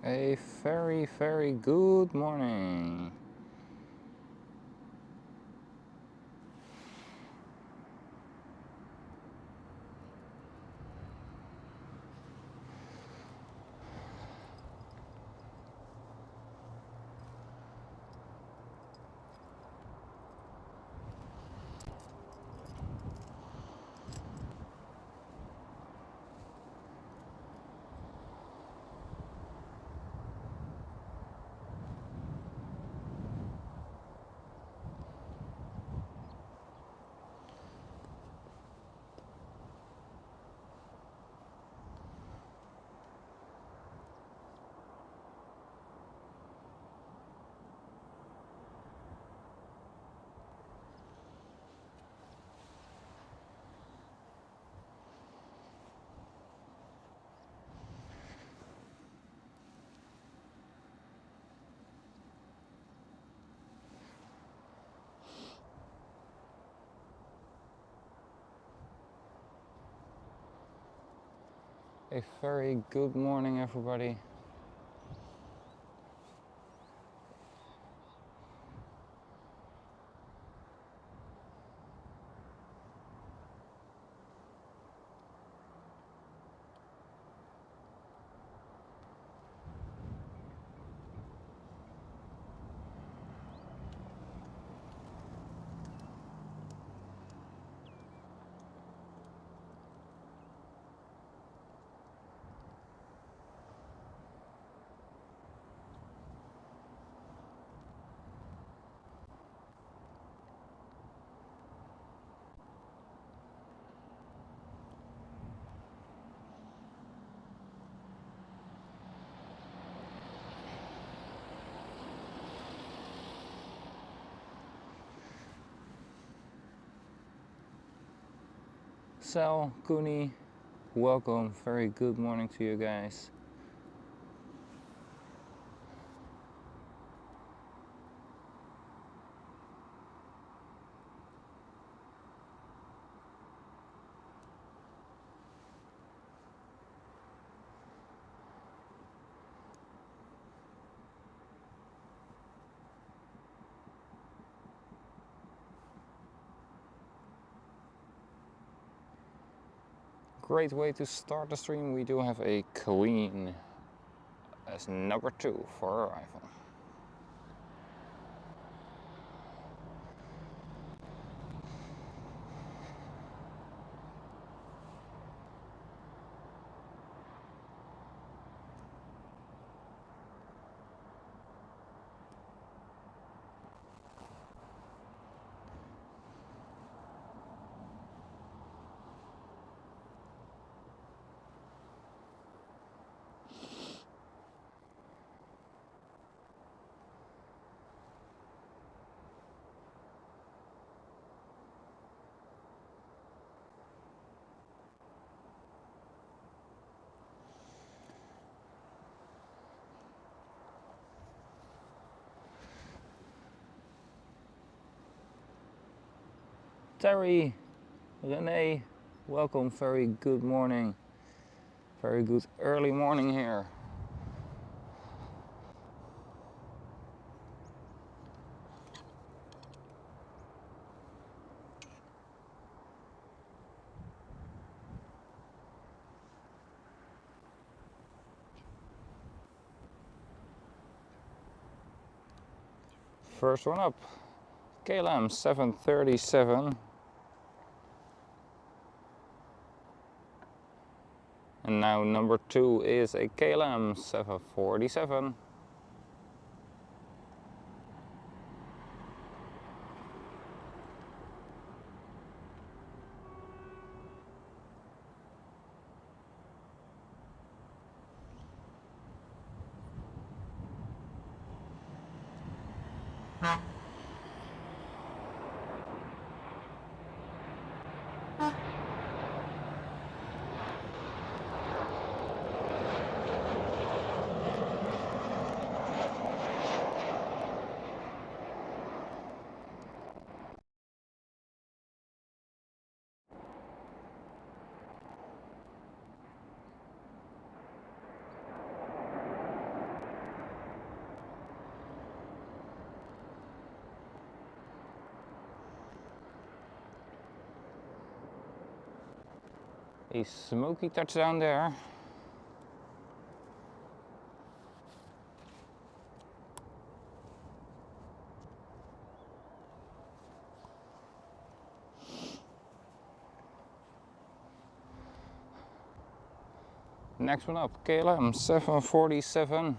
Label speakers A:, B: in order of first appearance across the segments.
A: A very good morning. A very good morning, everybody. Sal, Kuni, welcome. Very good morning to you guys. Great way to start the stream. We do have a queen as number 2 for arrival. Terry, Renee, welcome. Very good morning. Very good early morning here. First one up, KLM 737. And now number 2 is a KLM 747. A smoky touchdown there. Next one up, KLM 747.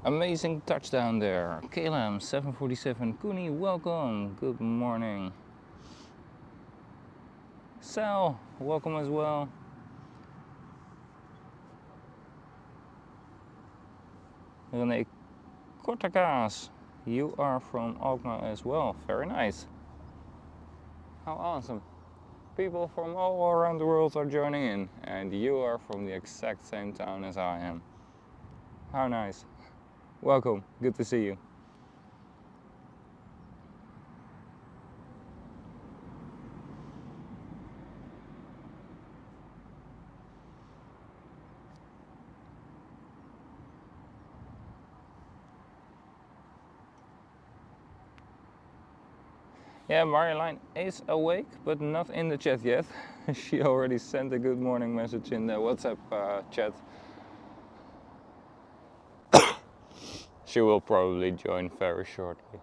A: Amazing touchdown there. KLM 747. Kuni, welcome. Good morning. Sal, welcome as well. Rene Kortakaas, you are from Alkmaar as well. Very nice. How awesome. People from all around the world are joining in, and you are from the exact same town as I am. How nice. Welcome, good to see you. Yeah, Marjolein is awake, but not in the chat yet. She already sent a good morning message in the WhatsApp chat. She will probably join very shortly.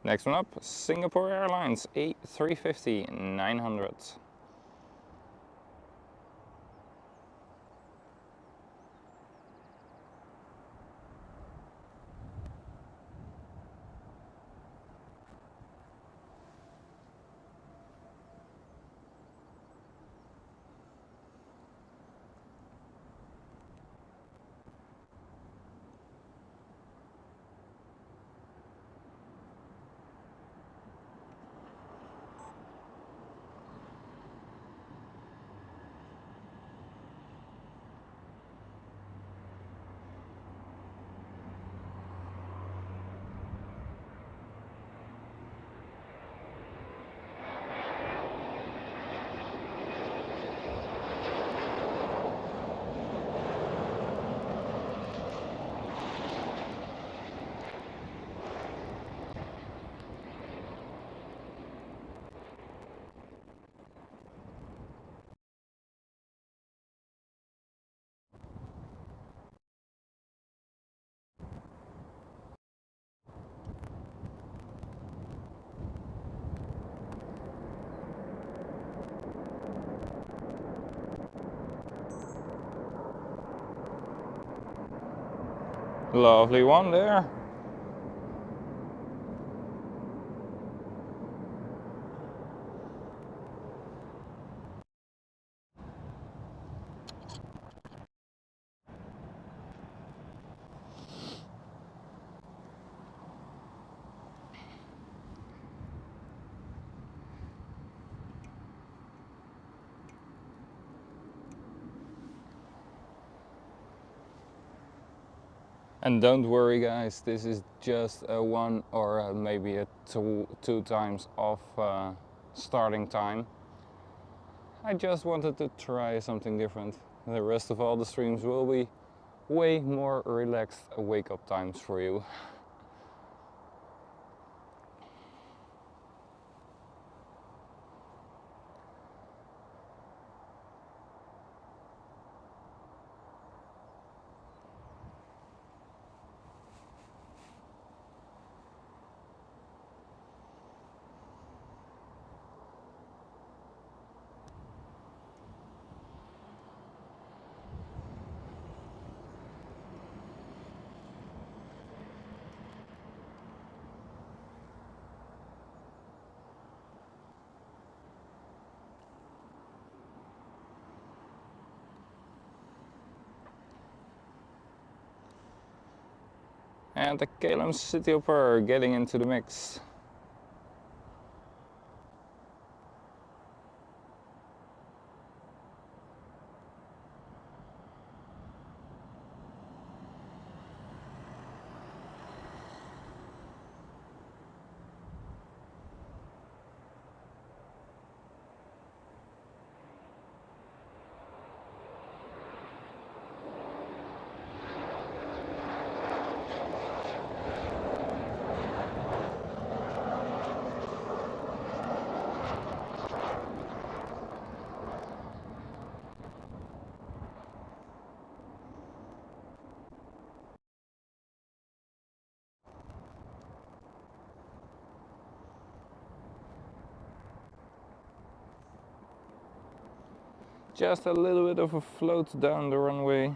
A: Next one up, Singapore Airlines A350-900. Lovely one there. And don't worry guys, this is just a one or maybe a two times off starting time. I just wanted to try something different. The rest of all the streams will be way more relaxed wake up times for you. And the KLM City Hopper getting into the mix. Just a little bit of a float down the runway.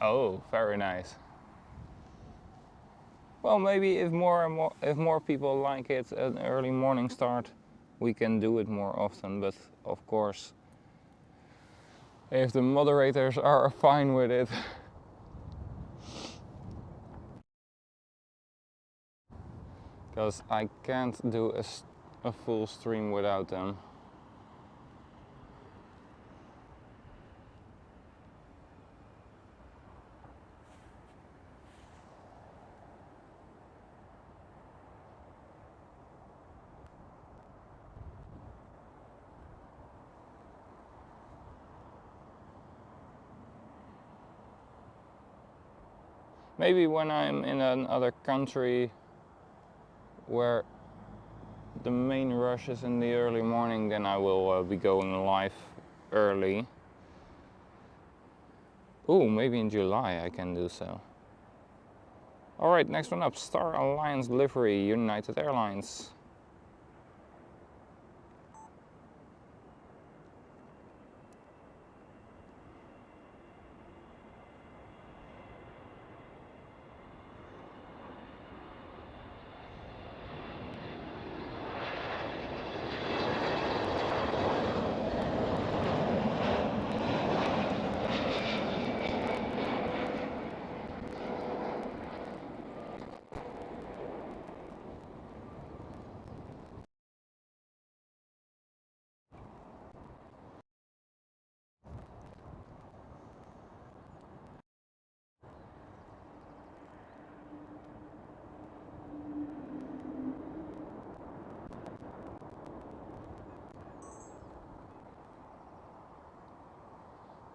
A: Oh, very nice. Well, maybe if more people like it an early morning start, we can do it more often. But of course, if the moderators are fine with it, because I can't do a full stream without them. Maybe when I'm in another country where the main rush is in the early morning, then I will be going live early. Oh, maybe in July I can do so. Alright, next one up, Star Alliance Livery, United Airlines.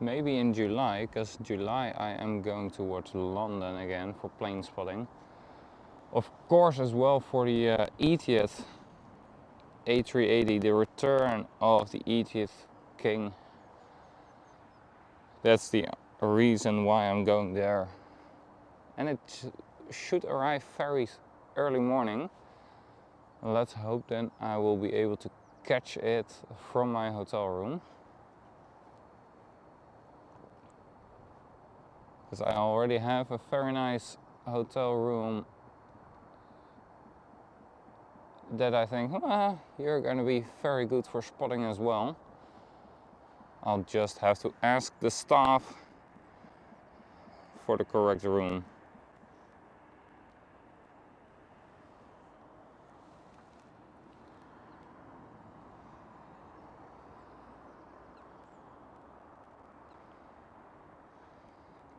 A: Maybe in July, because July I am going towards London again for Planespotting. Of course as well for the ETIAS A380, the return of the ETIAS King. That's the reason why I'm going there. And it should arrive very early morning. Let's hope then I will be able to catch it from my hotel room. Because I already have a very nice hotel room that I think, you're going to be very good for spotting as well. I'll just have to ask the staff for the correct room.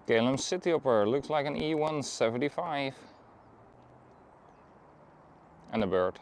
A: KLM City Hopper looks like an E175 and a bird.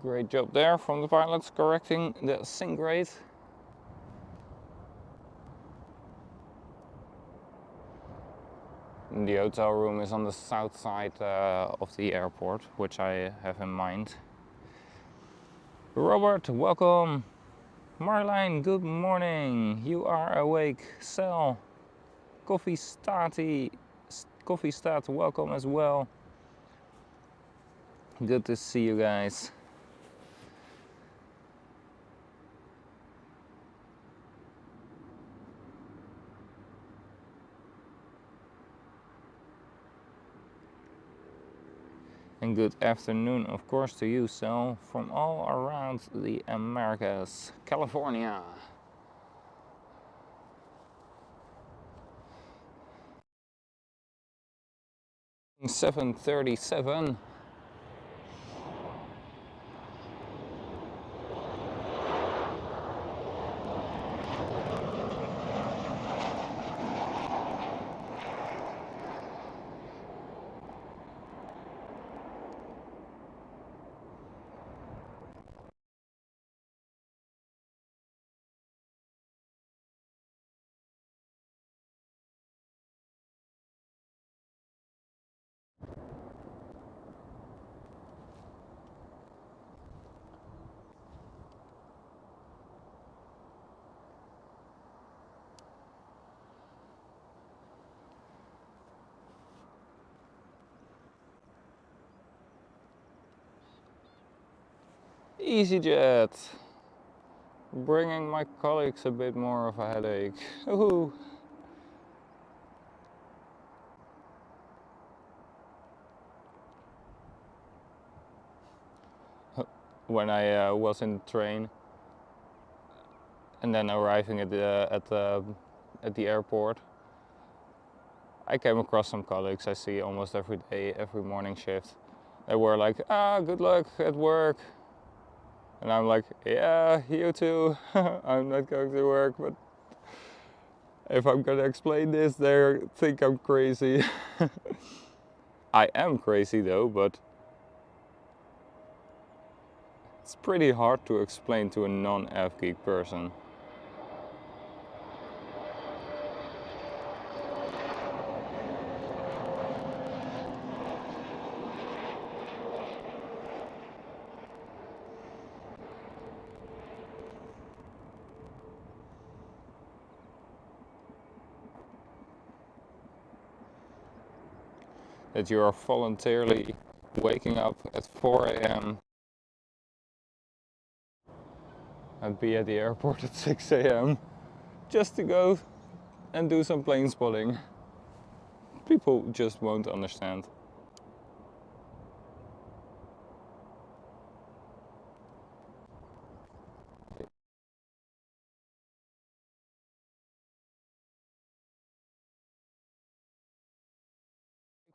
A: Great job there from the pilots correcting the sink rate. The hotel room is on the south side of the airport, which I have in mind. Robert, welcome. Marlijn, good morning. You are awake. Sel, Coffee Stat, welcome as well. Good to see you guys. And good afternoon, of course, to you, Sel, from all around the Americas, California. 737. EasyJet, bringing my colleagues a bit more of a headache. Ooh. When I was in the train and then arriving at the airport, I came across some colleagues I see almost every day, every morning shift. They were like, good luck at work. And I'm like, yeah, you too. I'm not going to work, but if I'm gonna explain this, they think I'm crazy. I am crazy though, but it's pretty hard to explain to a non-AvGeek person. That you are voluntarily waking up at 4 a.m. and be at the airport at 6 a.m. just to go and do some plane spotting. People just won't understand.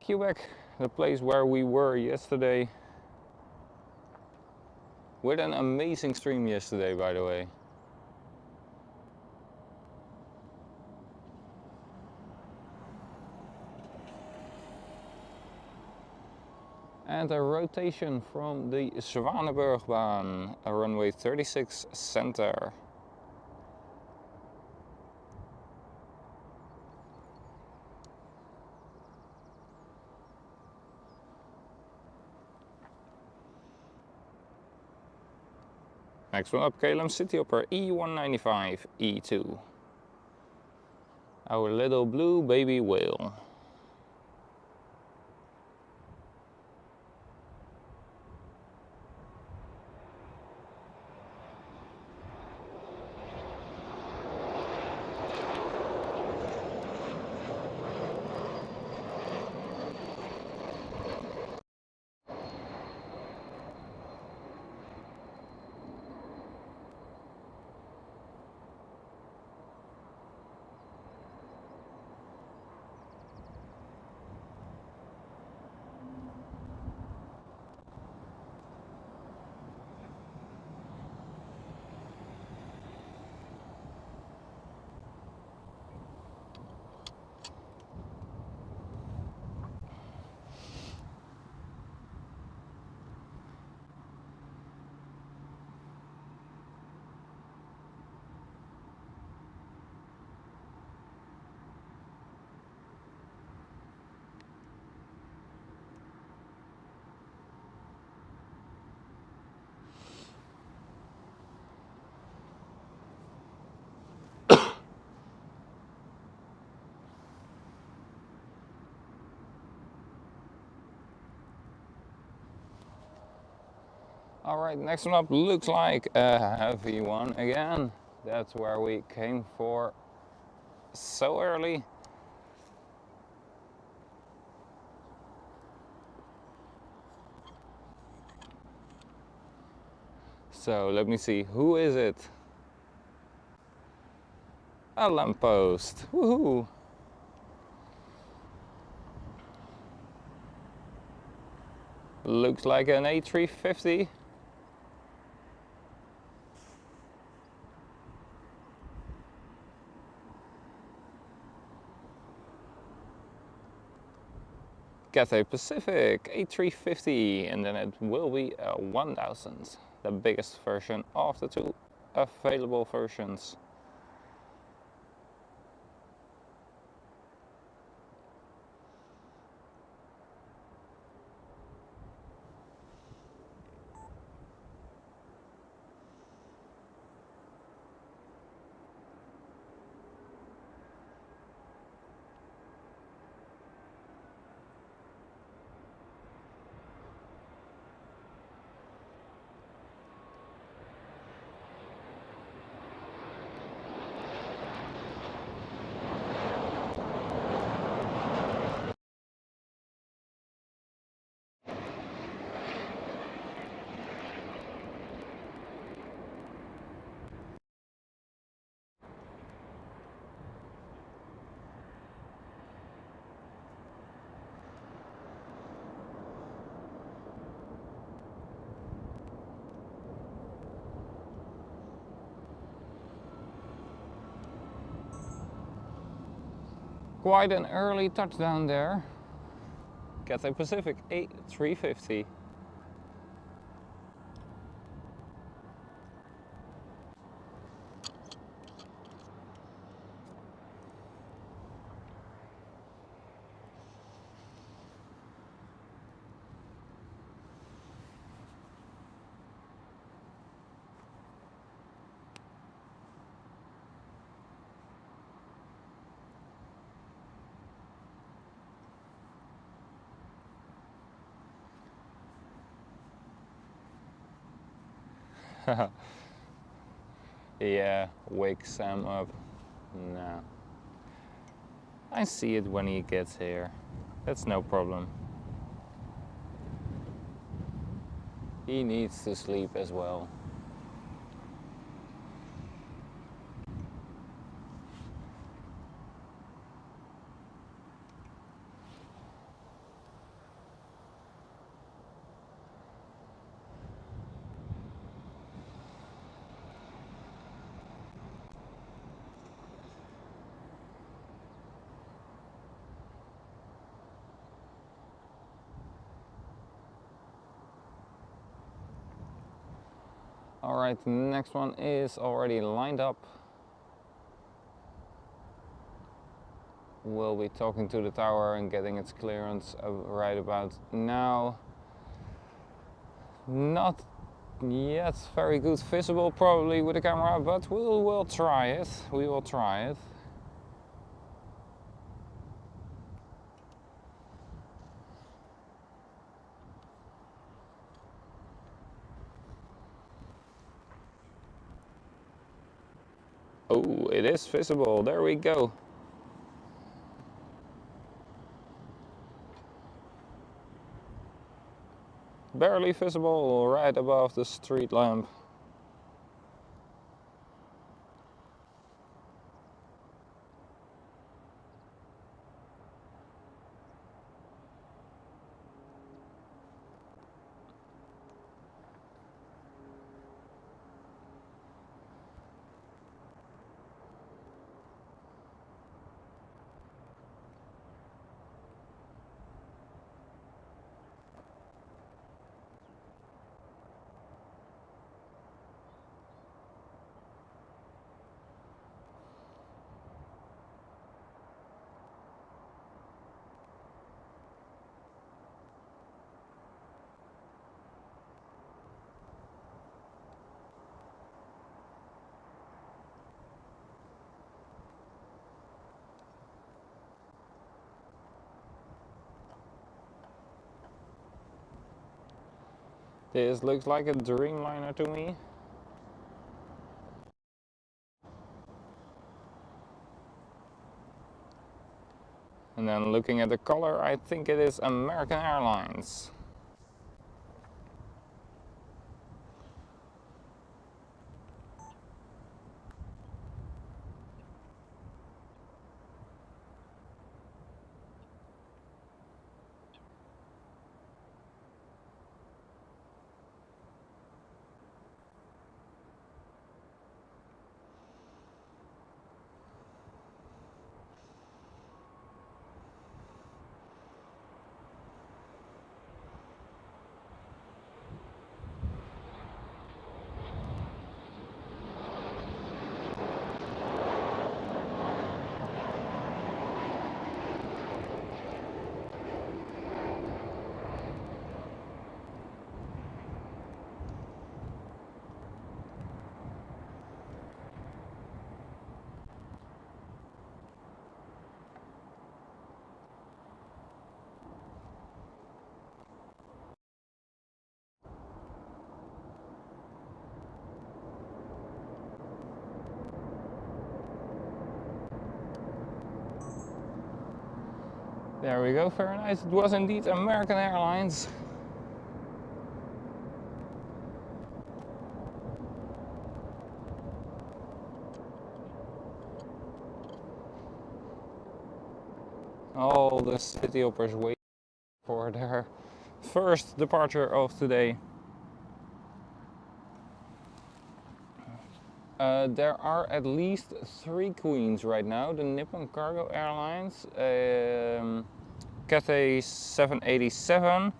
A: Quebec, the place where we were yesterday. With an amazing stream yesterday, by the way. And a rotation from the Zwanenburgbaan, a runway 36 center. Next one up, KLM Cityhopper E195 E2. Our little blue baby whale. Alright, next one up looks like a heavy one again. That's where we came for so early. So let me see, who is it? A lamppost. Woohoo! Looks like an A350. Cathay Pacific A350, and then it will be a 1000, the biggest version of the two available versions. Quite an early touchdown there. Cathay Pacific A350. Yeah, wake Sam up. No. I see it when he gets here. That's no problem. He needs to sleep as well. Alright, the next one is already lined up. We'll be talking to the tower and getting its clearance right about now. Not yet very good visible probably with the camera, but we'll try it. We will try it. Oh, it is visible. There we go. Barely visible right above the street lamp. This looks like a Dreamliner to me. And then looking at the color, I think it is American Airlines. There we go, very nice. It was indeed American Airlines. All the city hoppers waiting for their first departure of today. There are at least 3 queens right now. The Nippon Cargo Airlines, Cathay 787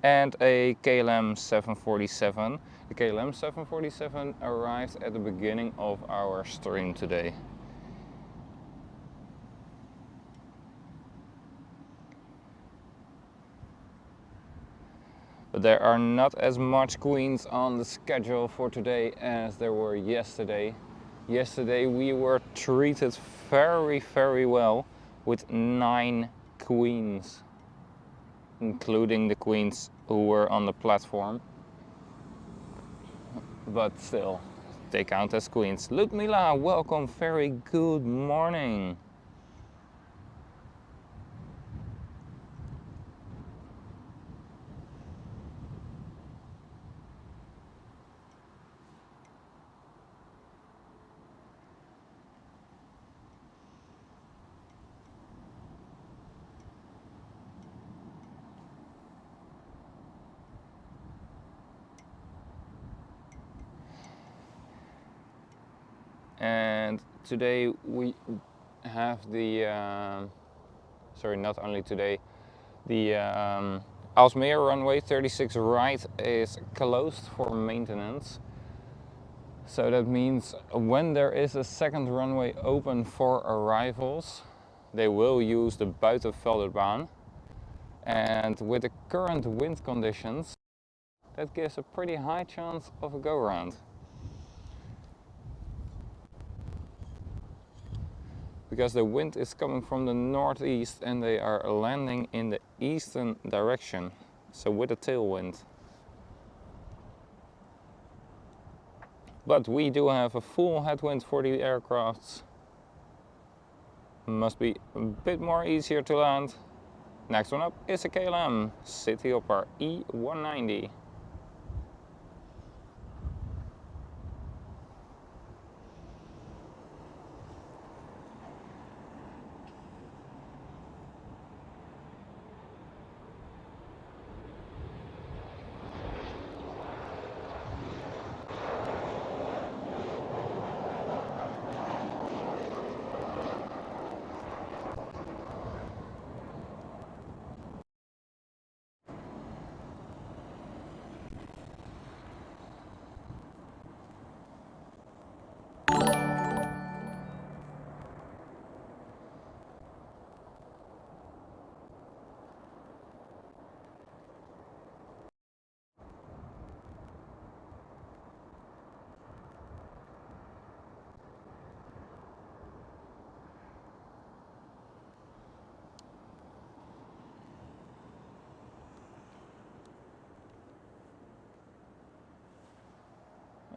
A: and a KLM 747. The KLM 747 arrived at the beginning of our stream today. But there are not as much queens on the schedule for today as there were yesterday. Yesterday we were treated very well with 9 queens, including the queens who were on the platform. But still, they count as queens. Ludmila, welcome, very good morning. And today we have the, sorry, not only today, the Aalsmeer runway 36 right is closed for maintenance. So that means when there is a second runway open for arrivals, they will use the buitenvelderbaan. And with the current wind conditions, that gives a pretty high chance of a go-around. Because the wind is coming from the northeast and they are landing in the eastern direction, so with a tailwind. But we do have a full headwind for the aircrafts. Must be a bit more easier to land. Next one up is a KLM Cityhopper E190.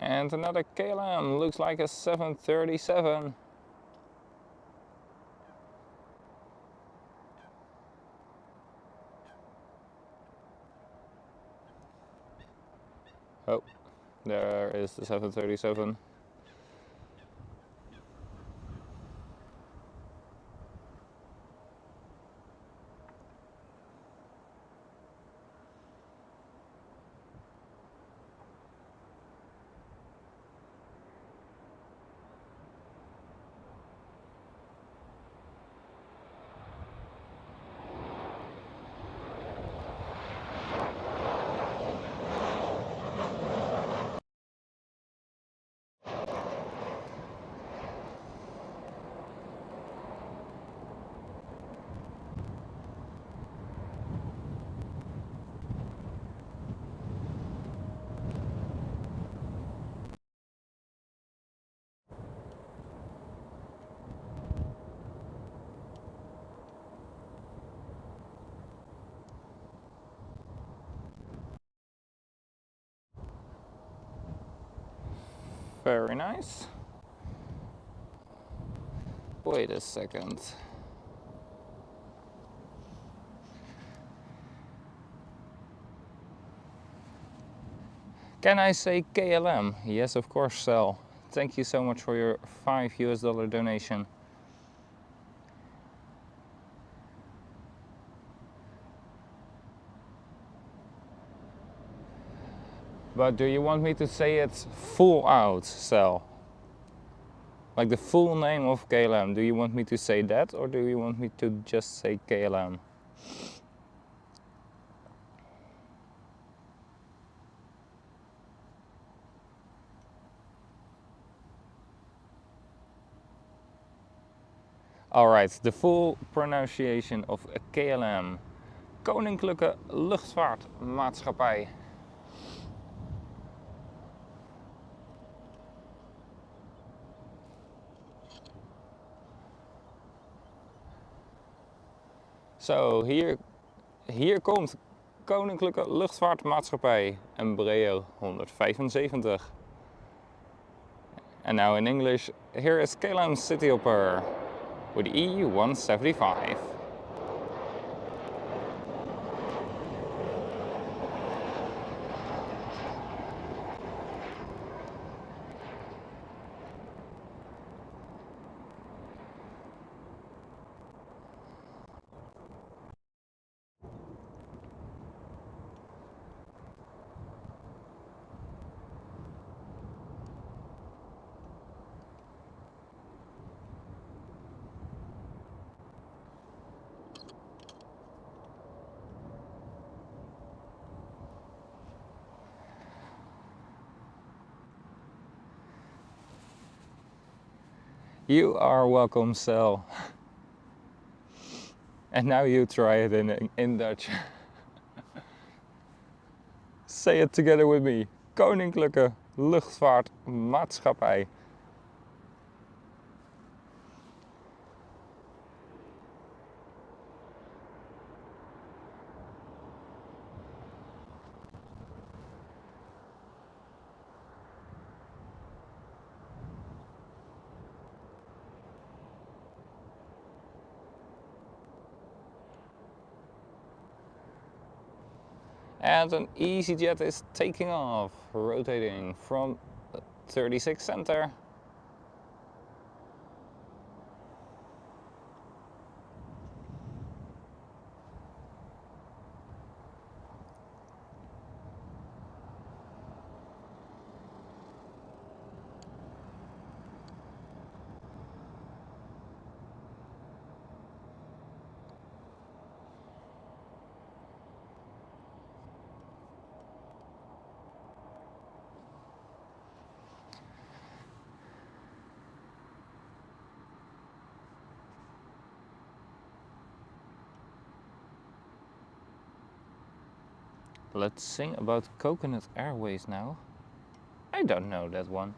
A: And another KLM, looks like a 737. Oh, there is the 737. Very nice. Wait a second. Can I say KLM? Yes, of course, Sal. Thank you so much for your $5 donation. But do you want me to say it full out, Sal? Like the full name of KLM. Do you want me to say that, or do you want me to just say KLM? Alright, the full pronunciation of a KLM. Koninklijke Luchtvaartmaatschappij. Zo, hier komt Koninklijke Luchtvaartmaatschappij Embraer 175. And now in English, here is KLM Cityhopper with E175. You are welcome, Sel. And now you try it in Dutch. Say it together with me. Koninklijke Luchtvaartmaatschappij. And an EasyJet is taking off, rotating from 36 center. Let's sing about Coconut Airways now. I don't know that one.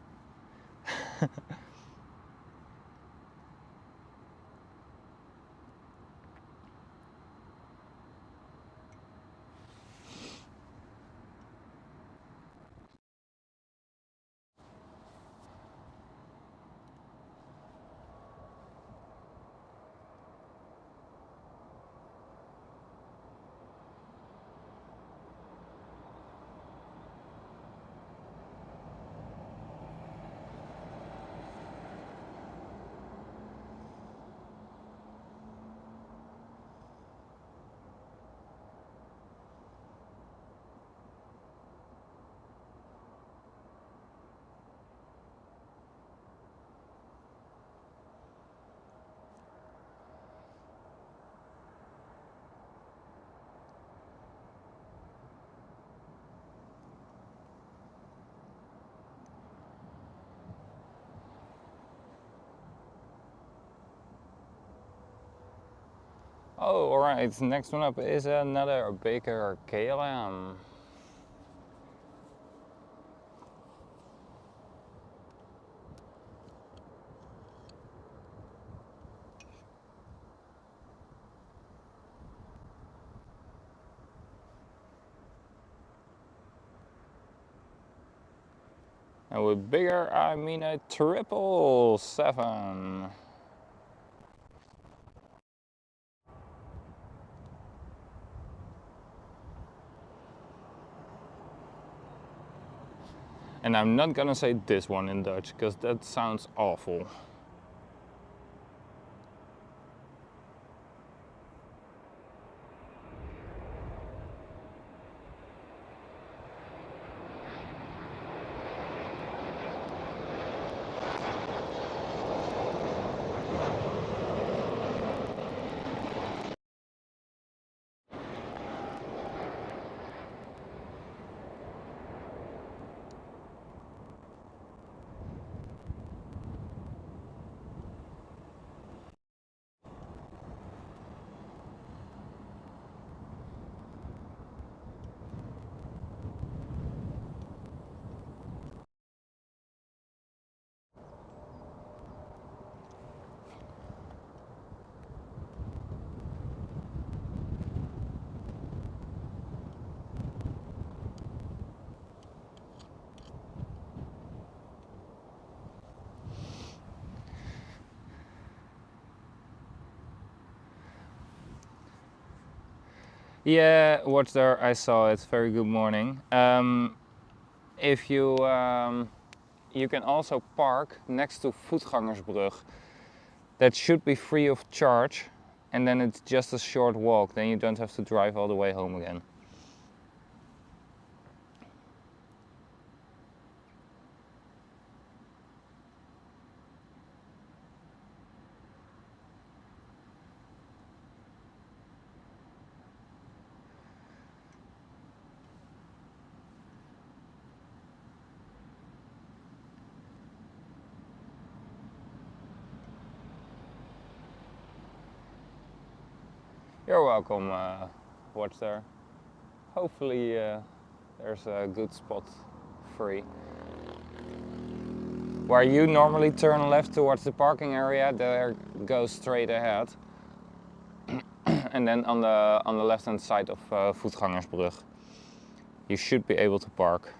A: Oh, alright, next one up is another Baker KLM. And with bigger, I mean a 777. And I'm not gonna say this one in Dutch, because that sounds awful. Yeah, watch there, I saw it. Very good morning. If you you can also park next to Voetgangersbrug. That should be free of charge, and then it's just a short walk. Then you don't have to drive all the way home again. You're welcome, watch there. Hopefully there's a good spot free. Where you normally turn left towards the parking area, there go straight ahead. And then on the left hand side of Voetgangersbrug, you should be able to park.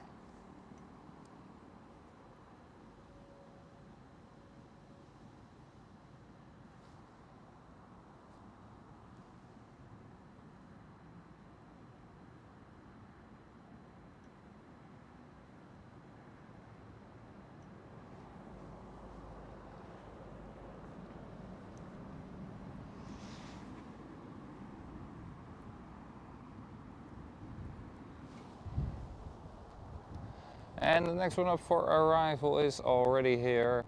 A: And the next one up for arrival is already here.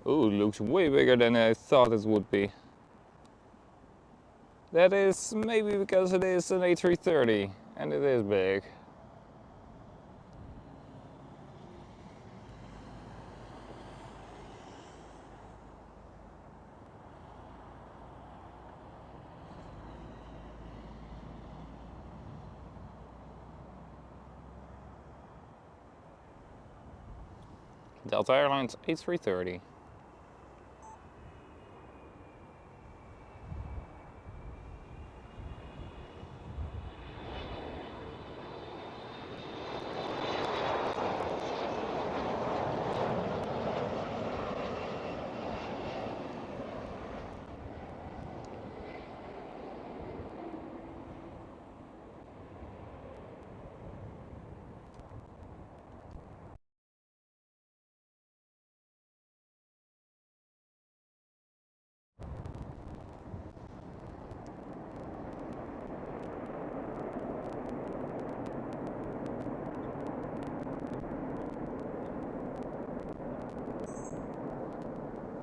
A: Ooh, looks way bigger than I thought it would be. That is maybe because it is an A330 and it is big. Delta Airlines A330.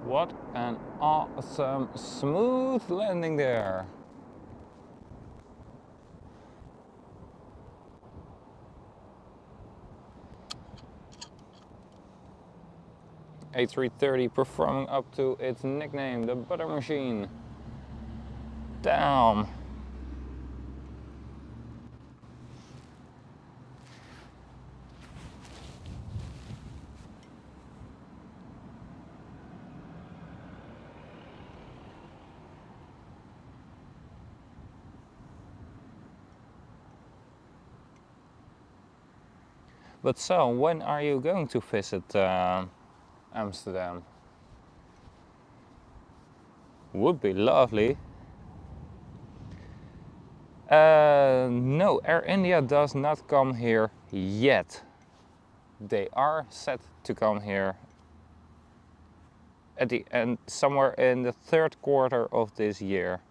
A: What an awesome smooth landing there. A330 performing up to its nickname, the butter machine. Damn. But so, when are you going to visit Amsterdam? Would be lovely. No, Air India does not come here yet. They are set to come here at the end, somewhere in the third quarter of this year.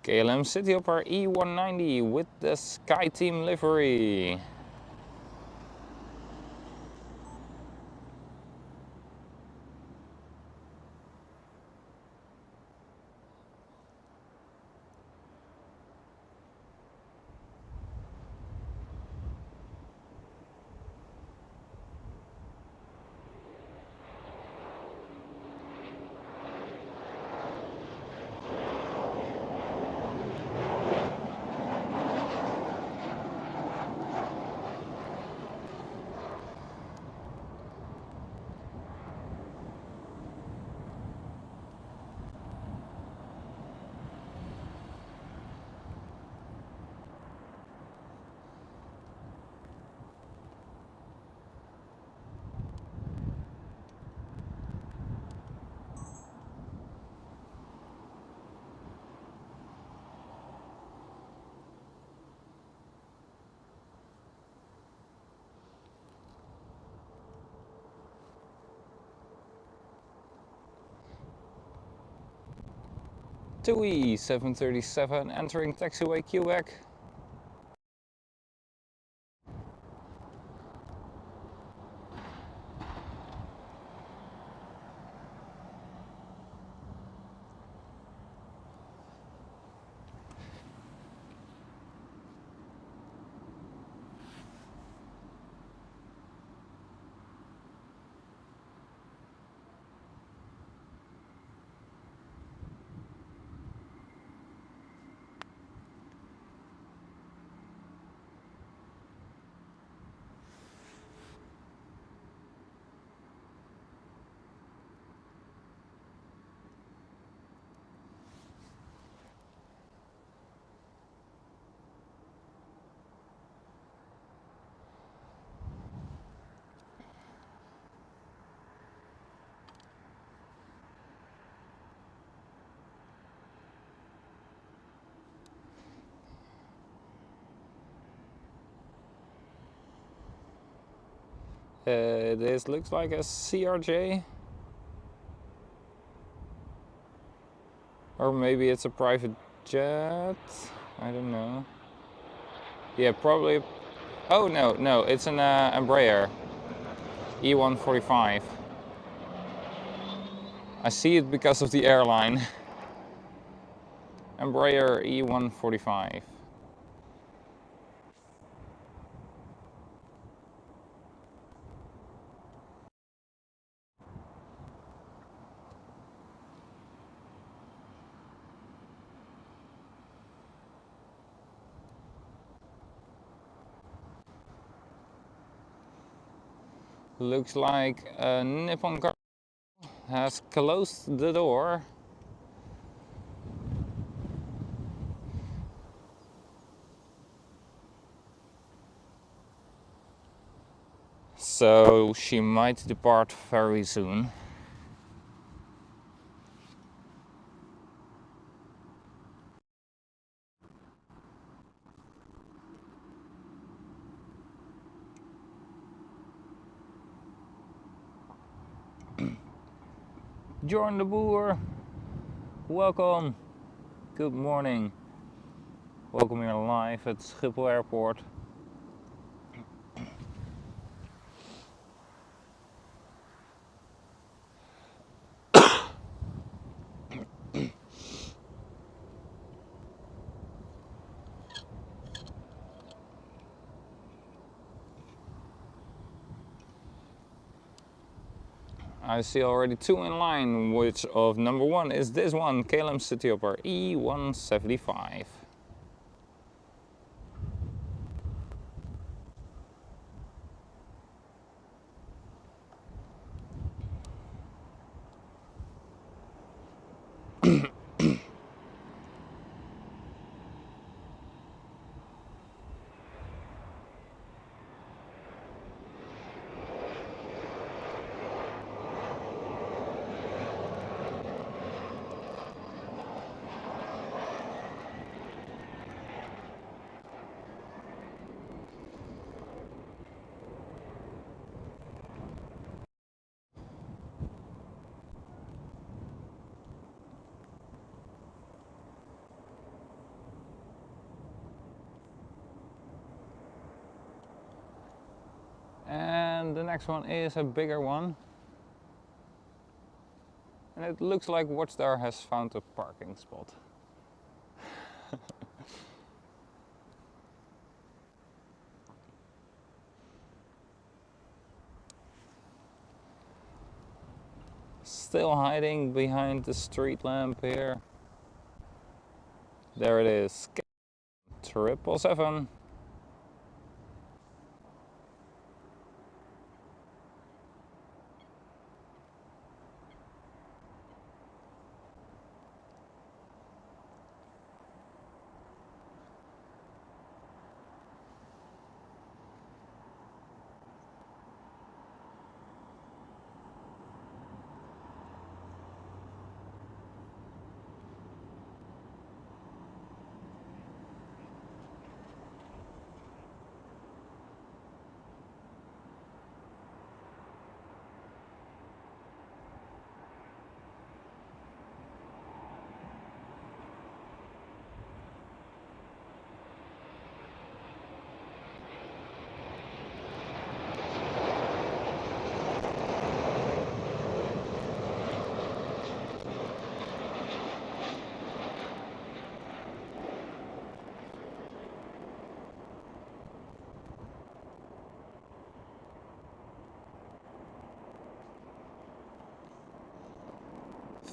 A: KLM Cityhopper E190 with the SkyTeam livery. TUI 737 entering taxiway Quebec. This looks like a CRJ, or maybe it's a private jet, I don't know. Yeah, probably. Oh no, it's an Embraer E145. I see it because of the airline. Embraer E145. Looks like Nippon Car has closed the door. So she might depart very soon. Jorn de Boer, welcome. Good morning. Welcome here live at Schiphol Airport. I see already two in line, which of number one is this one, KLM Cityhopper E175. And the next one is a bigger one. And it looks like Watchdar has found a parking spot. Still hiding behind the street lamp here. There it is, 777.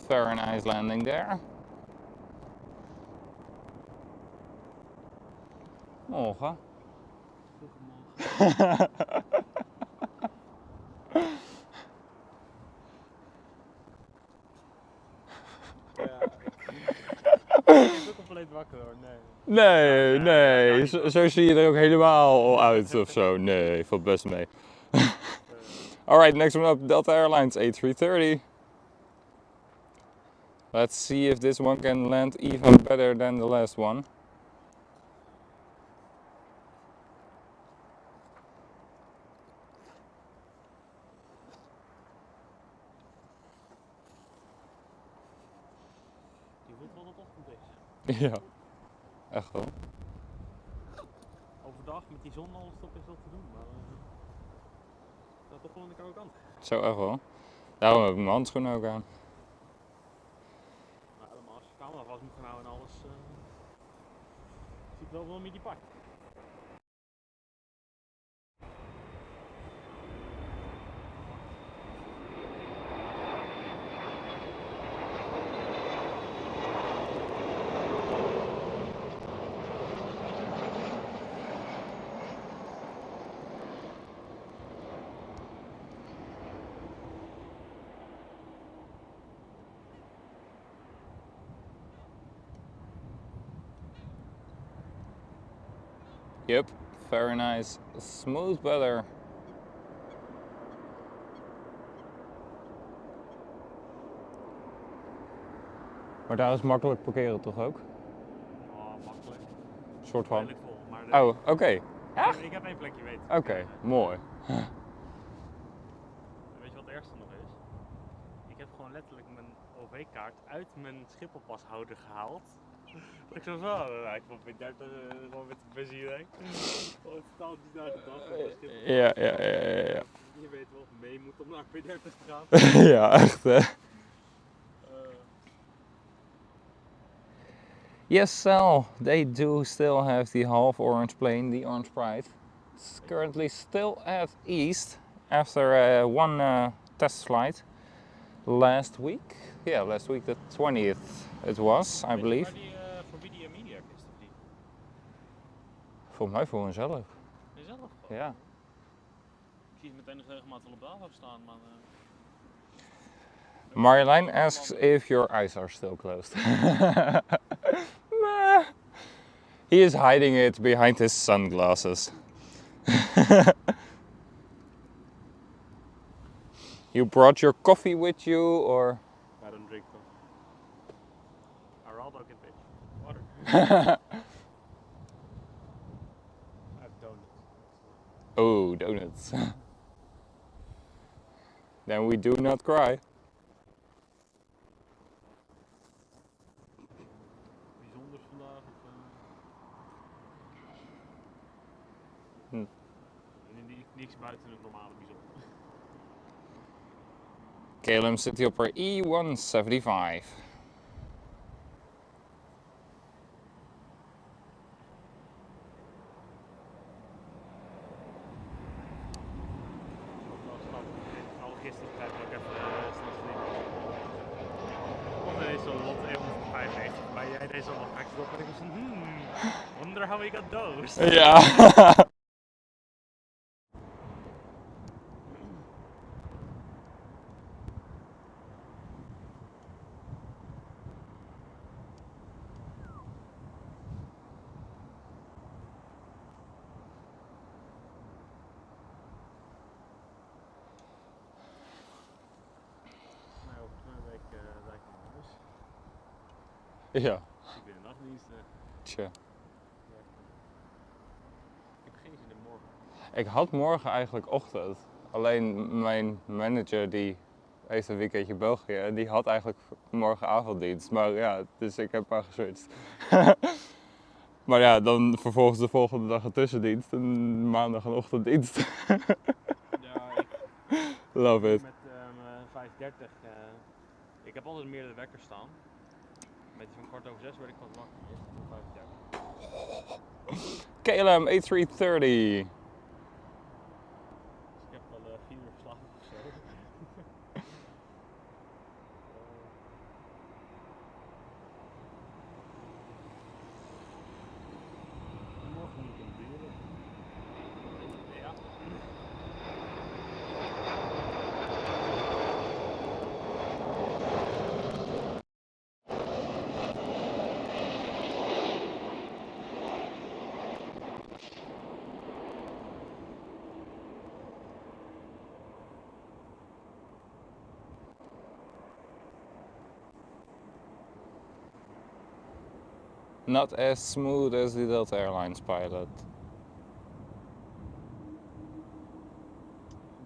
A: Very nice landing there. Morgen.
B: Goedemorgen. Ja, ik ben ook compleet wakker hoor, nee.
A: Nee, zo zie je er ook helemaal uit of zo. Nee, valt best mee. Alright, next one up, Delta Airlines A330. Let's see if this one can land even better than the last one.
B: Je voelt wel dat het ochtend is.
A: Ja, echt wel.
B: Overdag met die zon non-stop is wat te doen, maar dat toch wel aan de koude kant.
A: Zo echt wel. Daarom heb ik mijn handschoenen ook aan.
B: Nou, helemaal als je camera vast moet gaan houden en alles, ziet wel een mini pak.
A: Yep, very nice. Smooth weather. Maar daar is makkelijk parkeren toch ook?
B: Oh, makkelijk.
A: Soort van.
B: Redelijk vol, maar
A: Oh, oké.
B: echt? Ik heb één plekje weten.
A: Oké, mooi.
B: Weet je wat het ergste nog is? Ik heb gewoon letterlijk mijn OV-kaart uit mijn Schipholpashouder gehaald. Dat ik zo ik vond het 30 gewoon met de bus hierheen. Gewoon totaal niet nagedacht.
A: Ja.
B: Je weet wel, mee moet om naar P30 te gaan.
A: Ja, echt hè. Yes, Sal, they do still have the half orange plane, the Orange Pride. It's currently still at East after one test flight last week. Yeah, last week the 20th it was, I believe.
B: Voor wie die media is of niet?
A: Volgens mij voor hunzelf.
B: Jezelf?
A: Ja.
B: Ik zie het meteen nog regelmatig op de afloop staan, maar...
A: Marjolein asks if your eyes are still closed. He is hiding it behind his sunglasses. You brought your coffee with you, or?
B: I don't drink coffee. I rather get water. I have donuts.
A: Oh, donuts. Then we do not cry.
B: Bijzonders vandaag? Niks buiten het normale bijzonder.
A: KLM City Hopper E175.
B: Gisteren tijd ook even s'nachts sliep. Of ineens zo'n lot 195. Maar jij deed zo nog echt op en ik was van wonder how we got those.
A: Ja. Ja.
B: Ik ben in de nachtdienst.
A: Tja.
B: Ik heb geen zin in morgen.
A: Ik had morgen eigenlijk ochtend. Alleen mijn manager die heeft een weekendje België en die had eigenlijk morgenavonddienst. Maar ja, dus ik heb maar geswitcht. Maar ja, dan vervolgens de volgende dag een tussendienst en maandag een ochtenddienst.
B: Ja,
A: Love it.
B: met 5:30. Ik heb altijd meerdere wekkers staan. Met die van 6:15 werd ik pas wakker. Eerst om 5:30.
A: KLM A330.
B: Dus ik heb wel 4 uur geslapen of zo.
A: Not as smooth as the Delta Airlines pilot.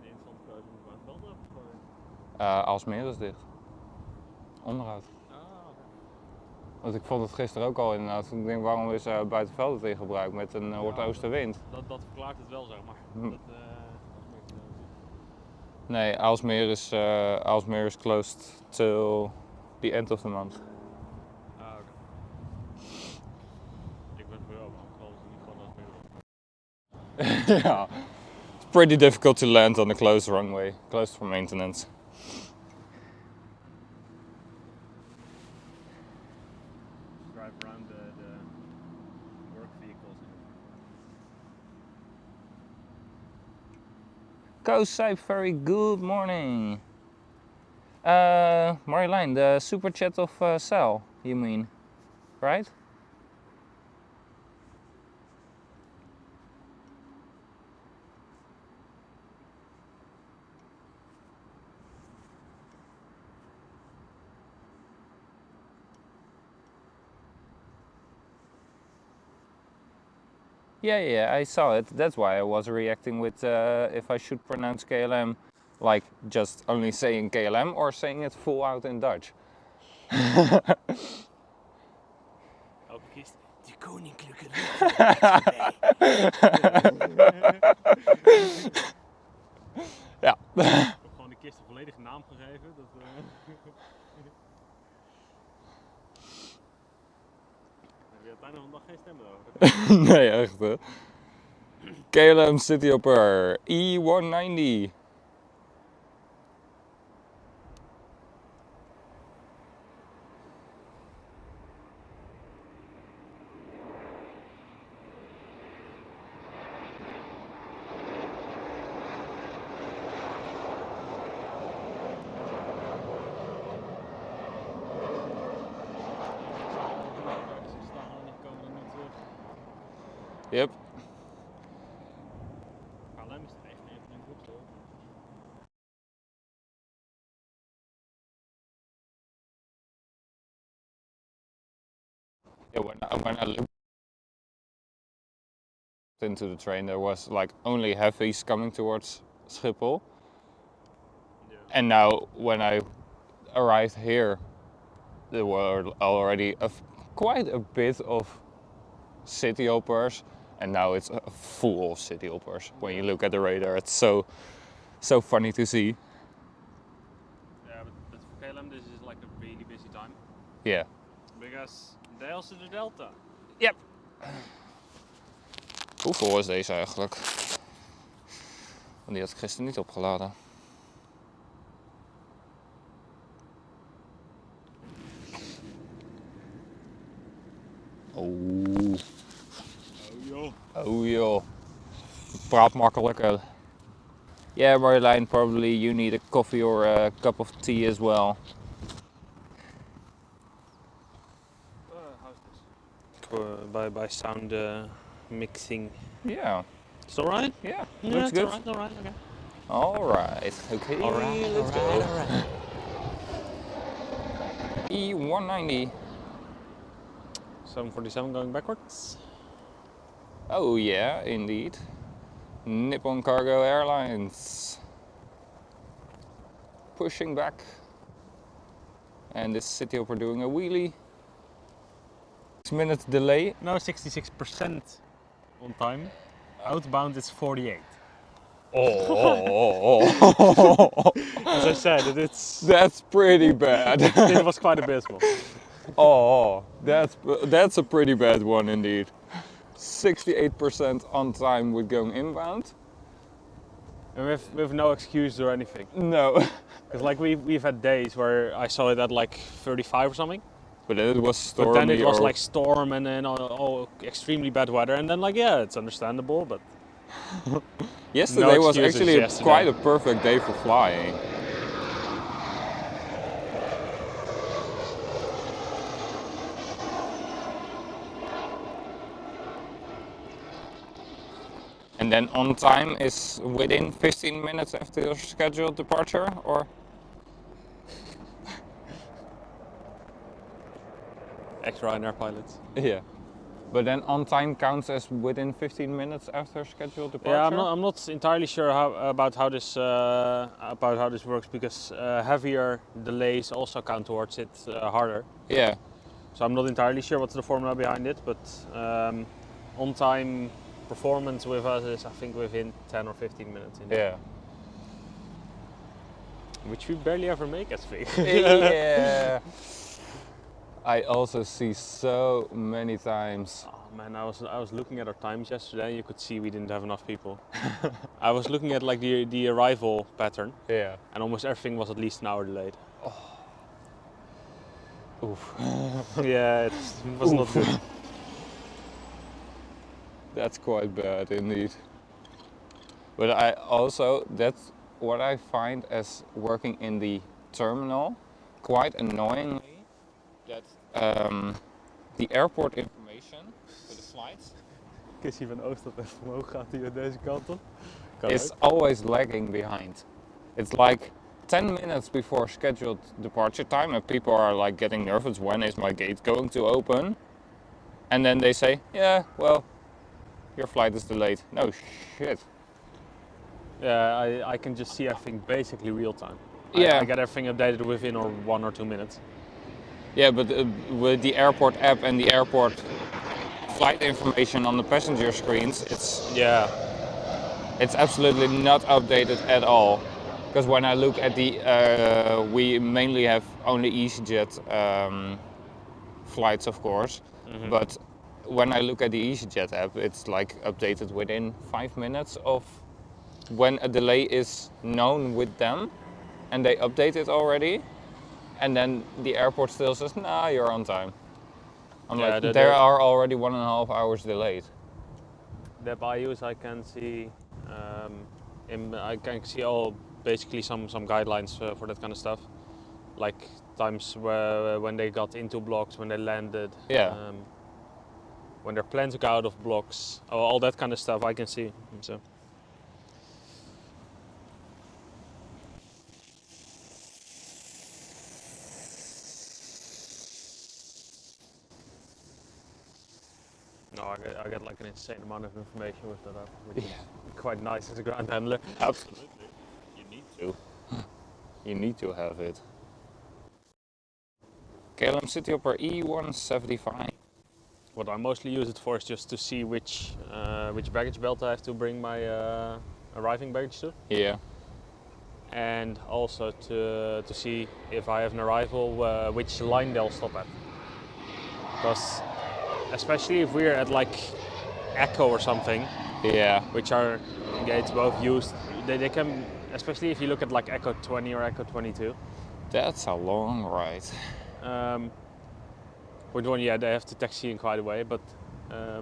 B: De instandkeuze moet maar het veld opgooien.
A: Alsmeer is dicht. Onderhoud.
B: Ah, oké.
A: Want ik vond het gisteren ook al inderdaad. Ik denk, waarom is buitenveld het in gebruik met een noordoostenwind?
B: Dat verklaart het wel, zeg maar.
A: Nee, Aalsmeer is closed till the end of the month.
B: Ah, oké. Ik ben voor jou, maar ik geloof niet gewoon Aalsmeer.
A: Ja, it's pretty difficult to land on a closed runway, closed for maintenance.
B: Drive around the work vehicles.
A: Coast Side, very good morning. Marjolein, the super chat of Sal, you mean, right? Yeah, I saw it. That's why I was reacting with if I should pronounce KLM like just only saying KLM or saying it full out in Dutch.
B: Elke kiest die koninklijke
A: Ja.
B: Ik heb gewoon de kist een volledige naam gegeven. Dat, heb je uiteindelijk nog geen stem over.
A: Nee, echt hè. KLM City Hopper E190. Yep.
B: KLM is echt een van de groepste.
A: Yeah, when I looked into the train, there was like only heavies coming towards Schiphol.
B: Yeah.
A: And now when I arrived here, there were already quite a bit of city hoppers, and now it's full of city hoppers. When you look at the radar, it's so funny to see.
B: Yeah, but for KLM this is like a really busy time.
A: Yeah.
B: Because they also do Delta.
A: Yep. Hoeveel is deze eigenlijk? Want die had ik gisteren niet opgeladen. Oh. Oh joh. Praat makkelijker. Yeah, Marjolein, probably you need a coffee or a cup of tea as well.
B: How's this? By sound mixing.
A: Yeah.
B: It's alright?
A: Yeah.
B: Yeah,
A: Looks good.
B: Alright, okay.
A: Alright. Okay, let's go.
B: Alright.
A: E190.
B: 747 going backwards.
A: Oh yeah, indeed. Nippon Cargo Airlines. Pushing back. And this city hopper doing a wheelie. 6-minute delay.
B: No, 66% on time. Outbound is 48.
A: Oh.
B: As I said,
A: That's pretty bad.
B: it was quite abysmal.
A: Oh, that's a pretty bad one indeed. 68% on time with going inbound.
B: And with no excuse or anything.
A: No.
B: Because like we've had days where I saw it at like 35 or something.
A: But then it was stormy.
B: But then it was like storm and then all extremely bad weather, and then like yeah, it's understandable, but
A: yesterday was
B: excuses
A: actually
B: yesterday.
A: quite a perfect day for flying. And then on time is within 15 minutes after your scheduled departure, or?
B: Ryanair pilots.
A: Yeah. But then on time counts as within 15 minutes after scheduled departure?
B: Yeah, I'm not entirely sure about how this works, because heavier delays also count towards it harder.
A: Yeah.
B: So I'm not entirely sure what's the formula behind it, but on time performance with us is, I think, within 10 or 15 minutes.
A: Yeah.
B: Which we barely ever make as we.
A: Yeah. I also see so many times.
B: Oh man, I was looking at our times yesterday, and you could see we didn't have enough people. I was looking at like the arrival pattern.
A: Yeah.
B: And almost everything was at least an hour delayed.
A: Oh. Oof.
B: Yeah, it was not good.
A: That's quite bad indeed. But that's what I find as working in the terminal, quite annoyingly, that the airport information for the flights
B: Ik zie van oost dat even omhoog gaat hier deze kant op.
A: is always lagging behind. It's like 10 minutes before scheduled departure time, and people are like getting nervous, when is my gate going to open? And then they say, yeah, well, your flight is delayed. No shit.
B: Yeah, I can just see everything basically real time.
A: Yeah.
B: I get everything updated within 1 or 2 minutes.
A: Yeah, but with the airport app and the airport flight information on the passenger screens, it's absolutely not updated at all. Because when I look at we mainly have only EasyJet flights, of course. Mm-hmm. But when I look at the EasyJet app, it's like updated within 5 minutes of when a delay is known with them, and they update it already. And then the airport still says, nah, you're on time. I'm like, there are already 1.5 hours delayed.
B: The app I use, I can see, basically some guidelines for that kind of stuff. Like times when they got into blocks, when they landed, when their plane took out of blocks, all that kind of stuff I can see. So. No, I get like an insane amount of information with that app, which is quite nice as a ground handler.
A: Absolutely. You need to. You need to have it. KLM Cityhopper E175.
B: What I mostly use it for is just to see which baggage belt I have to bring my arriving baggage to.
A: Yeah.
B: And also to see if I have an arrival, which line they'll stop at. Because especially if we're at like Echo or something, which are gates both used, they can, especially if you look at like Echo 20 or Echo 22.
A: That's a long ride.
B: Which one, they have to taxi in quite a way, but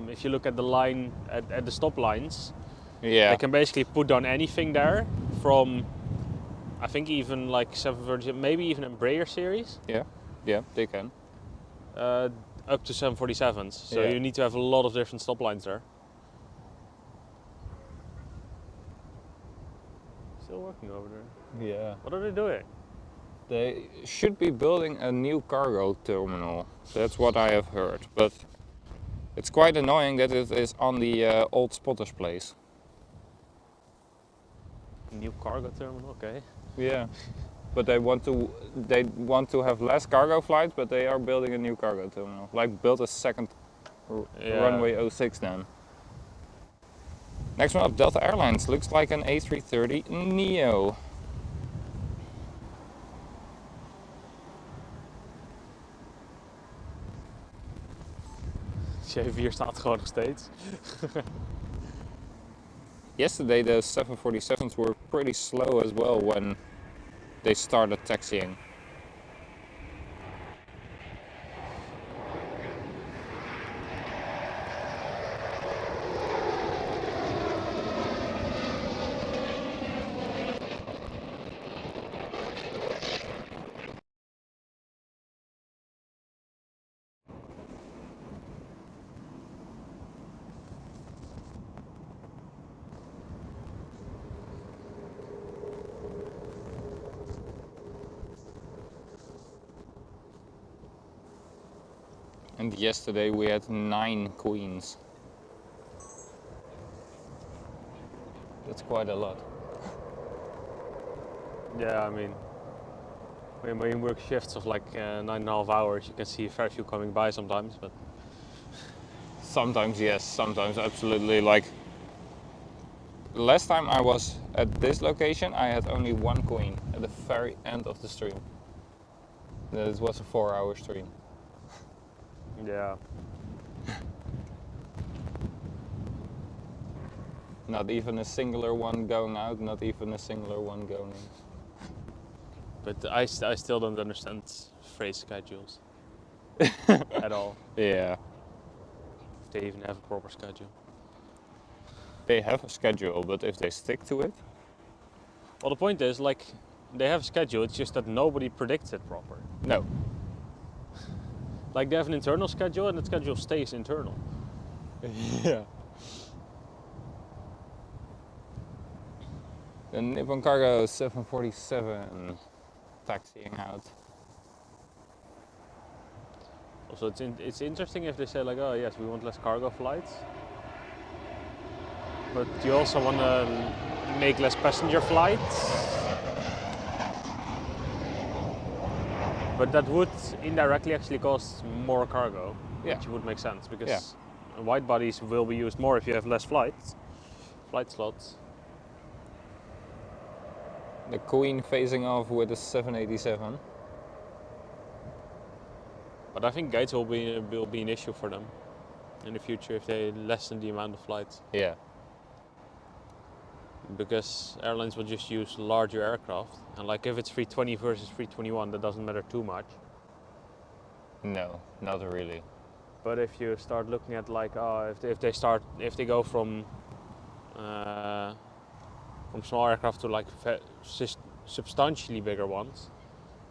B: if you look at the line, at the stop lines, they can basically put down anything there from, I think even like 730, maybe even Embraer series.
A: Yeah, they can.
B: Up to 747s, so you need to have a lot of different stop lines there. Still working over there.
A: Yeah.
B: What are they doing?
A: They should be building a new cargo terminal. That's what I have heard, but it's quite annoying that it is on the old Spotter's place.
B: New cargo terminal, okay.
A: Yeah. But they want to have less cargo flights, but they are building a new cargo terminal. Like build a second runway 06 then. Next one up, Delta Airlines. Looks like an A330 Neo.
B: Hier staat gewoon nog steeds.
A: Yesterday the 747s were pretty slow as well when they started taxiing. And yesterday we had 9 queens. That's quite a lot.
B: Yeah, I mean, when you work shifts of like 9.5 hours, you can see a fair few coming by sometimes, but
A: Sometimes yes, sometimes absolutely. Like last time I was at this location, I had only 1 queen at the very end of the stream. It was a 4-hour stream.
B: yeah.
A: Not even a singular one going out, not even a singular one going in.
B: But I still don't understand freight schedules at all.
A: Yeah,
B: If they even have a proper schedule.
A: they have a schedule, but if they stick to it,
B: Well, the point is, like, they have a schedule, it's just that nobody predicts it proper.
A: no.
B: Like, they have an internal schedule and that schedule stays internal.
A: Yeah. The Nippon Cargo 747 taxiing out.
B: Also, it's interesting if they say, like, oh, yes, we want less cargo flights. But you also want to make less passenger flights. But that would indirectly actually cost more cargo,
A: Yeah.
B: which would make sense because wide bodies will be used more if you have less flight slots.
A: The Queen phasing off with a 787.
B: But I think gates will be an issue for them in the future if they lessen the amount of flights.
A: Yeah.
B: Because airlines will just use larger aircraft, and like if it's 320 versus 321, that doesn't matter too much.
A: No, not really.
B: But if you start looking at like, if they go from small aircraft to like substantially bigger ones.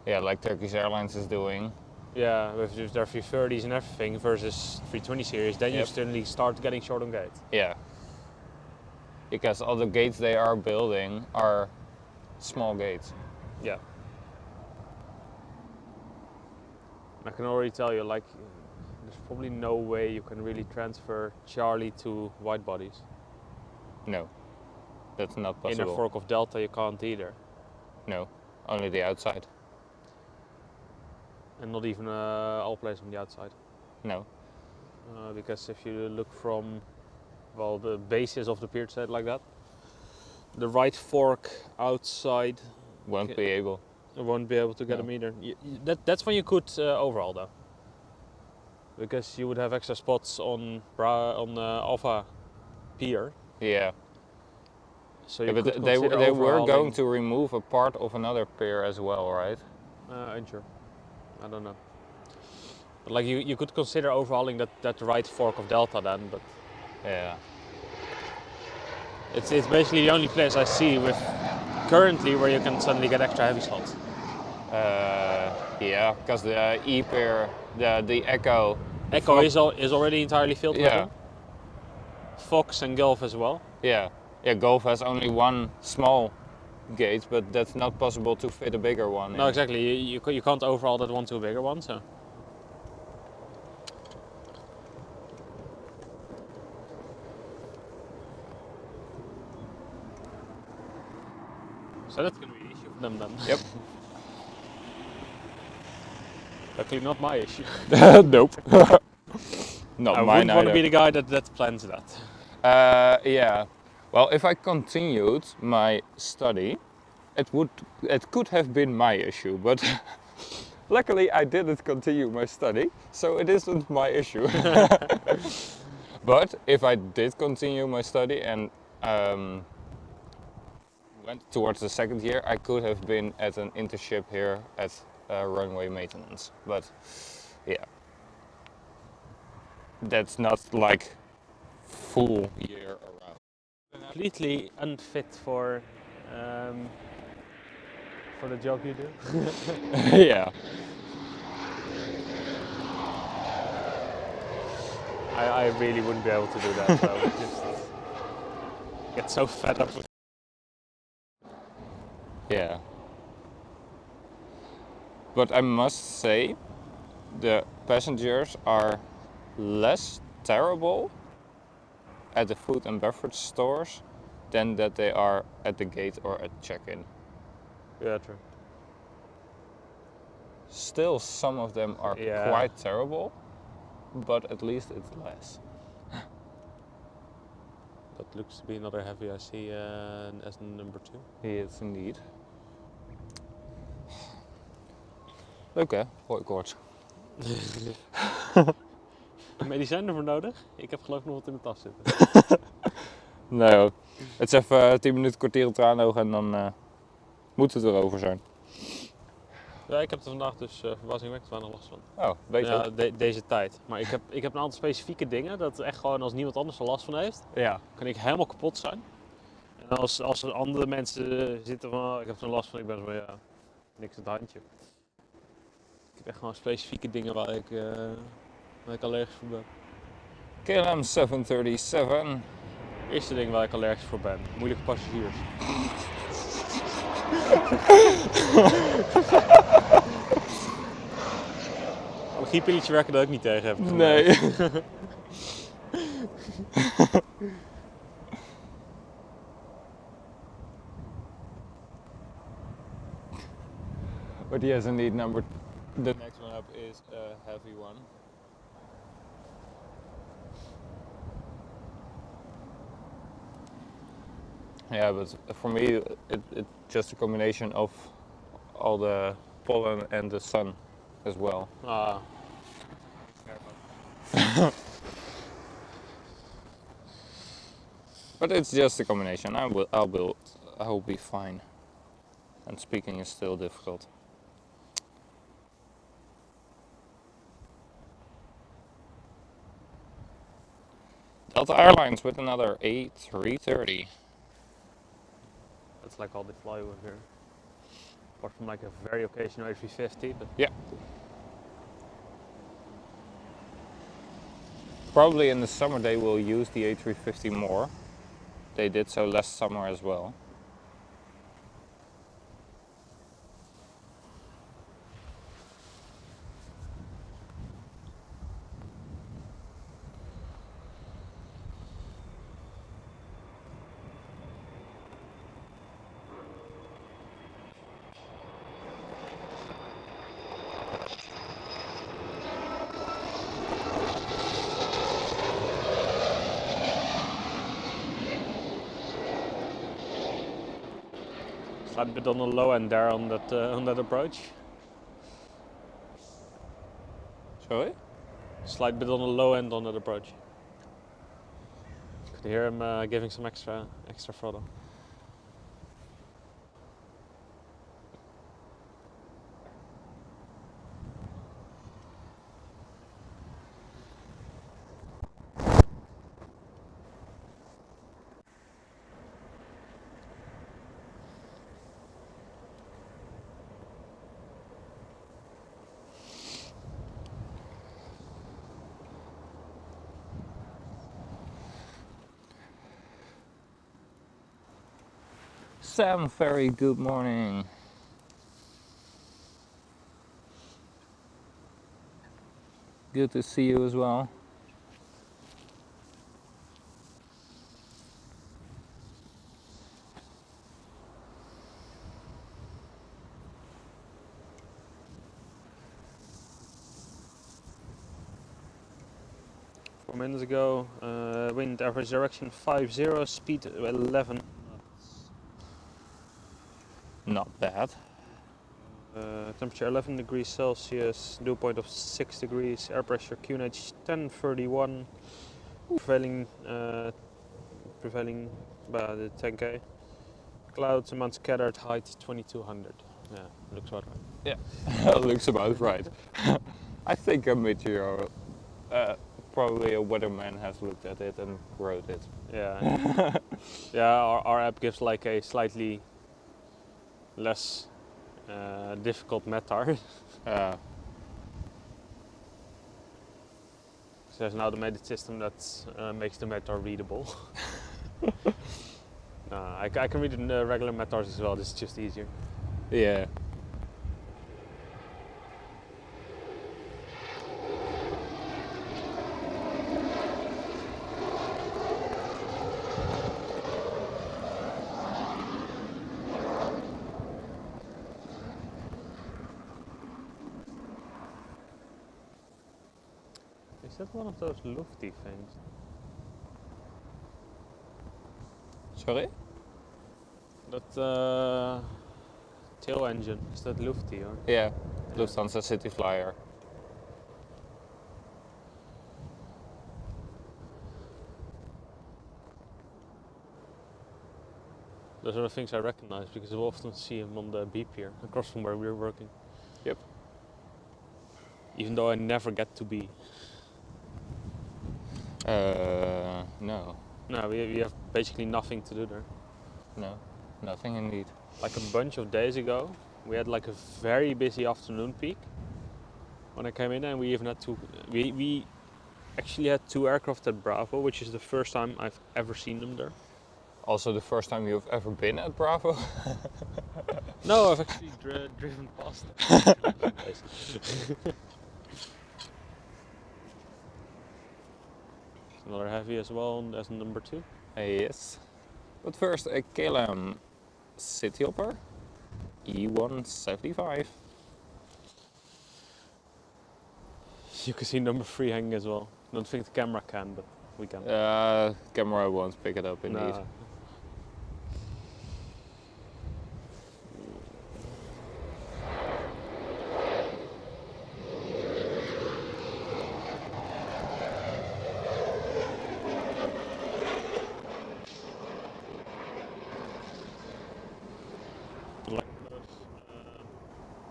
A: Yeah, like Turkish Airlines is doing.
B: Yeah, with their 330s and everything versus 320 series, then you suddenly start getting short on gates.
A: Yeah. Because all the gates they are building are small gates.
B: Yeah. I can already tell you, like, there's probably no way you can really transfer Charlie to wide bodies.
A: No, that's not possible.
B: Inner fork of Delta you can't either.
A: No, only the outside.
B: And not even all places on the outside.
A: No.
B: Because if you look from, well, the basis of the pier side like that, the right fork outside
A: Won't be able.
B: won't be able to get a meter. That's when you could overhaul though. Because you would have extra spots on Alpha Pier.
A: Yeah.
B: So
A: Yeah,
B: you
A: but
B: could
A: they
B: consider
A: were going
B: overhauling-
A: to remove a part of another pier as well, right?
B: Unsure. I don't know. But like you could consider overhauling that right fork of Delta then, but
A: Yeah.
B: it's basically the only place I see with currently where you can suddenly get extra heavy slots.
A: Yeah, because the E pier, the Echo.
B: Echo is already entirely filled with them. Fox and Gulf as well.
A: Yeah. Yeah, Gulf has only one small gate, but that's not possible to fit a bigger one.
B: No,
A: in.
B: exactly. You can't overhaul that one to a bigger one, so. So that's going to be an issue for them then.
A: Yep.
B: Luckily not my issue.
A: Nope. Not
B: I
A: mine
B: wouldn't want to
A: either.
B: be the guy that plans that.
A: Yeah. Well, if I continued my study, it could have been my issue, but luckily I didn't continue my study, so it isn't my issue. But if I did continue my study and went towards the second year, I could have been at an internship here at runway maintenance. But yeah, that's not like full year around.
B: Completely unfit for the job you do.
A: Yeah.
B: I really wouldn't be able to do that. So I would just get so fed up with.
A: Yeah. But I must say, the passengers are less terrible at the food and beverage stores than that they are at the gate or at check-in.
B: Yeah, true.
A: Still, some of them are quite terrible, but at least it's less.
B: That looks to be another heavy I see as number 2.
A: Yes, indeed. Leuk hè, hooikoorts.
B: Medicijn ervoor nodig? Ik heb geloof ik nog wat in mijn tas zitten.
A: Nee hoor. Het is even 10 minuten kwartier op traanoog en dan moet het erover zijn.
B: Ja, ik heb er vandaag dus verbazingwekkend weinig last van.
A: Oh, beter.
B: Ja, deze tijd. Maar ik heb een aantal specifieke dingen dat echt gewoon als niemand anders er last van heeft, kan ik helemaal kapot zijn. En als er andere mensen zitten van, ik heb er last van, ik ben zo van, ja, niks aan het handje. Ik heb echt gewoon specifieke dingen waar ik allergisch voor ben.
A: KLM 737.
B: Eerste ding waar ik allergisch voor ben, moeilijke passagiers. Allergiepilletje werken dat ik niet tegen heb.
A: Nee. But yes, indeed, the next one up is a heavy one. Yeah, but for me, it's just a combination of all the pollen and the sun as well. But it's just a combination. I will be fine. And speaking is still difficult. Delta Airlines with another A330.
B: That's like all they fly over here. Apart from like a very occasional A350, but
A: yeah. Probably in the summer they will use the A350 more. They did so last summer as well.
B: slight bit on the low end there on that approach.
A: Sorry?
B: Slight bit on the low end on that approach. Could hear him giving some extra throttle.
A: Sam, very good morning. Good to see you as well.
B: Minutes ago, wind average direction 50, speed 11 knots.
A: Not bad.
B: Temperature 11 degrees Celsius, dew point of 6 degrees, air pressure QNH 1031, prevailing the 10k, clouds amount scattered, height 2200. Yeah, looks about right.
A: Yeah, looks about right. I think a meteor, probably a weatherman has looked at it and wrote it.
B: Yeah, yeah. Our app gives like a slightly less difficult METAR. So there's an automated system that makes the METAR readable. I can read the regular METARs as well. This is just easier.
A: Yeah.
B: Is that one of those lofty things?
A: Sorry?
B: That tail engine, is that lofty or?
A: Yeah, Lufthansa City Flyer.
B: Those are the things I recognize because I often see them on the beep here, across from where we're working.
A: Yep.
B: Even though I never get to be.
A: No.
B: No, we have basically nothing to do there.
A: No, nothing indeed.
B: Like a bunch of days ago, we had like a very busy afternoon peak when I came in, and we even had to. We actually had 2 aircraft at Bravo, which is the first time I've ever seen them there.
A: Also the first time you've ever been at Bravo?
B: No, I've actually driven past it. Another heavy as well as number 2.
A: Yes. But first a KLM City Hopper E175.
B: You can see number 3 hanging as well. I don't think the camera can, but we can.
A: Camera won't pick it up indeed.
B: No. Like those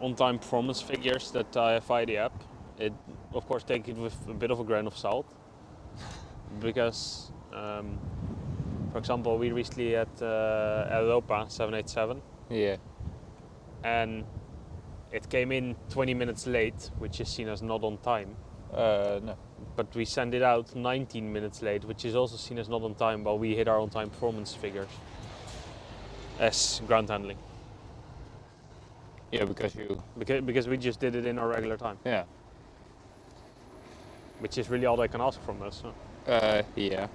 B: on-time performance figures that I have via the app, it of course take it with a bit of a grain of salt because for example we recently had Europa 787
A: Yeah.
B: and it came in 20 minutes late, which is seen as not on time,
A: No.
B: but we sent it out 19 minutes late, which is also seen as not on time, while we hit our on-time performance figures as ground handling.
A: Yeah, because
B: we just did it in our regular time,
A: yeah.
B: which is really all they can ask from us. So.
A: Yeah.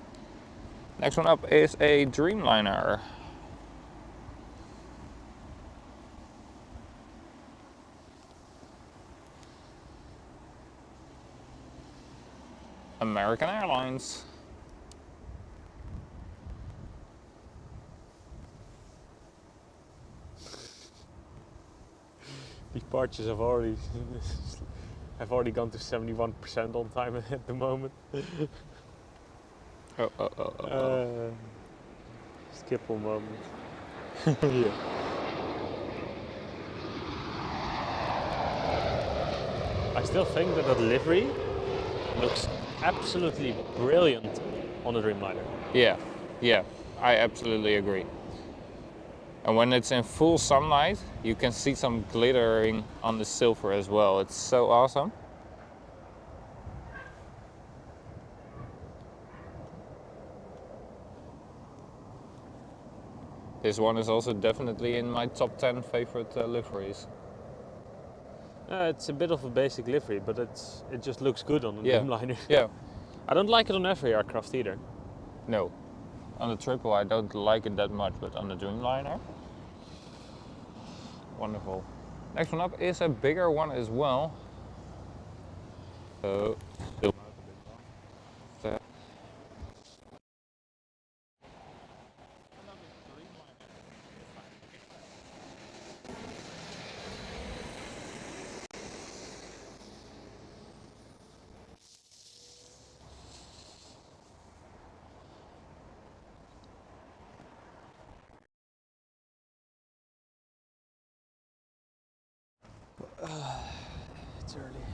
A: Next one up is a Dreamliner. American Airlines.
B: Departures have already gone to 71% on time at the moment.
A: Oh.
B: Schiphol moment. Yeah. I still think that livery looks absolutely brilliant on a Dreamliner.
A: Yeah, I absolutely agree. And when it's in full sunlight, you can see some glittering on the silver as well. It's so awesome. This one is also definitely in my top 10 favorite liveries.
B: It's a bit of a basic livery, but it just looks good on a Dreamliner.
A: Yeah.
B: I don't like it on every aircraft either.
A: No. On the triple I don't like it that much, but on the Dreamliner, wonderful. Next one up is a bigger one as well. So,
B: It's early.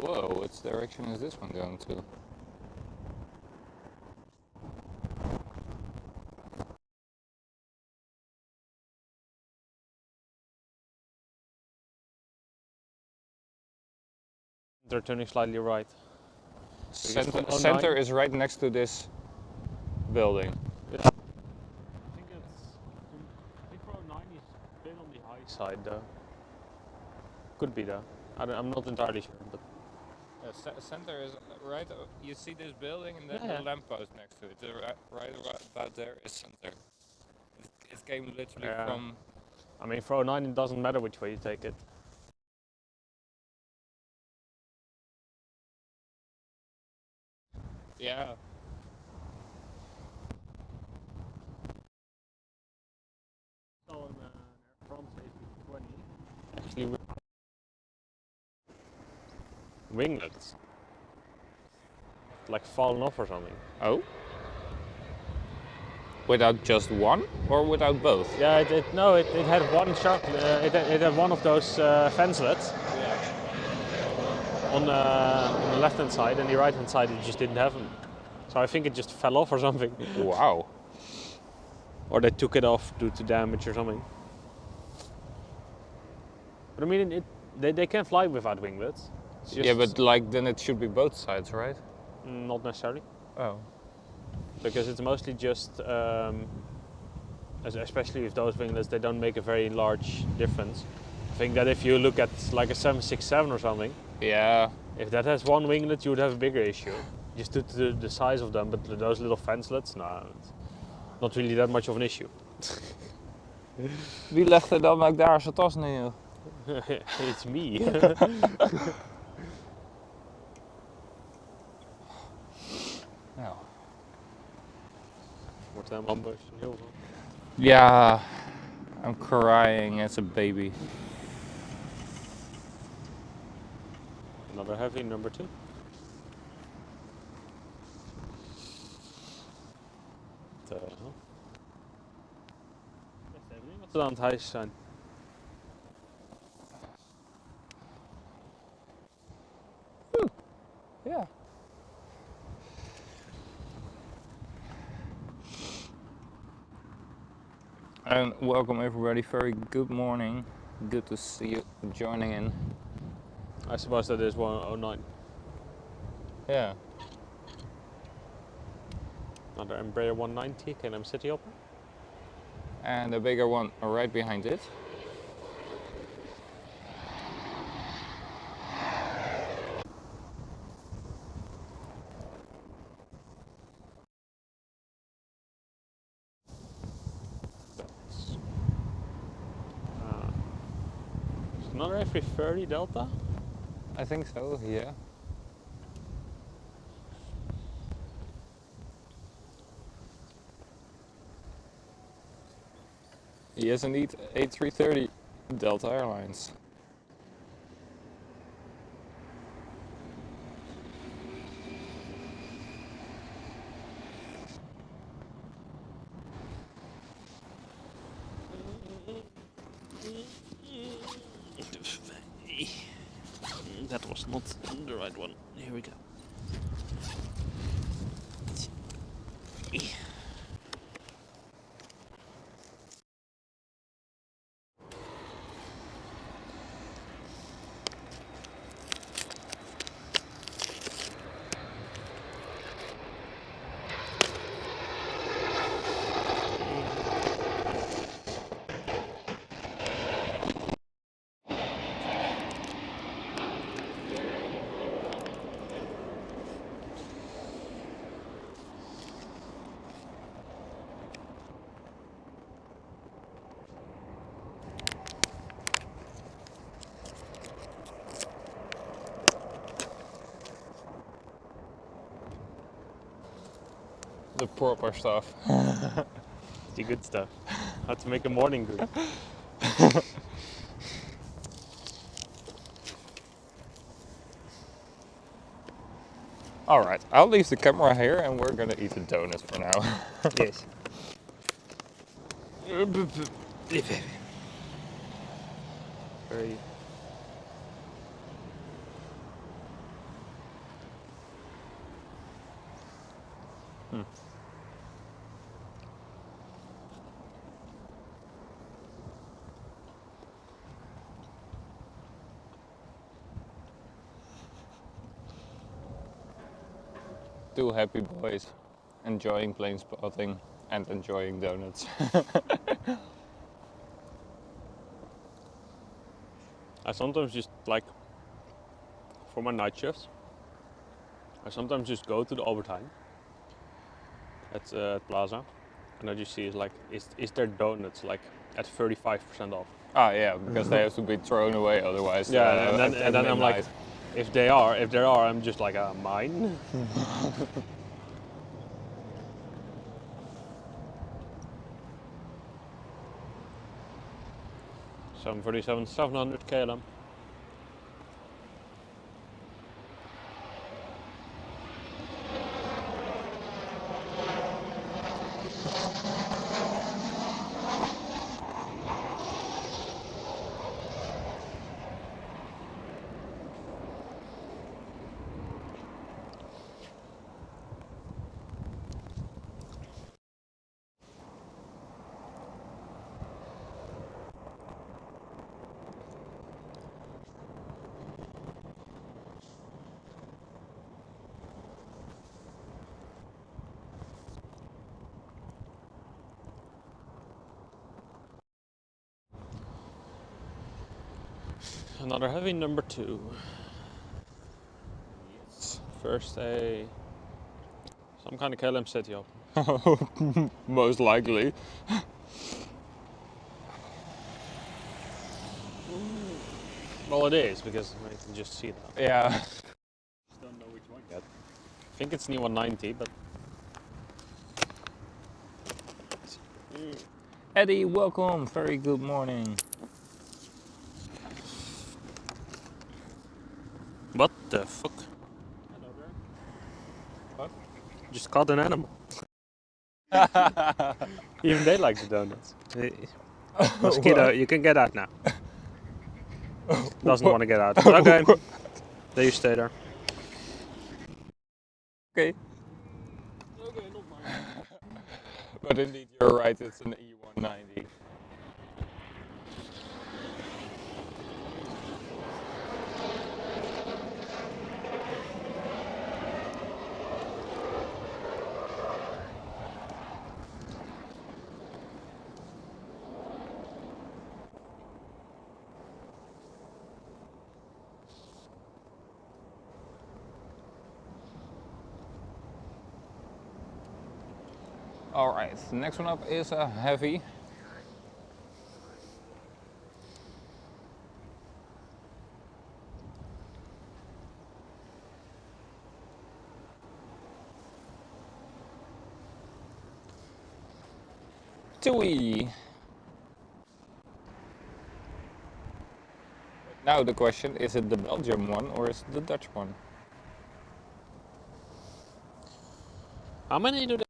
A: whoa, which direction is this one going to?
B: they're turning slightly right.
A: Center is right next to this building.
B: Yeah. I think for 09 is a bit on the high side though. Could be though. I'm not entirely sure. But
A: Center is right. You see this building and then
B: Yeah.
A: the lamppost next to it. Right about there is Center. It came literally from.
B: I mean, for 09 it doesn't matter which way you take it.
A: Yeah.
B: So an front facing 20 actually winglets like fallen off or something.
A: Oh. Without just one or without both?
B: Yeah, it had one shark. It had one of those fancelets.
A: Yeah.
B: On the left hand side, and the right hand side it just didn't have them. So I think it just fell off or something.
A: Wow.
B: Or they took it off due to damage or something. But I mean, they can fly without winglets.
A: Yeah, but like then it should be both sides, right?
B: Not necessarily.
A: Oh.
B: Because it's mostly just, especially with those winglets, they don't make a very large difference. I think that if you look at like a 767 or something,
A: yeah,
B: if that has one winglet, you would have a bigger issue. Just due to the size of them, but those little fancelets, no, it's not really that much of an issue.
A: Wie legt er dan ook daar zijn tas neer?
B: It's me.
A: Nou.
B: Wordt helemaal emotioneel van.
A: Yeah, I'm crying as a baby.
B: Another heavy, number 2. Wat ze aan het huis zijn.
A: Yeah. And welcome everybody, very good morning. Good to see you joining in.
B: I suppose that is 109.
A: Yeah.
B: Another Embraer 190, KLM City Hopper.
A: And a bigger one right behind it.
B: Another A330 Delta?
A: I think so, yeah. Yes, indeed, A330 Delta Airlines.
B: That was not the right one. Here we go.
A: The proper stuff.
B: The good stuff. How to make a morning good.
A: Alright, I'll leave the camera here and we're gonna eat the donuts for now.
B: Yes. Very.
A: Two happy boys enjoying plane spotting and enjoying donuts.
B: I sometimes just like, for my night shifts, I sometimes just go to the overtime at Plaza, and I just see is like, is there donuts like at 35% off?
A: Ah, yeah, because they have to be thrown away otherwise.
B: Yeah, and then
A: at
B: I'm like,
A: midnight.
B: if there are, I'm just like, mine. 747, 700 KLM. Another heavy number 2.
A: Yes.
B: First some kind of KLM city op.
A: Most likely.
B: Well, it is, because I can just see that.
A: Yeah.
B: Don't know which one yet. I think it's new 190, but
A: Eddie, welcome. Very good morning.
B: what the fuck?
A: Hello there. What?
B: Just caught an animal. Even they like the donuts. Mosquito, you can get out now. Doesn't want to get out. Okay. There you stay there.
A: Okay.
B: Okay, not mine.
A: But indeed, you're right. It's an E190. All right. The next one up is a heavy. TUI. Now the question, is it the Belgium one or is it the Dutch one?
B: How many do they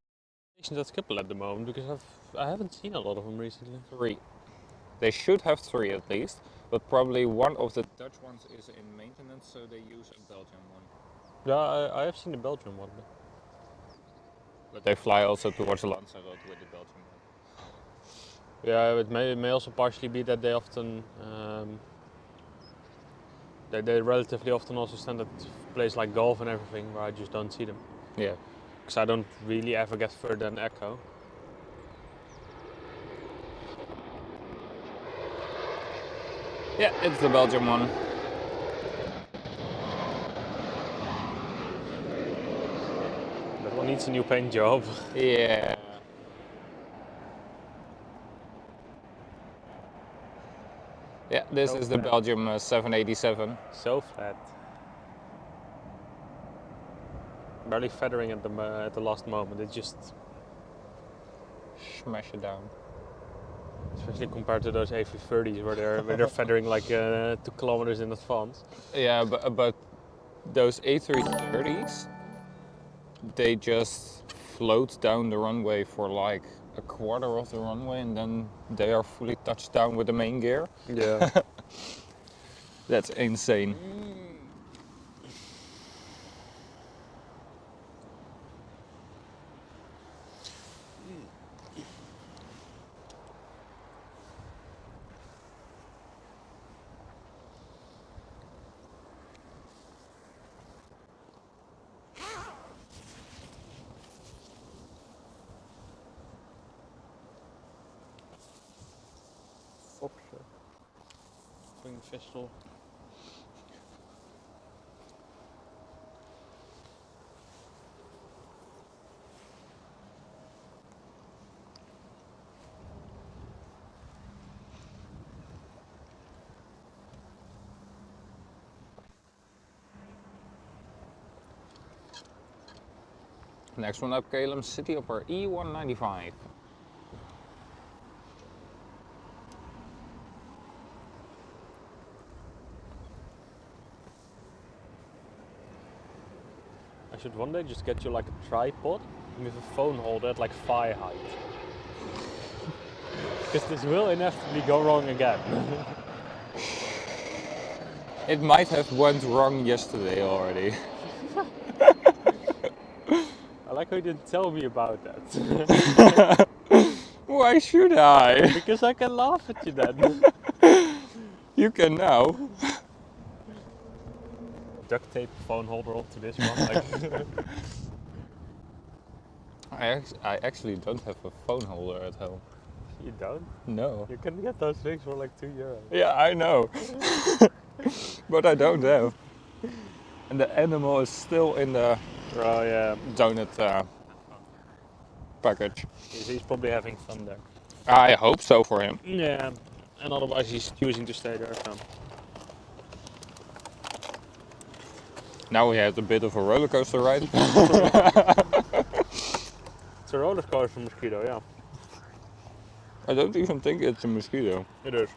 B: have at Schiphol at the moment? Because I haven't seen a lot of them recently.
A: 3. They should have 3 at least, but probably one of the Dutch ones is in maintenance, so they use a Belgian one.
B: Yeah, I have seen the Belgian one.
A: But they fly also towards Lanzarote with the Belgian one.
B: Yeah, it may also partially be that they often they relatively often also stand at places like golf and everything where I just don't see them.
A: Yeah.
B: Because I don't really ever get further than Echo.
A: Yeah, it's the Belgian one.
B: That one needs a new paint job.
A: Yeah. Yeah, this is the Belgium 787.
B: So flat. Barely feathering at the last moment. It just
A: Smash it down.
B: Especially compared to those A330s where they're feathering like 2 kilometers in advance.
A: Yeah, but those A330s, they just float down the runway for like a quarter of the runway and then they are fully touched down with the main gear.
B: Yeah.
A: That's insane.
B: Kopje. Bring the pistol.
A: Next one up, KLM City Hopper E195.
B: I should one day just get you like a tripod with a phone holder at like thigh height. Because this will inevitably go wrong again.
A: It might have went wrong yesterday already.
B: I like how you didn't tell me about that.
A: Why should I?
B: Because I can laugh at you then.
A: You can now.
B: Duct tape phone holder onto this one. Like
A: I actually don't have a phone holder at home.
B: You don't?
A: No.
B: You can get those things for like €2.
A: Yeah, I know. But I don't have. And the animal is still in the donut package.
B: He's probably having fun there.
A: I hope so for him.
B: Yeah, and otherwise he's choosing to stay there. So.
A: Now we had a bit of a roller coaster ride.
B: It's a roller coaster mosquito, yeah.
A: I don't even think it's a mosquito.
B: It is.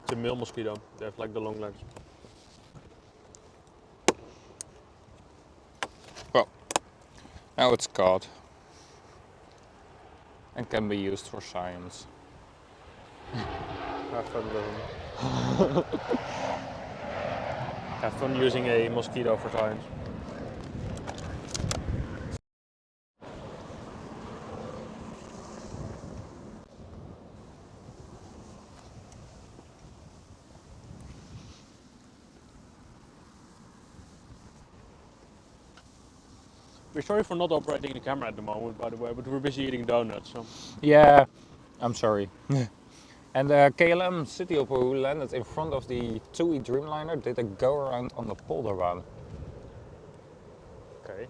B: It's a male mosquito. They have like the long legs.
A: Well, now it's caught and can be used for science.
B: Have fun with him. Have fun using a mosquito for science. We're sorry for not operating the camera at the moment, by the way, but we're busy eating donuts. So.
A: Yeah, I'm sorry. And the KLM City Hopper who landed in front of the TUI Dreamliner did a go around on the Polderbaan.
B: Okay.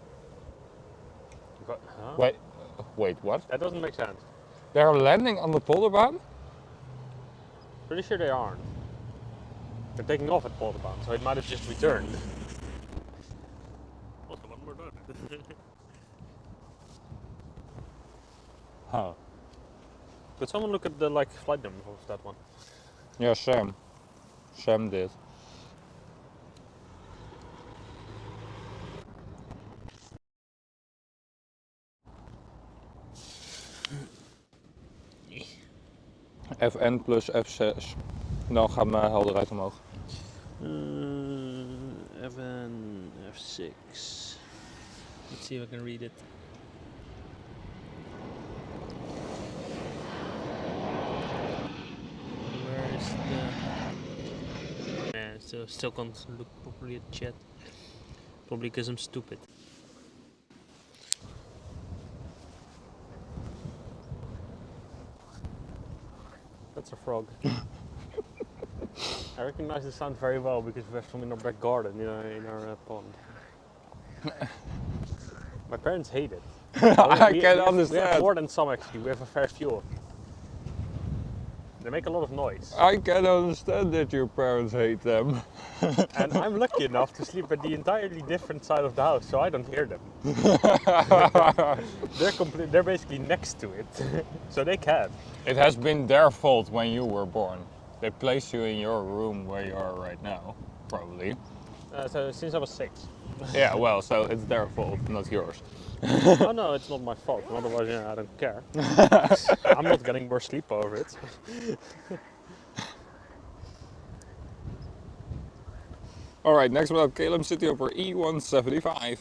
B: Huh?
A: Wait, what?
B: That doesn't make sense.
A: They're landing on the Polderbaan?
B: Pretty sure they aren't. They're taking off at Polderbaan, so it might have just returned. Also, one more donut.
A: Huh.
B: Could someone look at the flight number of that one?
A: Yeah, Sam. Sam did. FN plus F6. Dan gaat mijn helderheid omhoog.
B: F1, F6. Let's see if I can read it. Where is the... Yeah, still can't look properly at chat. Probably because I'm stupid. That's a frog. I recognize the sound very well because we have some in our back garden, in our pond. My parents hate it.
A: I can understand.
B: We have more than some actually, we have a fair few of them. They make a lot of noise.
A: I can understand that your parents hate them.
B: And I'm lucky enough to sleep at the entirely different side of the house, so I don't hear them. They're basically next to it, so they can.
A: It has been their fault when you were born. They placed you in your room where you are right now, probably.
B: So since I was 6.
A: Yeah, well, so it's their fault, not yours.
B: Oh no, it's not my fault. Otherwise, I don't care. I'm not getting more sleep over it.
A: Alright, next one up, KLM City Hopper E175.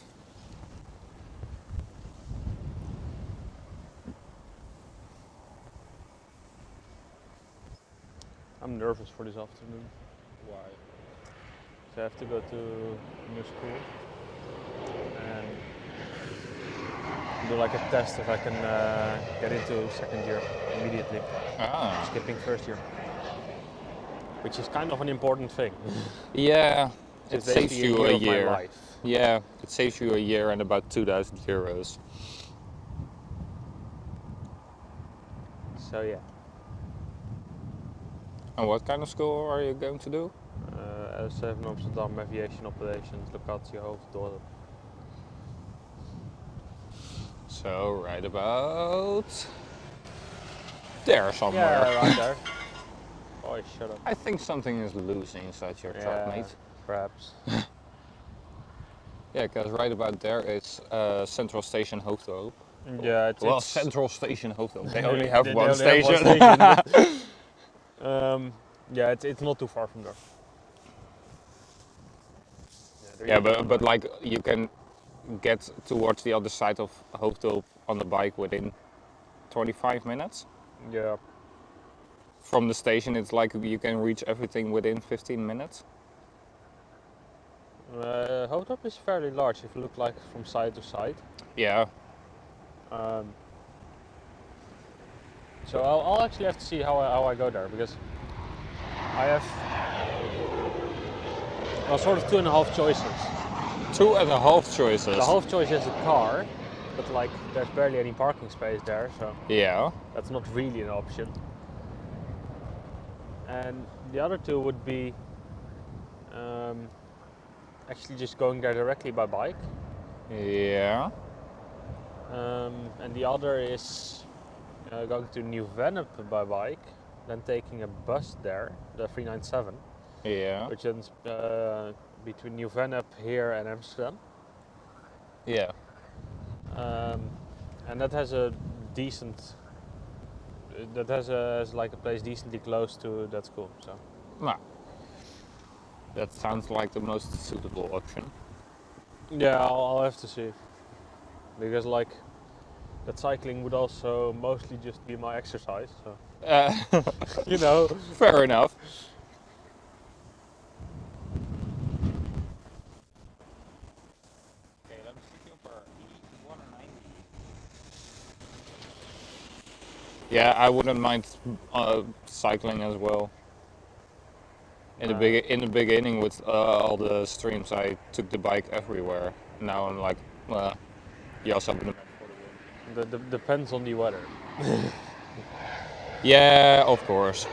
B: I'm nervous for this afternoon.
A: Why?
B: So I have to go to new school. And do like a test if I can get into second year immediately, skipping first year, which is kind of an important thing.
A: Yeah, it
B: It's
A: saves
B: basically
A: you a
B: of my
A: year.
B: life.
A: Yeah, it saves you a year and about 2,000 euros.
B: So yeah.
A: And what kind of school are you going to do?
B: Schiphol Amsterdam Aviation Operations, locatie hoofddorp.
A: So right about there somewhere.
B: Yeah, right there. Oh, shut up.
A: I think something is loose inside your truck, mate.
B: Perhaps.
A: Yeah, because right about there is Central Station Hoofddorp.
B: Yeah,
A: Well,
B: it's
A: Central Station Hoofddorp. They only have one
B: only have
A: station.
B: but, yeah, it's not too far from there.
A: Yeah, but like you can get towards the other side of Hoofddorp on the bike within 25 minutes.
B: Yeah.
A: From the station, it's like you can reach everything within 15 minutes.
B: Hoofddorp is fairly large if you look like from side to side.
A: Yeah.
B: So I'll actually have to see how I go there, because I have sort of 2.5 choices.
A: 2.5 choices.
B: The half choice is a car, but like there's barely any parking space there, so
A: Yeah.
B: that's not really an option. And the other two would be actually just going there directly by bike.
A: Yeah.
B: And the other is going to New Vennep by bike, then taking a bus there, the 397,
A: Yeah.
B: which ends between New Vennep here and Amsterdam.
A: Yeah.
B: And that has a decent, has like a place decently close to that school. So.
A: Nah. That sounds like the most suitable option.
B: Yeah, I'll have to see, because like that cycling would also mostly just be my exercise. So. You know.
A: Fair enough. Okay, let me stick you for E190. Yeah, I wouldn't mind cycling as well. In the beginning with all the streams, I took the bike everywhere. Now I'm like, jas abonnement for the win.
B: Depends on the weather.
A: Yeah, of course.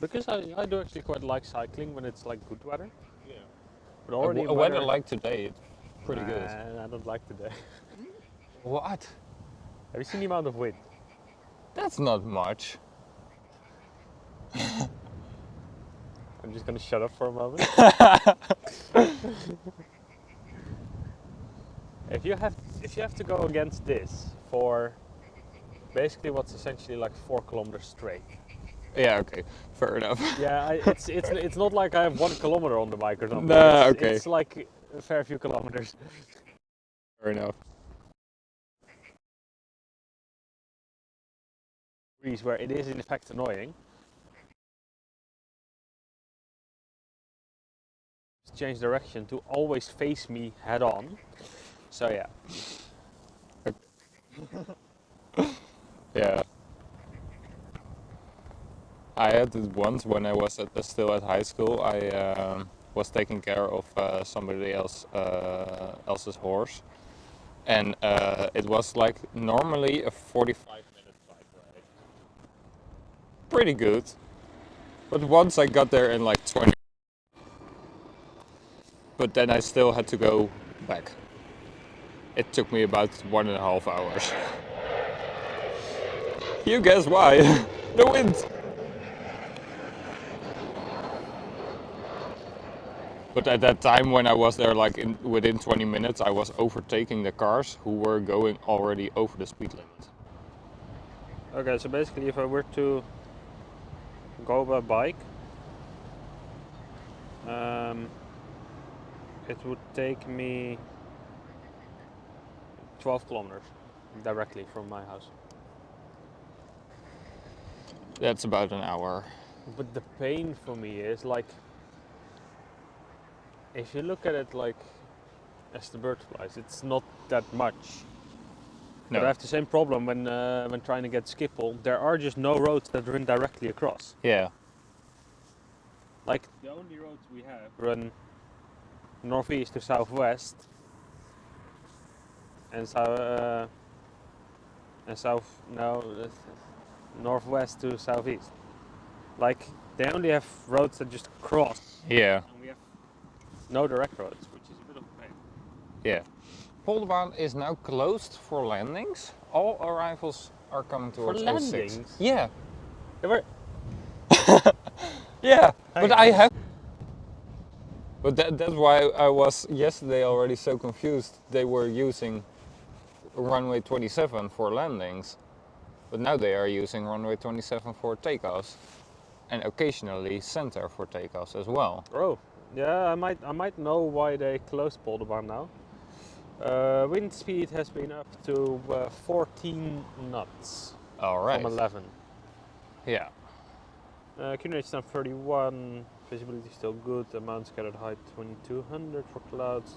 B: Because I do actually quite like cycling when it's like good weather.
A: Yeah.
B: But already
A: A weather like today, it's pretty good.
B: I don't like today.
A: What?
B: Have you seen the amount of wind?
A: That's not much.
B: I'm just gonna shut up for a moment. If you have to go against this for basically what's essentially like 4 kilometers straight.
A: Yeah, okay, fair enough.
B: Yeah, it's not like I have 1 kilometer on the bike or something.
A: Nah, okay.
B: It's like a fair few kilometers.
A: Fair enough.
B: Where it is in fact annoying. Change direction to always face me head on. So yeah.
A: Yeah. I had it once when I was still at high school. I was taking care of somebody else's horse, and it was like normally a 45-minute bike ride. Pretty good, but once I got there in like 20. But then I still had to go back. It took me about 1.5 hours. You guess why? The wind! But at that time when I was there like within 20 minutes, I was overtaking the cars who were going already over the speed limit.
B: Okay, so basically if I were to go by bike, it would take me 12 kilometers directly from my house.
A: That's about an hour.
B: But the pain for me is like, if you look at it like as the bird flies, it's not that much.
A: No.
B: But I have the same problem when trying to get Schiphol. There are just no roads that run directly across.
A: Yeah.
B: Like the only roads we have run northeast to southwest and northwest to southeast. Like they only have roads that just cross.
A: Yeah.
B: And we have no direct roads, which is a bit of a pain.
A: Yeah. Polderbaan is now closed for landings. All arrivals are coming towards
B: For
A: 06.
B: landings?
A: Yeah.
B: There were
A: Yeah. But I
B: Hey.
A: have. But that's why I was yesterday already so confused. They were using runway 27 for landings, but now they are using runway 27 for takeoffs, and occasionally center for takeoffs as well.
B: Oh, yeah, I might know why they closed Polderbaan now. Wind speed has been up to 14 knots
A: All right.
B: from 11.
A: Yeah.
B: Accumulation time 31, visibility still good, amount scattered height 2200 for clouds.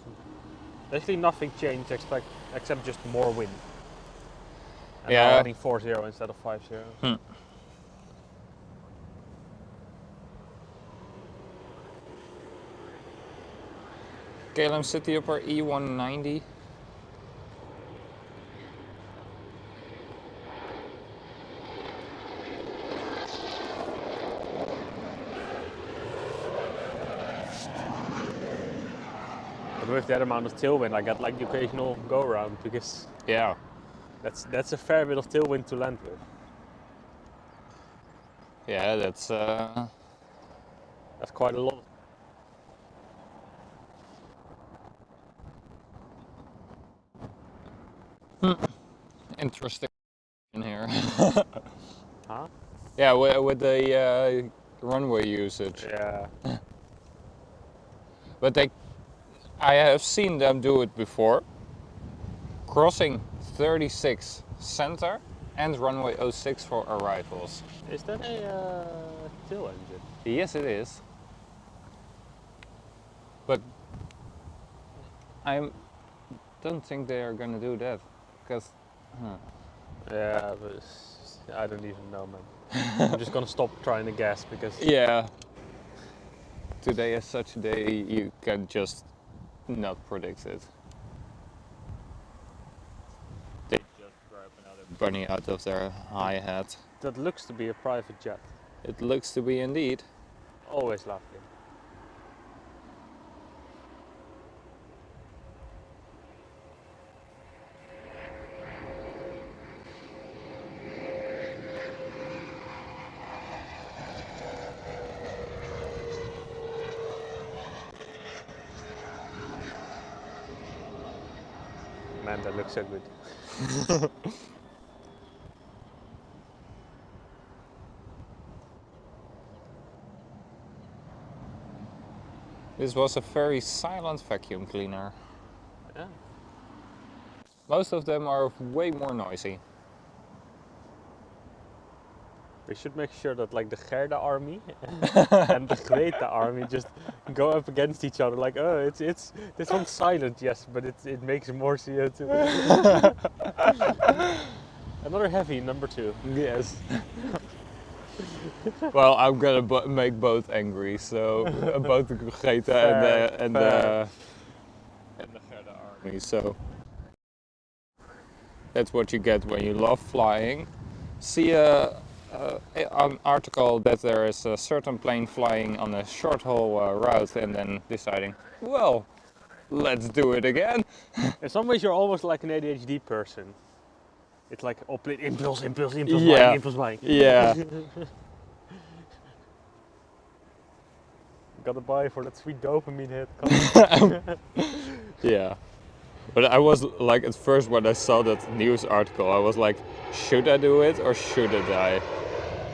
B: Basically nothing changed except just more wind. And
A: Yeah.
B: now adding 40 instead of 50.
A: KLM City Upper E190.
B: But with that amount of tailwind, I got like the occasional go around because
A: Yeah.
B: that's a fair bit of tailwind to land with.
A: Yeah, that's
B: That's quite a lot.
A: interesting in here.
B: Huh?
A: Yeah, with the runway usage.
B: Yeah.
A: But I have seen them do it before. Crossing 36 center and runway 06 for arrivals.
B: Is that a tail engine?
A: Yes, it is. But I don't think they are gonna do that, because.
B: Yeah, but I don't even know, man. I'm just gonna stop trying to guess because
A: Yeah. Today is such a day you can just not predict it. They just grab another bunny out of their hi-hat.
B: that looks to be a private jet.
A: It looks to be indeed.
B: Always lovely. Man, that looks so good.
A: This was a very silent vacuum cleaner.
B: Yeah.
A: Most of them are way more noisy.
B: We should make sure that like the Gerda army and the Greta army just go up against each other. Like, oh, it's this one's silent, yes, but it makes more CO2. Another heavy, number 2.
A: Yes. Well, I'm gonna make both angry, so both the Greta and the Gerda army. So that's what you get when you love flying. See an article that there is a certain plane flying on a short haul route and then deciding, well, let's do it again.
B: In some ways, you're almost like an ADHD person. It's like oprit impulse,
A: Yeah.
B: impulse flying.
A: Yeah.
B: Gotta buy for that sweet dopamine hit.
A: Yeah. But I was like, at first when I saw that news article, I was like, should I do it or shouldn't I?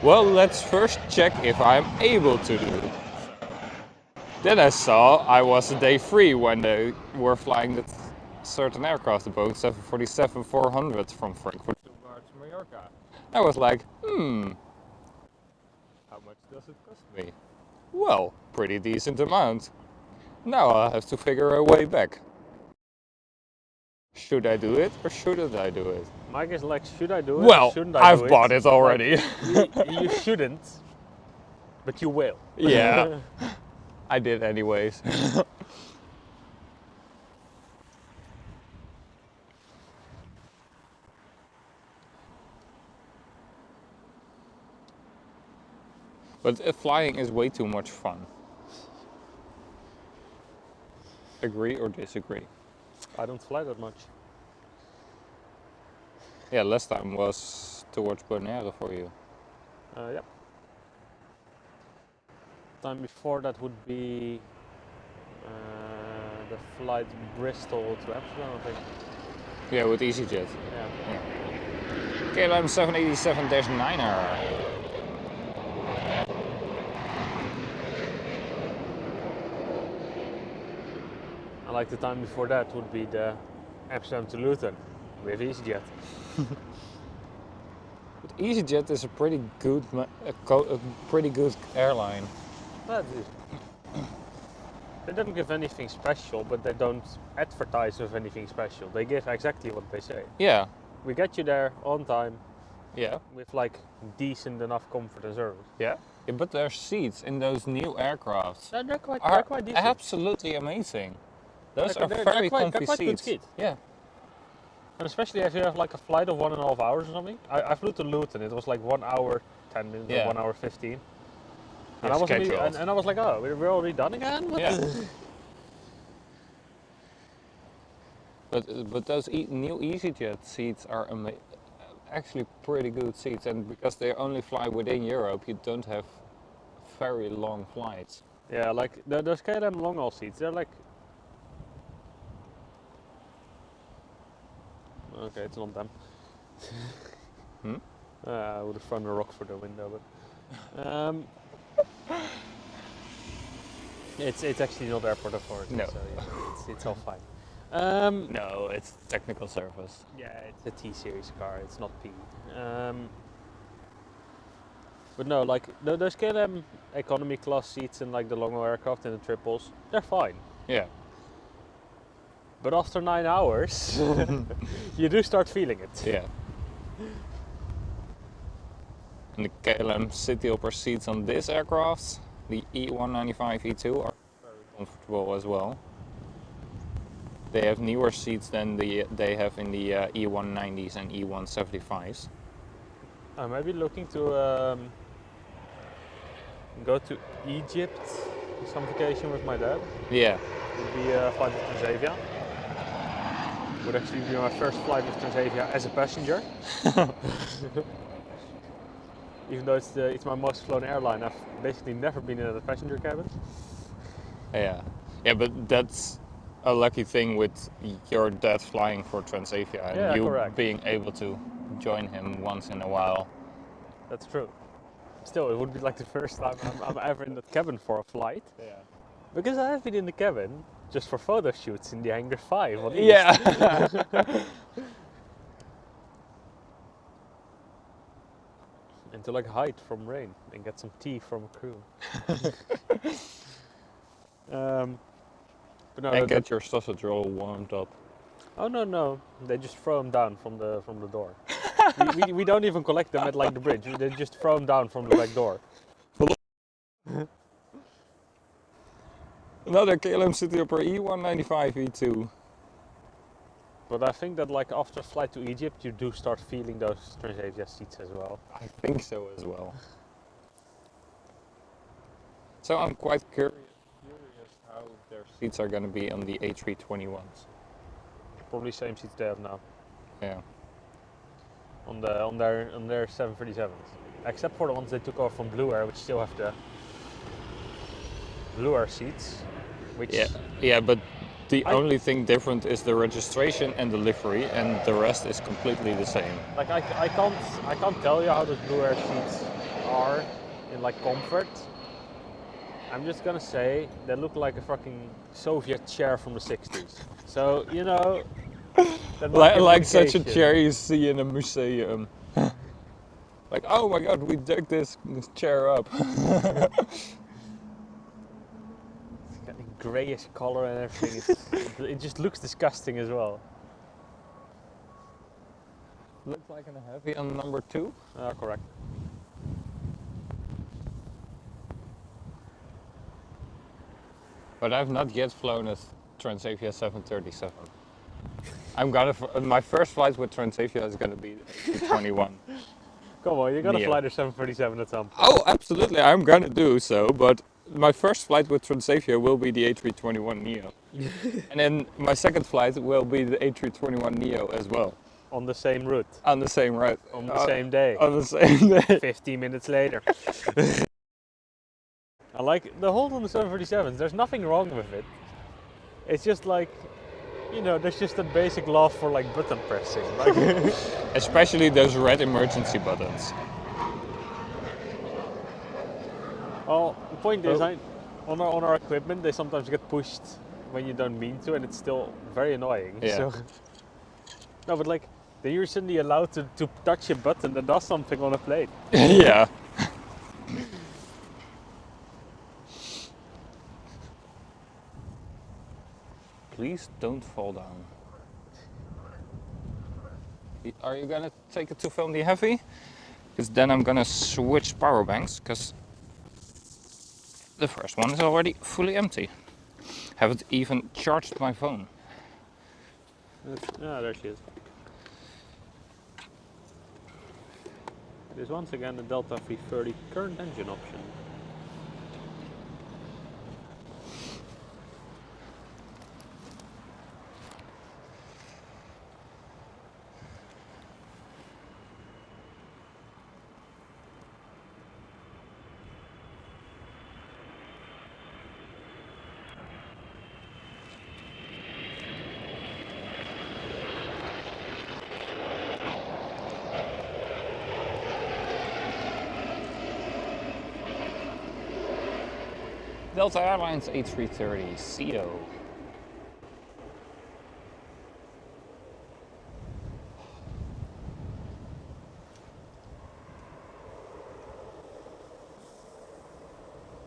A: Well, let's first check if I'm able to do it. Then I saw I was day free when they were flying the certain aircraft, the Boeing 747-400 from Frankfurt to Mallorca. I was like, how much does it cost me? Well, pretty decent amount. Now I'll have to figure a way back. Should I do it or shouldn't I do it?
B: Mike is like, should I do it
A: Well,
B: or shouldn't I do it?
A: I've bought it already.
B: Like, you shouldn't, but you will.
A: Yeah, I did anyways. But flying is way too much fun. Agree or disagree?
B: I don't fly that much.
A: Yeah, last time was towards Bonaire for you.
B: Yep. Time before that would be the flight Bristol to Amsterdam, I think.
A: Yeah, with EasyJet.
B: Yeah.
A: KLM 787-9er.
B: And like the time before that would be the Amsterdam to Luton with EasyJet.
A: But EasyJet is a pretty good, airline.
B: That is. They don't give anything special, but they don't advertise with anything special. They give exactly what they say.
A: Yeah.
B: We get you there on time.
A: Yeah.
B: With like decent enough comfort and service.
A: Yeah. Yeah, but their seats in those new aircrafts
B: They're quite decent.
A: Absolutely amazing. Those are very comfy
B: quite
A: seats.
B: Good seats.
A: Yeah.
B: And especially if you have like a flight of 1.5 hours or something. I flew to Luton. It was like 1 hour 10 minutes or 1 hour 15. And I was like, oh, we're already done again? What?
A: Yeah. But those new EasyJet seats are actually pretty good seats, and because they only fly within Europe, you don't have very long flights.
B: Yeah, like those KLM long haul seats, they're like. Okay, it's not them. I would have thrown a rock for the window, but. It's actually not airport authority,
A: no.
B: So yeah, it's all fine.
A: No, it's technical service.
B: Yeah, it's a T-series car, it's not P. But no, like those KLM economy class seats in like the long haul aircraft and the triples, they're fine.
A: Yeah.
B: But after 9 hours, you do start feeling it.
A: Yeah. And the KLM City Hopper seats on this aircraft, the E195 E2, are very comfortable as well. They have newer seats than they have in the E190s and E175s.
B: I'm maybe looking to go to Egypt on some vacation with my dad.
A: Yeah.
B: Would be a flight with Transavia. Would actually be my first flight with Transavia as a passenger. Even though it's my most flown airline, I've basically never been in a passenger cabin.
A: Yeah. Yeah, but that's a lucky thing with your dad flying for Transavia and you being able to join him once in a while.
B: That's true. Still, it would be like the first time I'm ever in the cabin for a flight.
A: Yeah.
B: Because I have been in the cabin just for photo shoots in the Hangar 5 on East.
A: Yeah.
B: And to like hide from rain and get some tea from a crew. But no,
A: and get your sausage roll warmed up.
B: Oh no, they just throw them down from the door. we don't even collect them at like the bridge. They just throw them down from the back door.
A: Another KLM City Hopper E195 E2.
B: But I think that like after a flight to Egypt, you do start feeling those Transavia seats as well.
A: I think so as well. So I'm quite curious how their seats are going to be on the A321s.
B: Probably same seats they have now.
A: Yeah.
B: On their 737s, except for the ones they took over from Blue Air, which still have the Blue Air seats. Which
A: yeah, but the only thing different is the registration and the livery, and the rest is completely the same.
B: Like I can't tell you how those Blue Air seats are in like comfort. I'm just gonna say they look like a fucking Soviet chair from the 60s. So, you know, that might
A: Like,
B: be an
A: like such a
B: indication.
A: chair you see in a museum. Like, oh my god, we dug this chair up.
B: It's got a greyish color and everything. It just looks disgusting as well.
A: Looks like a heavy on number 2.
B: Correct.
A: But I've not yet flown a Transavia 737. I'm gonna. My first flight with Transavia is gonna be the 21.
B: Come on, you're gonna
A: Neo.
B: fly the 737 at some point.
A: Oh, absolutely, I'm gonna do so. But my first flight with Transavia will be the A321 Neo, and then my second flight will be the A321 Neo as well.
B: On the same route.
A: On the same route.
B: On the same day.
A: On the same day.
B: 15 minutes later. I like the hold on the 737s, there's nothing wrong with it. It's just like, you know, there's just a basic love for like button pressing. Like
A: Especially those red emergency buttons.
B: well, the point is,
A: Oh.
B: on our equipment, they sometimes get pushed when you don't mean to, and it's still very annoying.
A: Yeah.
B: So, no, but like, then you're suddenly allowed to touch a button that does something on a plane.
A: Yeah. Please don't fall down. Are you gonna take it to film the heavy? Because then I'm gonna switch power banks, because the first one is already fully empty. Haven't even charged my phone.
B: Yeah, there she is. It is once again the Delta V30 current engine option.
A: Delta Airlines A330 CO.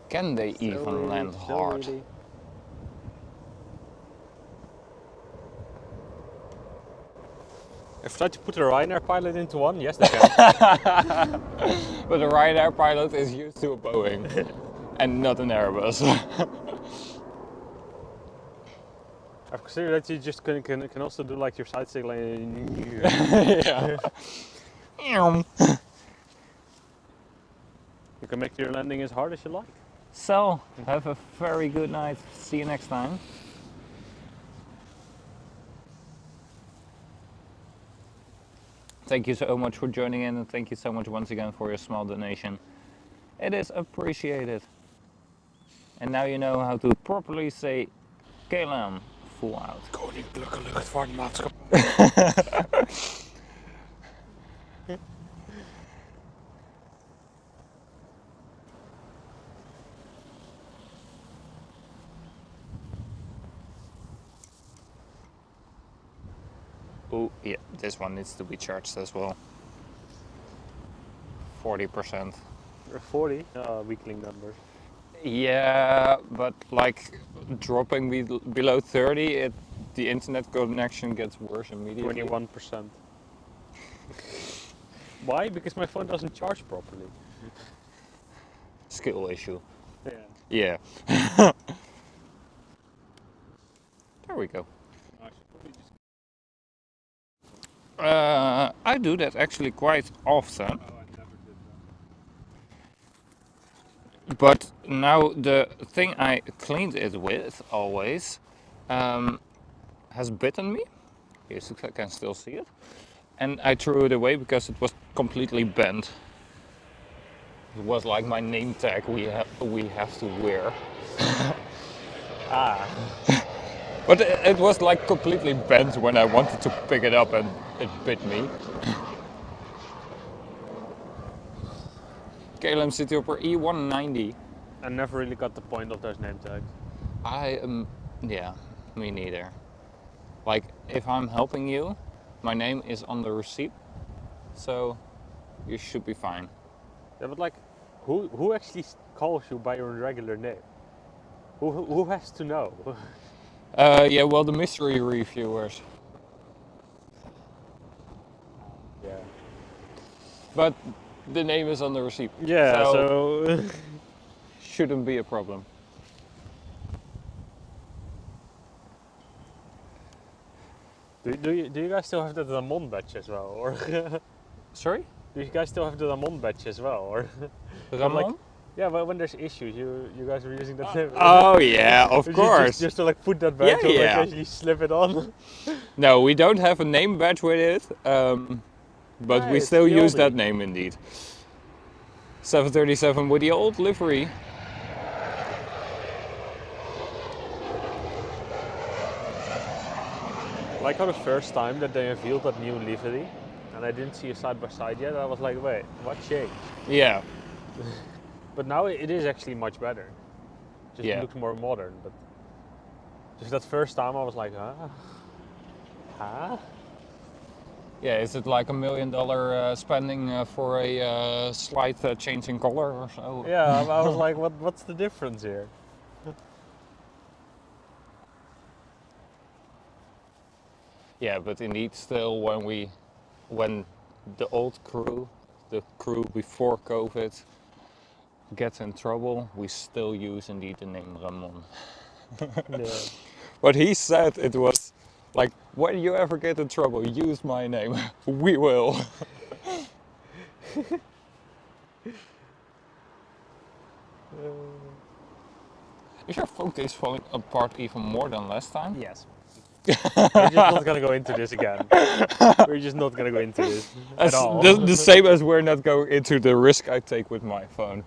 A: Can they even land hard?
B: If I tried to put a Ryanair pilot into one, yes they can.
A: But a Ryanair pilot is used to a Boeing and not an Airbus.
B: I've considered that you just can also do like your side signaling.
A: Yeah.
B: You can make your landing as hard as you like.
A: So, have a very good night. See you next time. Thank you so much for joining in, and thank you so much once again for your small donation. It is appreciated. And now you know how to properly say KLM full out.
B: Koninklijke Luchtvaartmaatschappij.
A: Oh yeah, this one needs to be charged as well. 40%.
B: 40 weakling numbers.
A: Yeah, but like dropping below 30, the internet connection gets worse immediately.
B: 21%. Why? Because my phone doesn't charge properly.
A: Skill issue.
B: Yeah.
A: Yeah. There we go.
B: I should probably just...
A: I do that actually quite often.
B: Oh, I never did that.
A: But now the thing I cleaned it with always has bitten me. Yes, I can still see it. And I threw it away because it was completely bent. It was like my name tag we have to wear.
B: Ah.
A: But it was like completely bent when I wanted to pick it up and it bit me. KLM City Hopper E190.
B: I never really got the point of those name tags.
A: Yeah, me neither. Like if I'm helping you, my name is on the receipt, so you should be fine.
B: Yeah, but like, who actually calls you by your regular name? Who has to know?
A: Yeah, well, the mystery reviewers.
B: Yeah.
A: But the name is on the receipt.
B: Yeah.
A: So
B: So.
A: shouldn't be a problem.
B: do you guys still have the Damon badge as well, or
A: Sorry?
B: do you guys still have the Damon badge as well, or? But
A: Ramon?
B: like, yeah, but when there's issues, you guys are using that name.
A: Oh yeah, of course.
B: Just to like put that badge
A: Yeah,
B: or like
A: yeah.
B: actually slip it on.
A: No, we don't have a name badge with it, but
B: Ah,
A: we
B: it's
A: still
B: the
A: use that
B: oldie.
A: name indeed. 737 with the old livery.
B: Like on the first time that they revealed that new livery, and I didn't see a side by side yet. I was like, wait, what changed?
A: Yeah,
B: But now it is actually much better. Just
A: Yeah.
B: looks more modern. But just that first time, I was like, huh?
A: yeah. Is it like $1 million spending for a slight change in color or so?
B: Yeah, I was like, what's the difference here?
A: Yeah, but indeed, still when the old crew, the crew before COVID, gets in trouble, we still use indeed the name Ramon.
B: Yeah.
A: But he said it was like, when you ever get in trouble, use my name. We will. Is your phone case falling apart even more than last time?
B: Yes. We're just not gonna go into this again. We're just not gonna go into this at all.
A: The same as we're not going into the risk I take with my phone.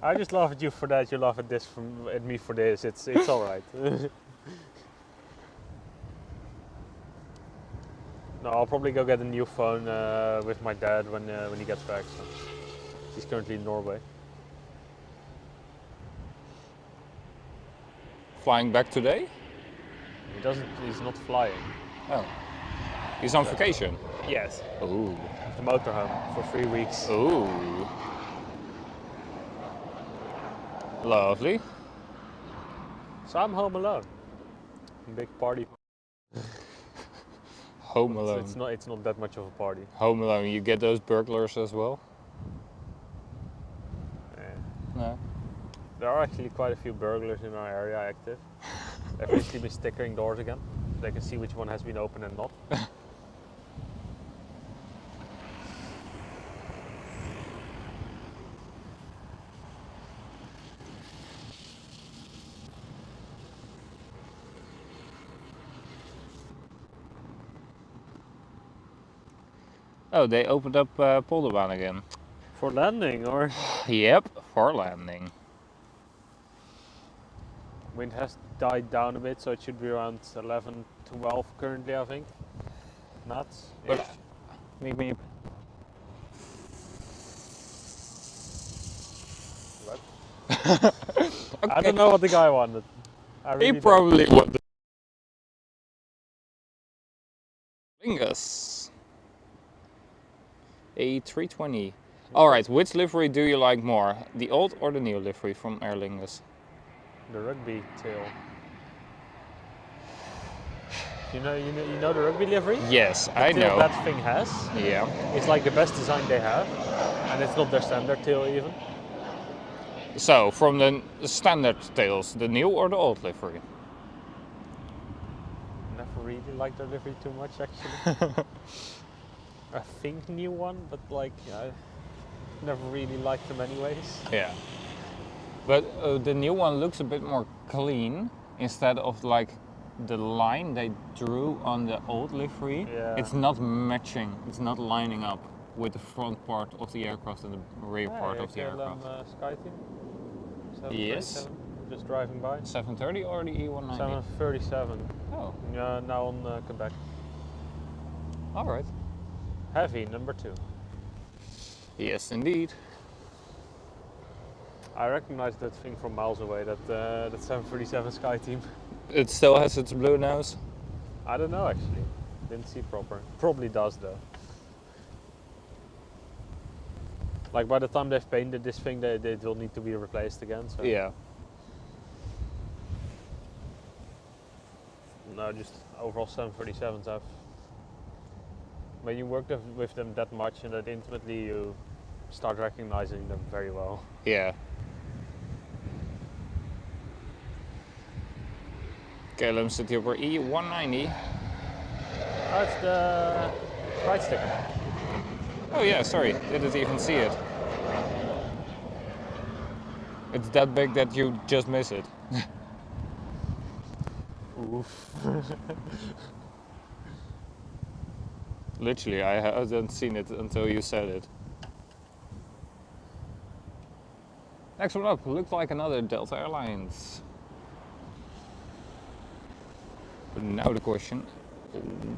B: I just laugh at you for that. You laugh at at me for this. It's all right. No, I'll probably go get a new phone with my dad when he gets back. So he's currently in Norway.
A: Flying back today?
B: He doesn't. He's not flying.
A: Oh. He's on vacation.
B: Yes.
A: Ooh.
B: The motorhome for 3 weeks.
A: Ooh. Lovely.
B: So I'm home alone. Big party.
A: Home Alone.
B: It's not that much of a party.
A: Home Alone. You get those burglars as well? No.
B: There are actually quite a few burglars in our area active. They've recently been stickering doors again. They can see which one has been opened and not.
A: Oh, they opened up Polderbaan again.
B: For landing, or?
A: Yep, for landing.
B: Wind has died down a bit, so it should be around 11, 12 currently, I think. Knots.
A: But meep meep.
B: Okay. I don't know what the guy wanted.
A: He probably wanted Lingus. A320. Alright, which livery do you like more? The old or the new livery from Aer Lingus?
B: The rugby tail. You know the rugby livery?
A: Yes,
B: The
A: I
B: tail
A: know.
B: that thing has.
A: Yeah.
B: It's like the best design they have, and it's not their standard tail even.
A: So, from the standard tails, the new or the old livery?
B: Never really liked their livery too much actually. I think new one, but like I never really liked them anyways.
A: Yeah. But the new one looks a bit more clean instead of like the line they drew on the old livery.
B: Yeah.
A: It's not matching, it's not lining up with the front part of the aircraft and the rear part of the aircraft.
B: Sky Team.
A: Yes.
B: Just driving by.
A: 730 or the E190?
B: 737.
A: Oh,
B: Yeah, now on Quebec.
A: alright.
B: Heavy, number 2.
A: Yes, indeed.
B: I recognize that thing from miles away, that 737 Sky Team.
A: It still has its blue nose.
B: I don't know actually. Didn't see proper. Probably does though. Like by the time they've painted this thing, they will need to be replaced again. So.
A: Yeah.
B: No, just overall 737s have. When you work with them that much and that intimately, you start recognizing them very well.
A: Yeah. KLM City Hopper E190.
B: Oh, it's the right sticker.
A: Oh yeah, sorry, didn't even see it. It's that big that you just miss it.
B: Oof.
A: Literally, I hadn't seen it until you said it. Next one up, looks like another Delta Airlines. But now the question,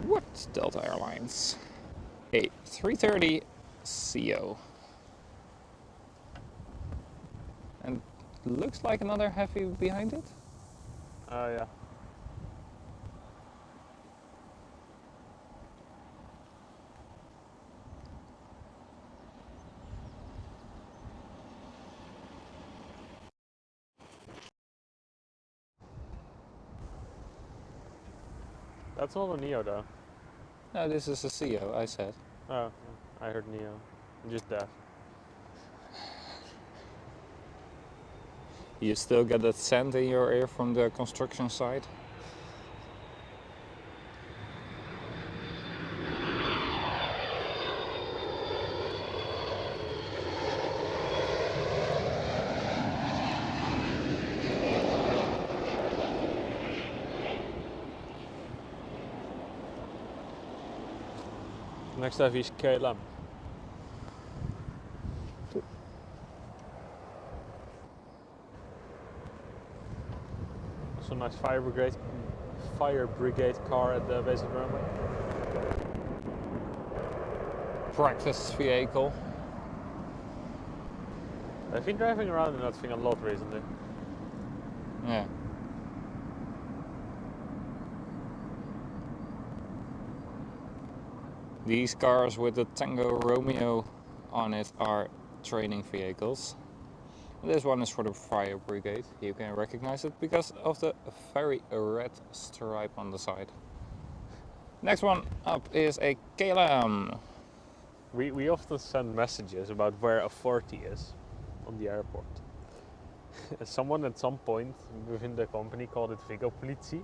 A: what's Delta Airlines? A 330 CO. And looks like another heavy behind it.
B: Oh yeah. That's not a Neo though.
A: No, this is a CO, I said.
B: Oh, I heard Neo. I'm just deaf.
A: You still get that scent in your ear from the construction site?
B: Next up is KLM. Also nice fire brigade car at the base of the runway.
A: Practice vehicle.
B: I've been driving around in that thing a lot recently.
A: Yeah. These cars with the Tango Romeo on it are training vehicles. This one is for the fire brigade. You can recognize it because of the very red stripe on the side. Next one up is a KLM.
B: We often send messages about where authority is on the airport. Someone at some point within the company called it Vigo Politie.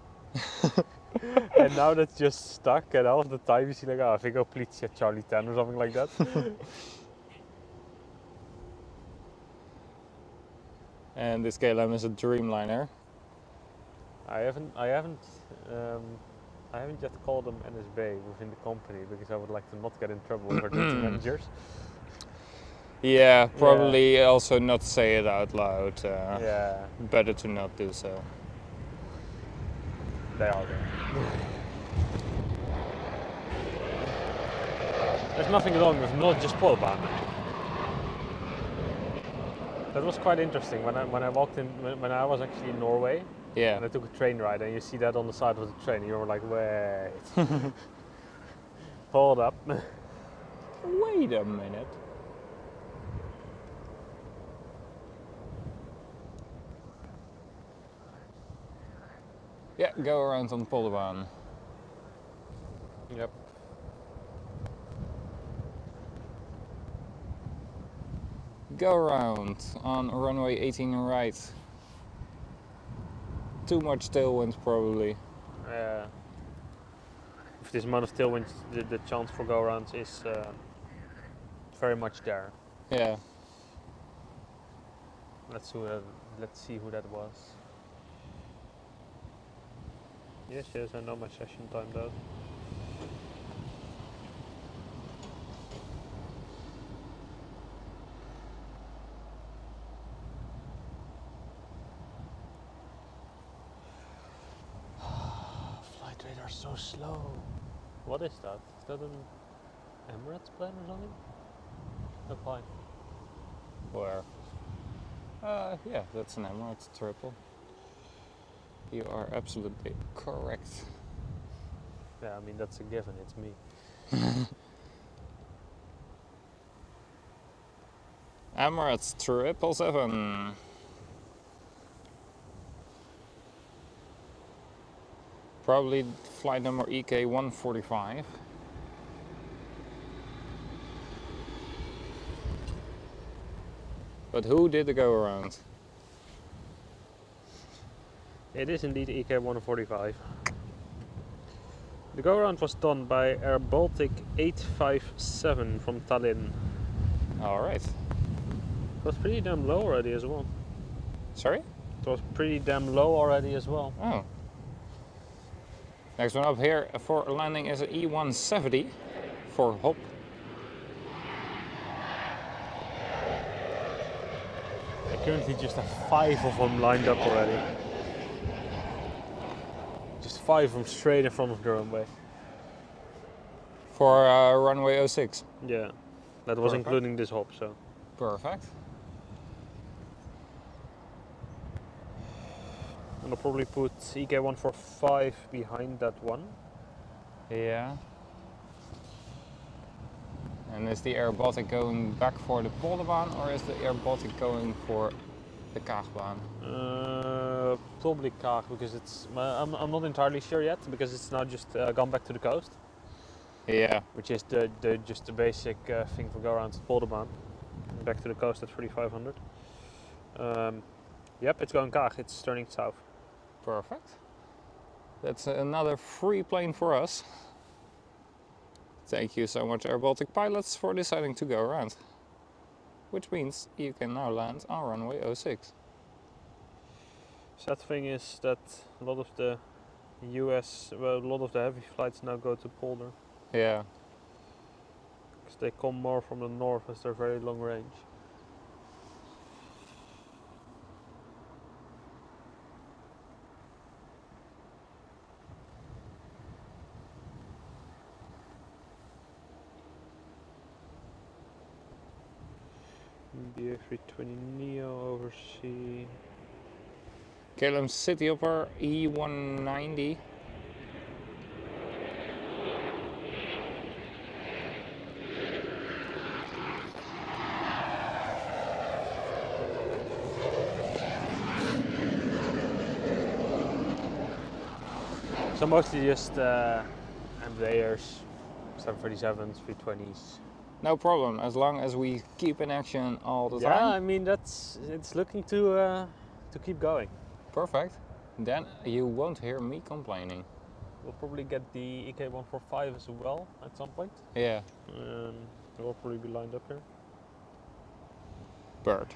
B: And now that's just stuck, and all of the time you see like, oh, Vigo Politie at Charlie 10 or something like that.
A: And this KLM is a Dreamliner.
B: I haven't yet called them NSB within the company because I would like to not get in trouble with our duty managers.
A: Yeah, probably also not say it out loud.
B: Yeah.
A: Better to not do so.
B: They are there. There's nothing wrong with not just Polbahn. That was quite interesting when I walked in when I was actually in Norway.
A: Yeah.
B: And I took a train ride, and you see that on the side of the train, and you were like, wait. Hold up.
A: Wait a minute. Yeah, go around on Polderbaan.
B: Yep.
A: Go around on runway 18 right. Too much tailwind probably.
B: With this amount of tailwind, the chance for go-arounds is very much there.
A: Yeah.
B: Let's see who that was. Yes, I know my session time though. Flight radar so slow. What is that? Is that an Emirates plane or something? No fine.
A: Where? Yeah, that's an Emirates triple. You are absolutely correct.
B: Yeah, I mean that's a given, it's me.
A: Emirates 777. Probably flight number EK145. But who did the go around?
B: It is indeed EK145. The go around was done by Air Baltic 857 from Tallinn.
A: Alright.
B: It was pretty damn low already as well.
A: Sorry?
B: It was pretty damn low already as well.
A: Oh. Next one up here for landing is an E170 for hop.
B: I currently just have 5 of them lined up already. Just 5 of them straight in front of the runway.
A: For runway 06.
B: Yeah, that was
A: Perfect.
B: including this hop, so.
A: Perfect.
B: And I'll probably put EK145 behind that one.
A: Yeah. And is the Air Baltic going back for the Polderbaan or is the Air Baltic going for the Kaagbaan?
B: Probably Kaag, because it's. I'm not entirely sure yet, because it's now just gone back to the coast.
A: Yeah.
B: Which is just the basic thing for go around Polderbaan. Back to the coast at 3500. Yep, it's going Kaag. It's turning south.
A: Perfect. That's another free plane for us. Thank you so much, Air Baltic pilots, for deciding to go around. Which means you can now land on runway 06.
B: Sad thing is that a lot of the US, well, a lot of the heavy flights now go to Polder.
A: Yeah.
B: Because they come more from the north as they're very long range. The A320neo oversea.
A: KLM City Hopper E190.
B: So mostly just Embraers, 737s, 320s.
A: No problem, as long as we keep in action all the
B: Yeah,
A: time.
B: I mean it's looking to keep going.
A: Perfect. Then you won't hear me complaining.
B: We'll probably get the EK145 as well at some point.
A: Yeah.
B: We'll probably be lined up here.
A: Bird.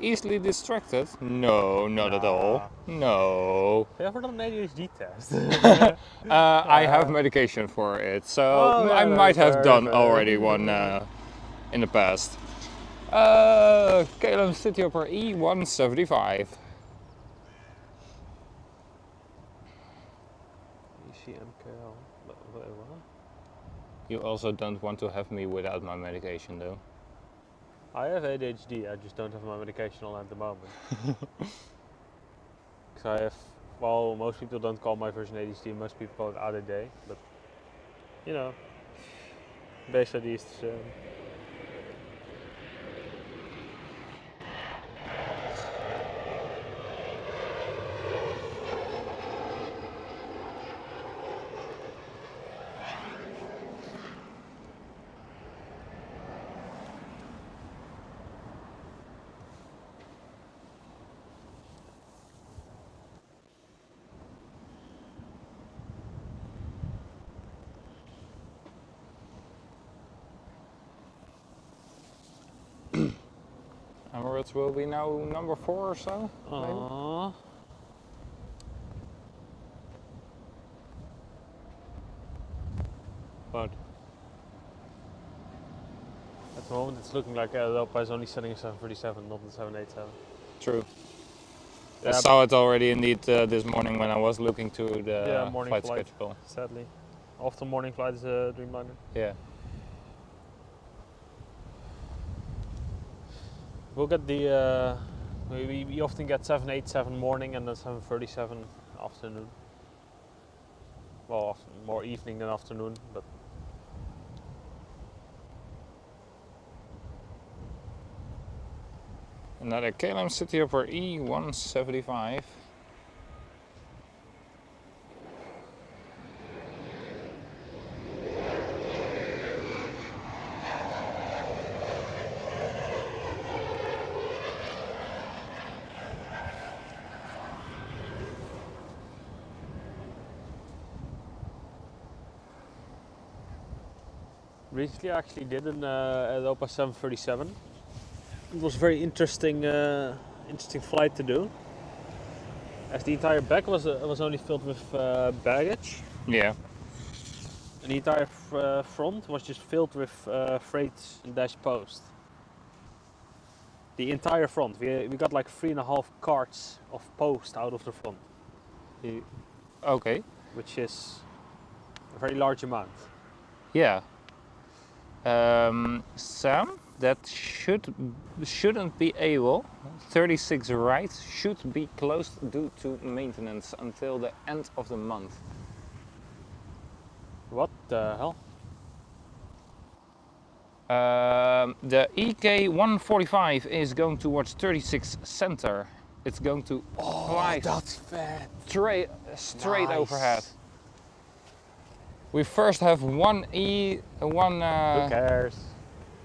A: Easily distracted? No, not at all. No.
B: Have you ever done an ADHD test?
A: I have medication for it, so I might have done already one in the past. KLM City Hopper E175.
B: ECMKL. What?
A: You also don't want to have me without my medication, though.
B: I have ADHD, I just don't have my medication on at the moment. Because I have, well, most people don't call my version ADHD, most people call it ADD, but, you know, base ID is the same.
A: Emirates will be now number 4 or so.
B: Aww.
A: But
B: At the moment it's looking like Europa is only selling a 737, not the 787.
A: true.
B: Yeah,
A: I saw it already indeed this morning when I was looking to the
B: morning
A: flight
B: flight,
A: schedule.
B: sadly. After morning flight is a Dreamliner.
A: Yeah.
B: We'll get the, we often get 787 morning and then 737 afternoon. Well, more evening than afternoon, but
A: Another KLM Cityhopper E175.
B: recently I actually did an Europa 737. It was a very interesting, interesting flight to do. As the entire back was only filled with baggage,
A: Yeah.
B: and the entire front was just filled with freight dash post. The entire front. We got like 3.5 carts of post out of the front,
A: Okay.
B: which is a very large amount.
A: Yeah. Sam, that shouldn't be able. 36 right should be closed due to maintenance until the end of the month.
B: What the hell?
A: The EK145 is going towards 36 center. It's going to fly
B: That's fat.
A: straight
B: Nice.
A: overhead. We first have one
B: Who cares?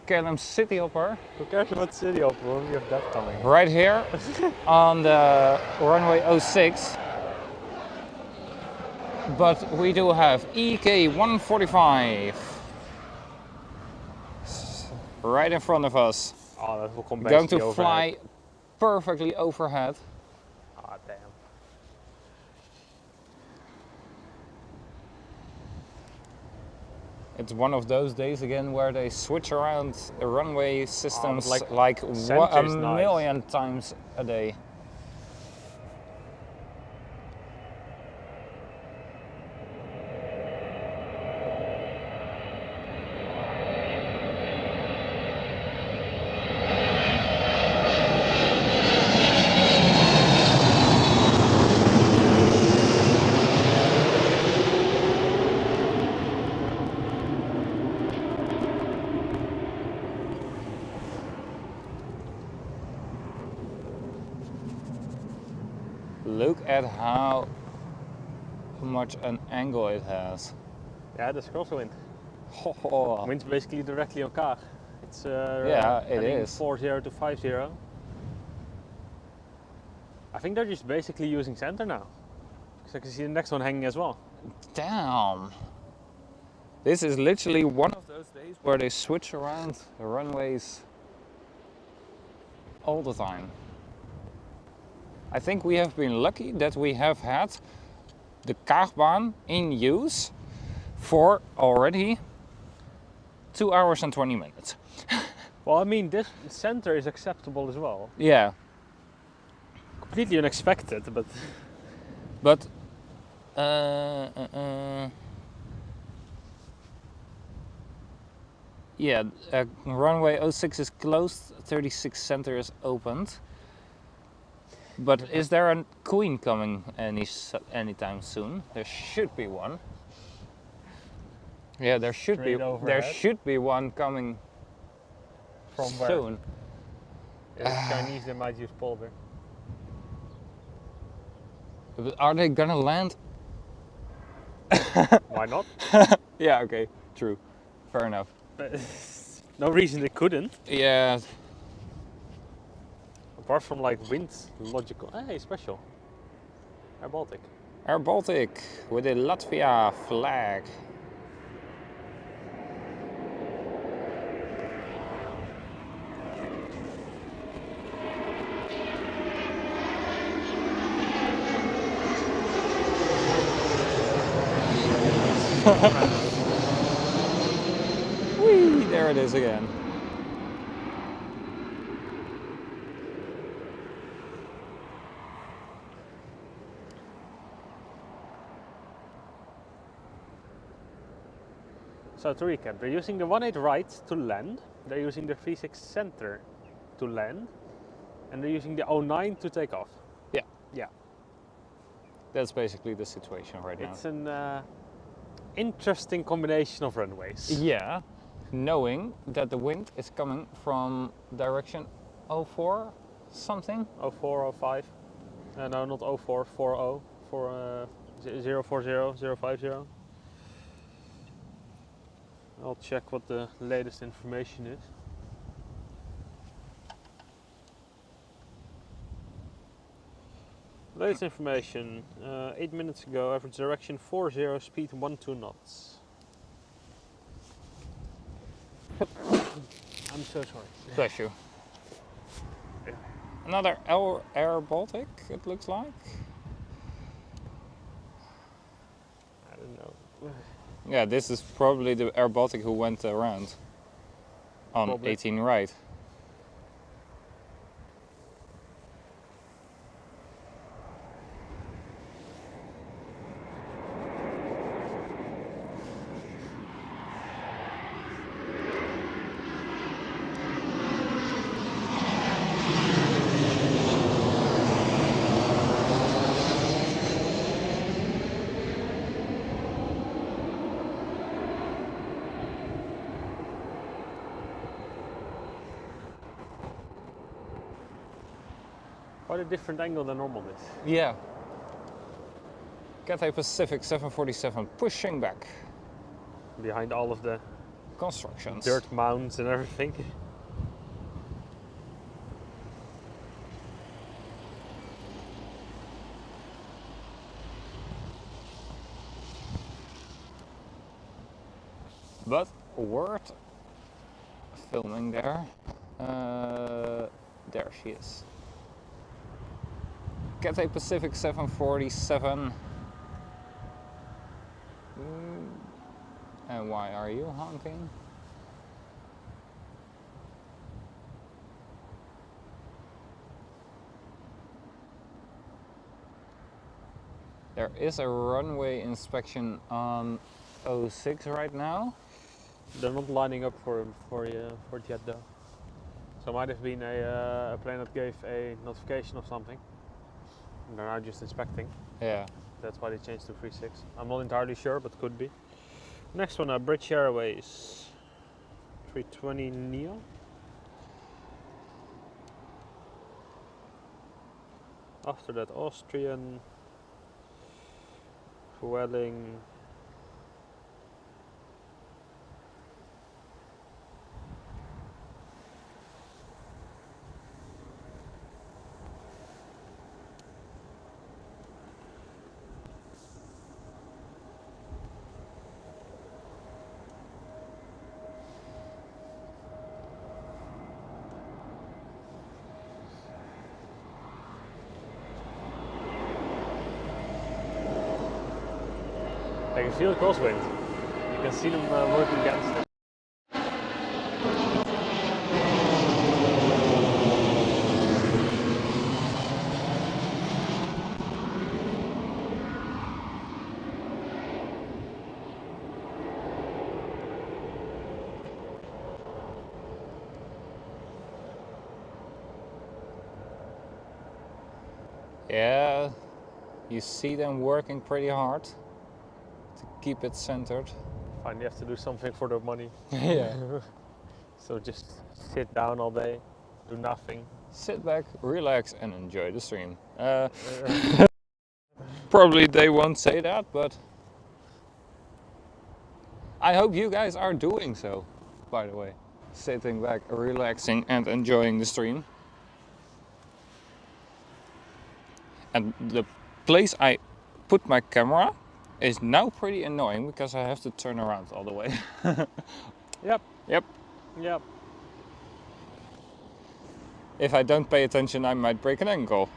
A: KLM Cityhopper
B: Who cares about City Opera when we have that coming?
A: right here on the runway 06. But we do have EK145 right in front of us,
B: Oh, that will come back.
A: going to fly perfectly overhead.
B: Ah, damn.
A: It's one of those days again where they switch around the runway systems
B: like
A: like
B: center
A: a
B: is nice.
A: million times a day. Look at how much an angle it has.
B: Yeah, that's crosswind.
A: Oh,
B: Wind's basically directly on car. It's
A: Yeah, it
B: heading
A: is.
B: 40 to 50. I think they're just basically using center now. Because I can see the next one hanging as well.
A: damn. This is literally one of those days where they switch around the runways all the time. I think we have been lucky that we have had the Kaagbaan in use for already 2 hours and 20 minutes.
B: Well, I mean, this center is acceptable as well.
A: Yeah,
B: Completely unexpected, but
A: but yeah, runway 06 is closed, 36 center is opened. But is there a queen coming anytime soon? There should be one. Yeah, there should
B: Straight
A: be.
B: overhead?
A: There should be one coming
B: from where?
A: soon.
B: If it's Chinese, they might use Polder.
A: But are they gonna land?
B: Why not?
A: Yeah. Okay. True. Fair enough.
B: No reason they couldn't.
A: Yeah.
B: Apart from like wind, logical. Hey, special. Air Baltic.
A: Air Baltic with a Latvia flag. Whee! There it is again.
B: So to recap, they're using the 18 right to land. They're using the 36 center to land, and they're using the 09 to take off.
A: Yeah.
B: Yeah.
A: That's basically the situation right now.
B: It's an interesting combination of runways.
A: Yeah, knowing that the wind is coming from direction 04 something.
B: 04, 05. No, not 04, 40, 040, 050. I'll check what the latest information is. Latest information, 8 minutes ago, average direction 40, speed 12 knots. I'm so sorry.
A: Bless you.
B: Yeah.
A: Another Air Baltic, it looks like.
B: I don't know.
A: Yeah, this is probably the Air Baltic who went around on
B: Probably.
A: 18 right.
B: Quite a different angle than normal is.
A: Yeah. Cathay Pacific 747 pushing back.
B: Behind all of the
A: Constructions.
B: dirt mounds and everything.
A: But worth filming there. There she is. Cathay Pacific 747. And why are you honking? There is a runway inspection on 06 right now.
B: They're not lining up for it yet though. So it might have been a plane that gave a notification of something. And they're now just inspecting.
A: Yeah.
B: That's why they changed to 36. I'm not entirely sure, but could be. Next one, British Airways 320 Neo. After that, Austrian, Vueling, I can feel the crosswind. You can see them working against it.
A: Yeah, you see them working pretty hard to keep it centered.
B: Fine, you have to do something for their money.
A: Yeah.
B: So just sit down all day, do nothing.
A: Sit back, relax, and enjoy the stream. Probably they won't say that, but I hope you guys are doing so, by the way. Sitting back, relaxing, and enjoying the stream. And the place I put my camera is now pretty annoying because I have to turn around all the way.
B: Yep.
A: Yep.
B: Yep.
A: If I don't pay attention, I might break an ankle.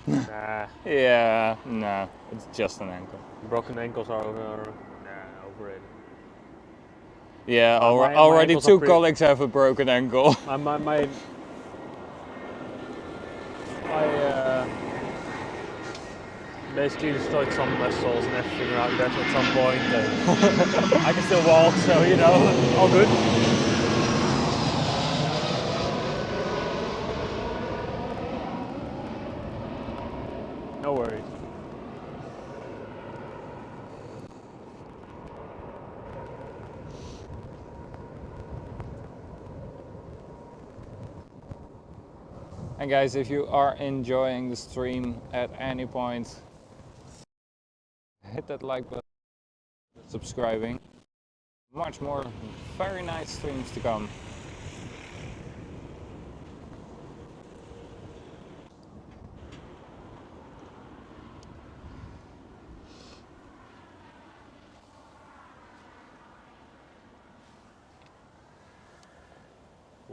B: Nah,
A: Yeah, no, it's just an ankle.
B: broken ankles are overrated.
A: Yeah,
B: My
A: already
B: ankles are
A: two
B: pretty-
A: colleagues have a broken ankle.
B: I basically destroyed some muscles and everything around that at some point. I can still walk, so you know, all good. worries.
A: And guys, if you are enjoying the stream at any point, hit that like button, subscribing. Much more very nice streams to come.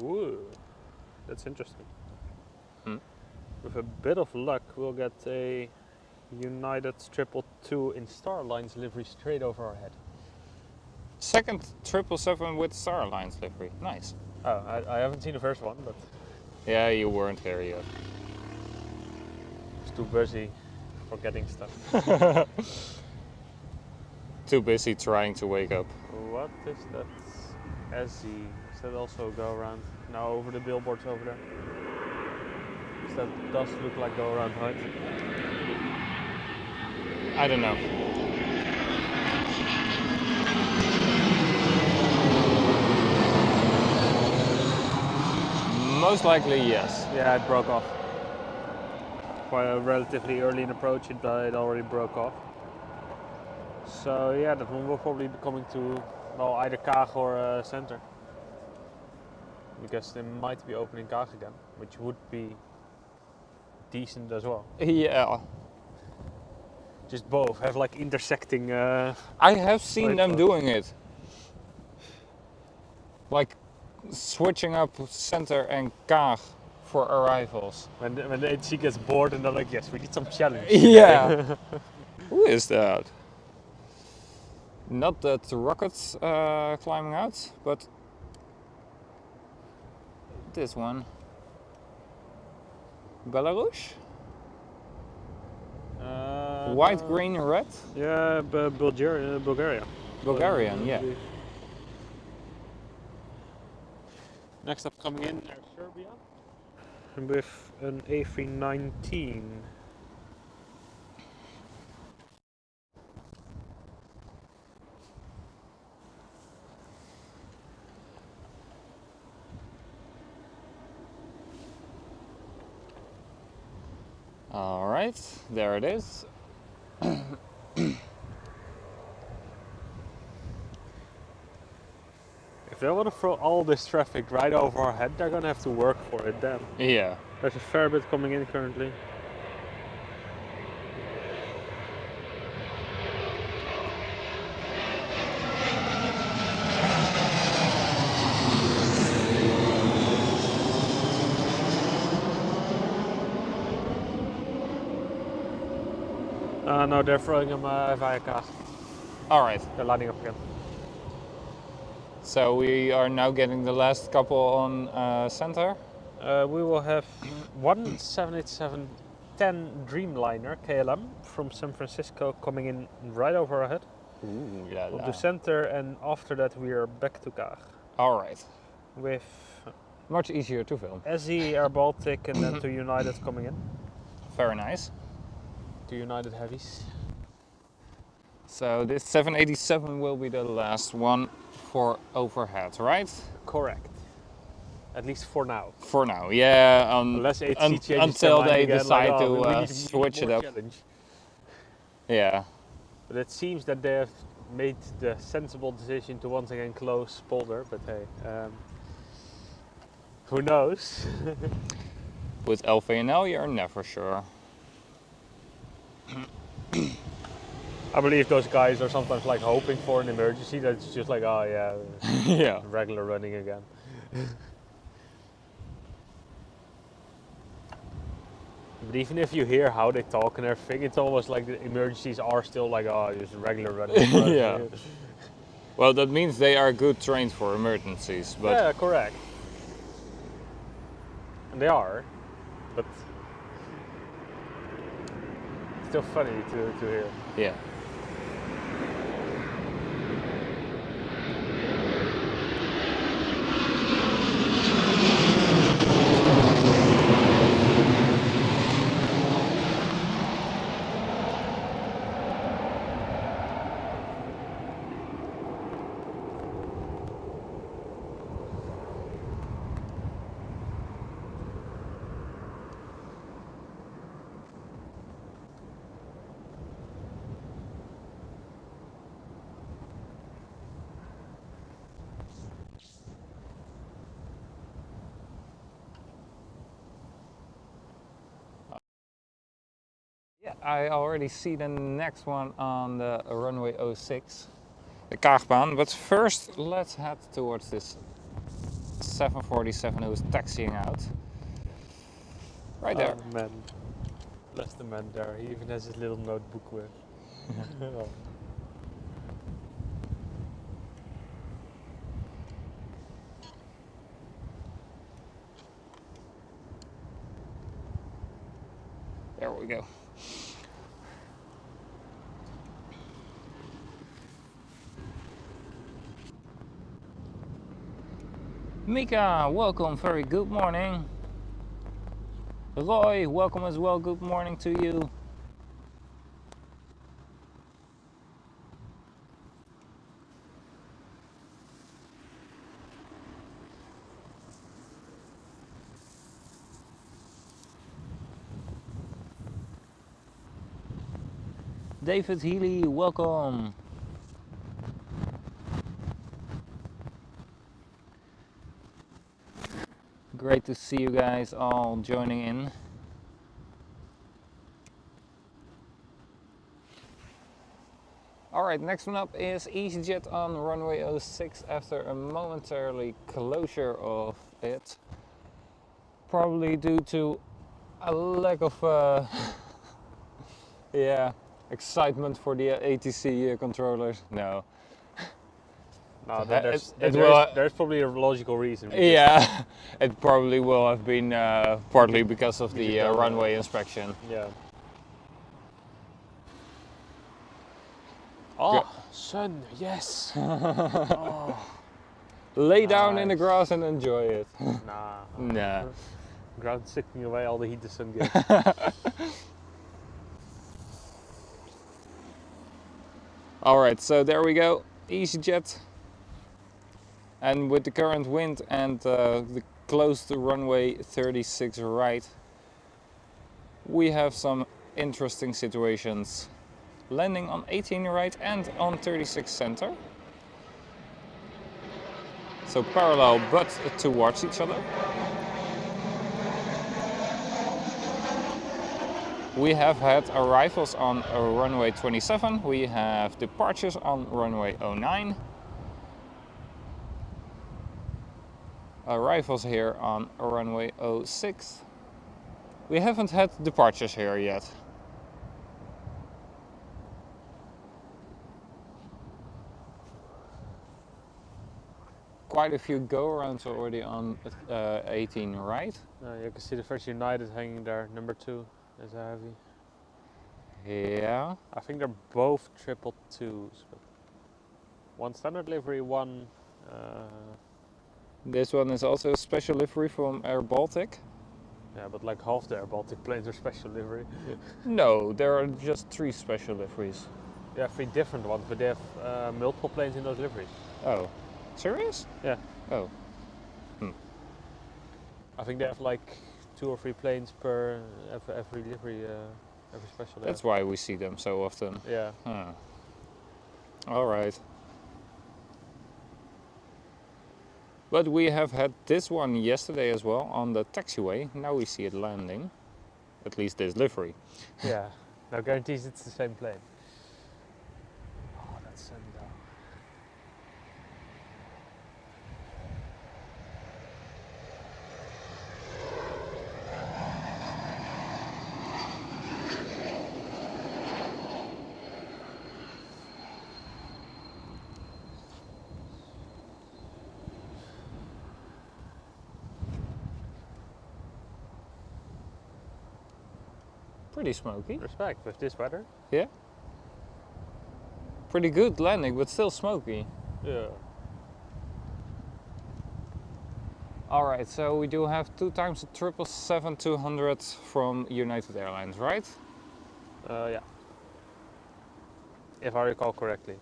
B: Ooh, that's interesting.
A: Hmm.
B: With a bit of luck, we'll get a United 222 in Starlines livery straight over our head.
A: Second 777 with Airlines livery. Nice.
B: Oh, I haven't seen the first one, but
A: Yeah, you weren't here yet.
B: I was too busy forgetting stuff.
A: Too busy trying to wake up.
B: What is that? SZ. Does that also go around? Now over the billboards over there. That does look like go around height.
A: I don't know. Most likely, yes.
B: Yeah, it broke off. Quite relatively early in approach, it already broke off. So yeah, that one will probably be coming to, well, either Kaag or Center. Because they might be opening Kaag again, which would be decent as well.
A: Yeah.
B: Just both have like intersecting.
A: I have seen them doing it. Like switching up Center and Kaag for arrivals.
B: When the HC gets bored and they're like, yes, we need some challenge.
A: Yeah. Who is that? Not that rockets climbing out, but this one. Belarus? White, green, red?
B: Yeah, Bulgaria.
A: Bulgarian, yeah.
B: Next up coming in, Air Serbia. With an A319.
A: All right, there it is.
B: If they want to throw all this traffic right over our head, they're gonna have to work for it then.
A: Yeah.
B: There's a fair bit coming in currently. No, they're throwing them via Kaag.
A: All right.
B: They're lining up again.
A: So we are now getting the last couple on Center.
B: We will have one 787-10 Dreamliner KLM from San Francisco coming in right over our head.
A: Ooh, la
B: Up
A: la.
B: to Center, and after that we are back to Kaag.
A: All right.
B: With
A: Much easier to film.
B: SE, Air Baltic, and then 2 United coming in.
A: Very nice.
B: 2 United heavies.
A: So this 787 will be the last one for overhead, right?
B: Correct. At least for now.
A: For now, yeah.
B: Unless HC changes
A: until
B: their mind
A: they
B: again,
A: decide
B: like, oh, we
A: to
B: need
A: switch it
B: more
A: up.
B: challenge.
A: Yeah.
B: But it seems that they have made the sensible decision to once again close Polder, but hey, who knows?
A: With LVNL, you're never sure.
B: I believe those guys are sometimes like hoping for an emergency that's just like, oh yeah,
A: Yeah.
B: regular running again. But even if you hear how they talk and everything, it's almost like the emergencies are still like, oh, just regular running.
A: Yeah. Well, that means they are good trained for emergencies, but
B: Yeah, correct. And they are, but still funny to hear.
A: yeah. I already see the next one on the runway 06, the Kaagbaan. But first, let's head towards this 747 who's taxiing out. Right there.
B: Oh man, bless the man there. He even has his little notebook with. Oh.
A: There we go. Mika, welcome, very good morning. Roy, welcome as well, good morning to you. David Healy, welcome. Great to see you guys all joining in. Alright, next one up is EasyJet on runway 06 after a momentary closure of it. Probably due to a lack of yeah, excitement for the ATC controllers. No.
B: No,
A: There's
B: probably a logical reason.
A: Yeah, it probably will have been partly because of the runway inspection.
B: Yeah. Oh, sun, yes. Oh.
A: Lay down in the grass and enjoy it.
B: Nah.
A: Nah.
B: Ground sucking away all the heat the sun gets.
A: Alright, so there we go. EasyJet. And with the current wind and the closed runway 36 right, we have some interesting situations. Landing on 18 right and on 36 center. So parallel but towards each other. We have had arrivals on runway 27. We have departures on runway 09. Arrivals here on runway 06. We haven't had departures here yet. Quite a few go-arounds already on 18 right.
B: You can see the first United hanging there, number 2 is a heavy.
A: Yeah.
B: I think they're both 222s. But one standard livery, one...
A: This one is also a special livery from Air Baltic.
B: Yeah, but like half the Air Baltic planes are special livery.
A: No, there are just 3 special liveries.
B: Yeah, 3 different ones, but they have multiple planes in those liveries.
A: Oh, serious?
B: Yeah.
A: Oh.
B: I think they have like 2 or 3 planes per every livery, every special.
A: That's why we see them so often.
B: Yeah.
A: Huh. All right. But we have had this one yesterday as well on the taxiway. Now we see it landing. At least this livery.
B: Yeah. No guarantees it's the same plane. Oh, that's sunny though.
A: Pretty smoky.
B: Respect with this weather.
A: Yeah. Pretty good landing, but still smoky.
B: Yeah.
A: Alright, so we do have 2 times the 777-200 from United Airlines, right?
B: Yeah. If I recall correctly.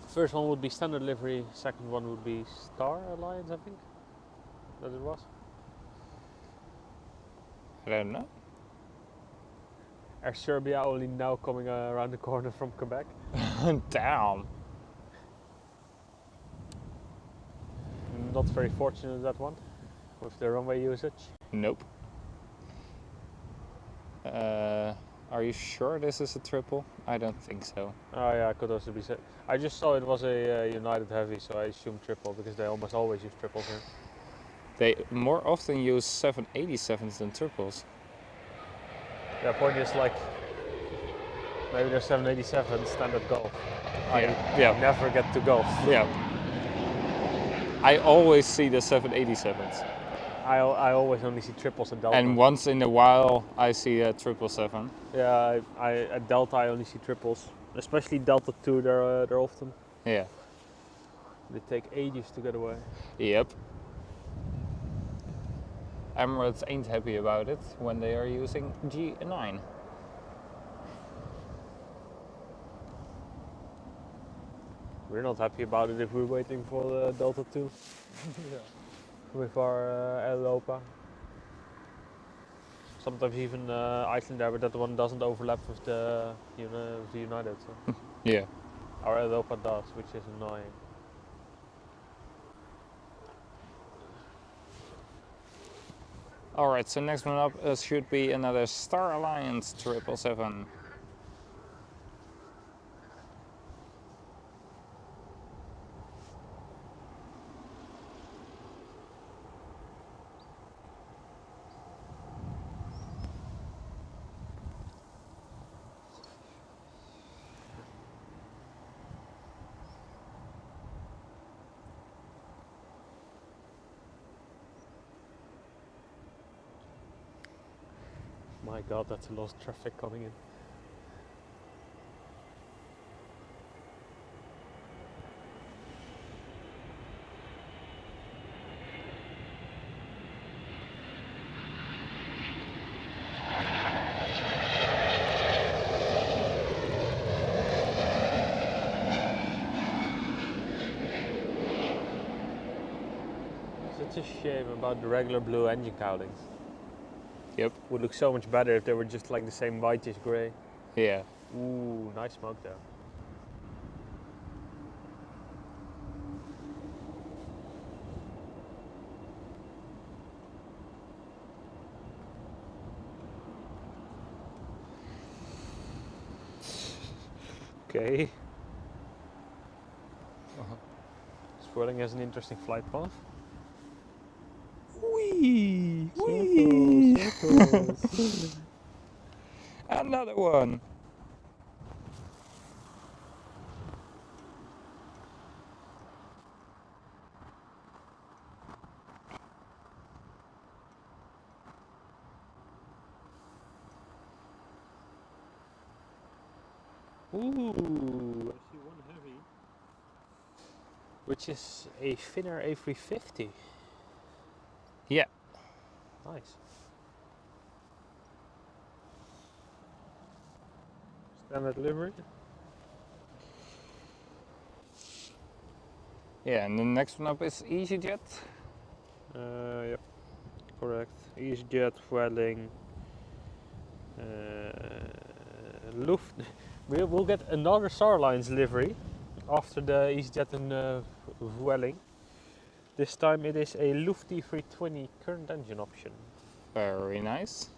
B: First one would be standard livery, second one would be Star Alliance, I think. That it was.
A: I don't know.
B: Air Serbia only now coming around the corner from Quebec.
A: Damn.
B: not very fortunate that one with the runway usage.
A: Nope. Are you sure this is a triple? I don't think so.
B: Oh yeah, could also be said. I just saw it was a United Heavy, so I assumed triple because they almost always use triples here.
A: They more often use 787s than triples.
B: The point is like maybe they're 787 standard Gulf.
A: Yeah.
B: I never get to Gulf.
A: Yeah. I always see the 787s.
B: I always only see triples and Delta.
A: And once in a while I see a 777.
B: Yeah, at Delta I only see triples, especially Delta 2. They're often.
A: Yeah.
B: They take ages to get away.
A: Yep. Emirates ain't happy about it when they are using G9.
B: We're not happy about it if we're waiting for the Delta 2
A: Yeah.
B: with our Air Europa. Sometimes even Iceland Air, but that one doesn't overlap with the United. So.
A: Yeah.
B: Our Air Europa does, which is annoying.
A: Alright, so next one up should be another Star Alliance 777.
B: My god, that's a lot of traffic coming in. Such a shame about the regular blue engine cowlings.
A: Yep.
B: Would look so much better if they were just like the same whitish grey.
A: Yeah.
B: Ooh, nice smoke though. Okay. Swirling has an interesting flight path.
A: Whee!
B: Circles.
A: Another one.
B: Ooh, I see one heavy. Which is a Finnair A350.
A: Yeah.
B: Nice. Standard livery.
A: Yeah, and the next one up is EasyJet.
B: Yep, correct. EasyJet, Vueling, Luft. We'll get another Star Alliance livery after the EasyJet and Vueling. This time it is a Luft 320 current engine option.
A: Very nice.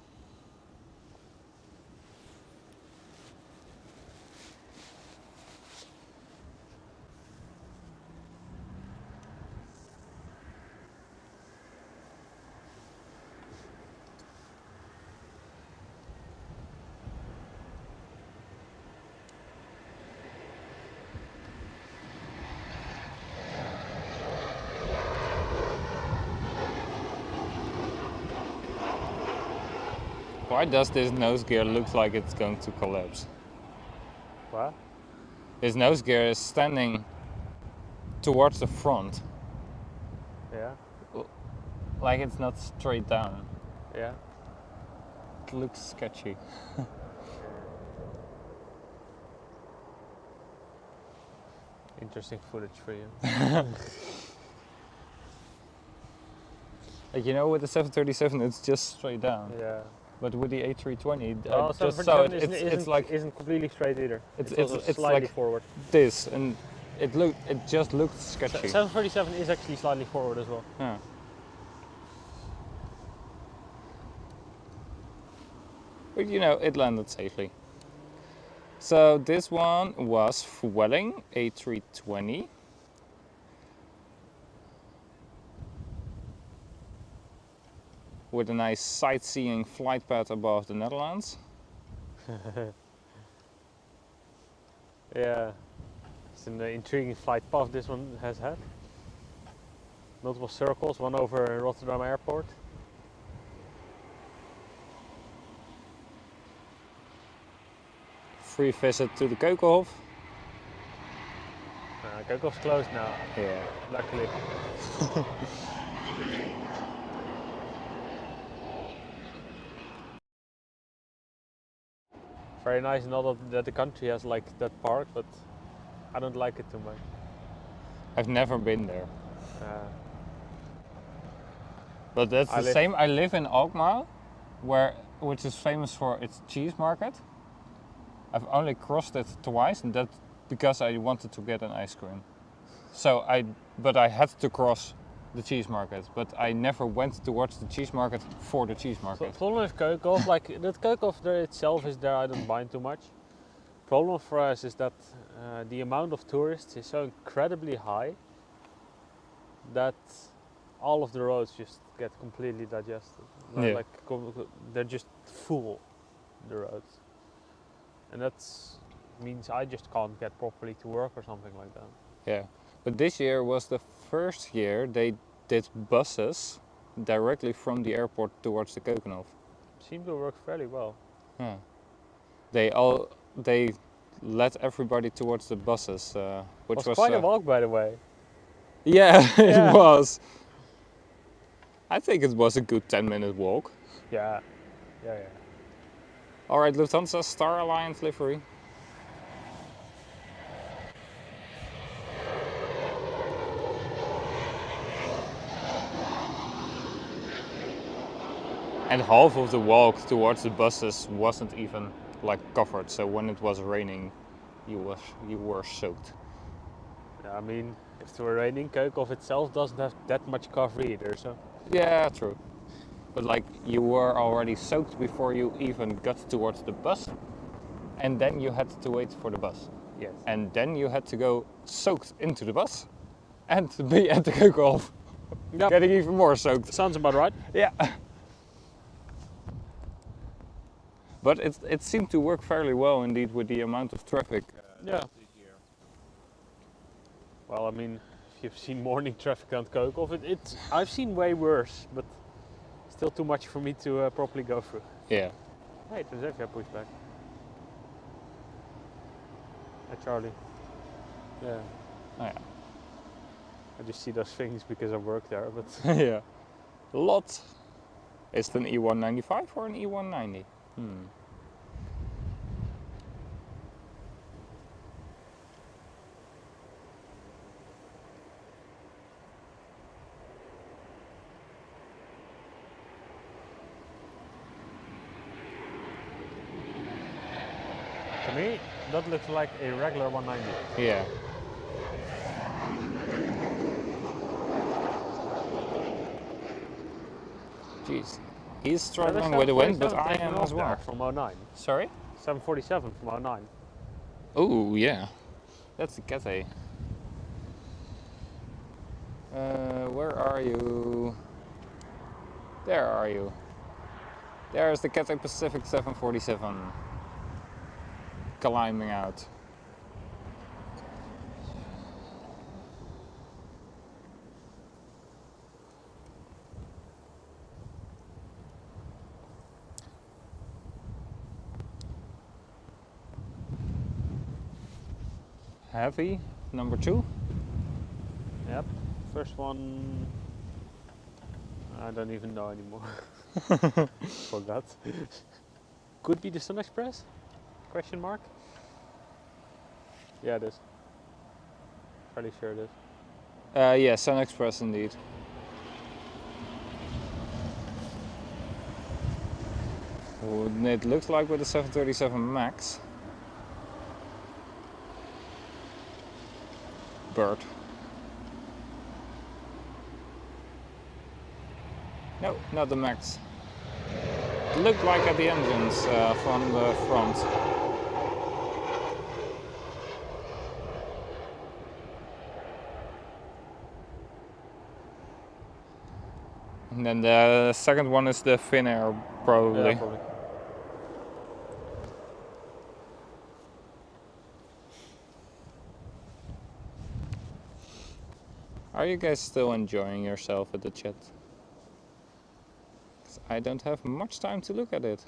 A: Why does this nose gear look like it's going to collapse?
B: What?
A: This nose gear is standing towards the front,
B: Yeah.
A: like it's not straight down.
B: Yeah.
A: It looks sketchy.
B: Interesting footage for you.
A: Like, you know, with the 737 it's just straight down.
B: Yeah.
A: But with the A320,
B: Oh,
A: I just saw it,
B: isn't
A: it's like
B: isn't completely straight either.
A: it's
B: also
A: it's
B: slightly
A: like
B: forward.
A: this, and it just looked sketchy.
B: 737 is actually slightly forward as well.
A: Yeah. But you know, it landed safely. So this one was Vueling A320. With a nice sightseeing flight path above the Netherlands.
B: Yeah, it's an intriguing flight path this one has had. Multiple circles, one over Rotterdam Airport.
A: Free visit to the Keukenhof.
B: Keukenhof's closed now,
A: Yeah.
B: luckily. Very nice, not that the country has like that park, but I don't like it too much.
A: I've never been there. But that's
B: I
A: the same. I live in Alkmaar, which is famous for its cheese market. I've only crossed it twice, and that's because I wanted to get an ice cream. But I had to cross the cheese market, but I never went towards the cheese market for the cheese market.
B: The problem with Keukenhof, like that Keukenhof there itself is there, I don't mind too much. Problem for us is that the amount of tourists is so incredibly high that all of the roads just get completely digested.
A: Yeah.
B: They're just full, the roads. And that means I just can't get properly to work or something like that.
A: Yeah, but this year was the first year they did buses directly from the airport towards the Keukenhof.
B: Seemed to work fairly well.
A: Yeah. They led everybody towards the buses, which was
B: quite a walk, by the way.
A: Yeah,
B: Yeah.
A: it was. I think it was a good 10-minute walk.
B: Yeah.
A: All right, Lufthansa Star Alliance livery. And half of the walk towards the buses wasn't even like covered, so when it was raining, you were soaked.
B: Yeah, I mean, if it were raining, Keukenhof itself doesn't have that much cover either, so.
A: Yeah, true. But like you were already soaked before you even got towards the bus, and then you had to wait for the bus.
B: Yes.
A: And then you had to go soaked into the bus and be at the Keukenhof,
B: Yep.
A: getting even more soaked.
B: Sounds about right.
A: Yeah. But it seemed to work fairly well indeed with the amount of traffic.
B: Yeah. Well, I mean, if you've seen morning traffic on Keukenhof, I've seen way worse, but still too much for me to properly go through.
A: Yeah.
B: Hey, Transavia pushback. Hey, Charlie. Yeah.
A: Oh, yeah.
B: I just see those things because I work there, but
A: Yeah. Lot. Is it an E195 or an E190?
B: to me, that looks like a regular 190.
A: Yeah. Jeez. He's struggling with the wind, but I am as well.
B: From 09.
A: Sorry?
B: 747 from 09.
A: Oh, yeah. That's the Cathay. Where are you? There are you. There's the Cathay Pacific 747. Climbing out. Heavy, number 2.
B: Yep. First one, I don't even know anymore. Forgot. Could be the Sun Express? Question mark? Yeah, it is. Fairly sure it is.
A: Yeah, Sun Express indeed. It looks like with the 737 MAX. bird. No, not the Max. It looked like at the engines from the front. And then the second one is the Finnair, probably.
B: Yeah, probably.
A: Are you guys still enjoying yourself at the chat? 'Cause I don't have much time to look at it.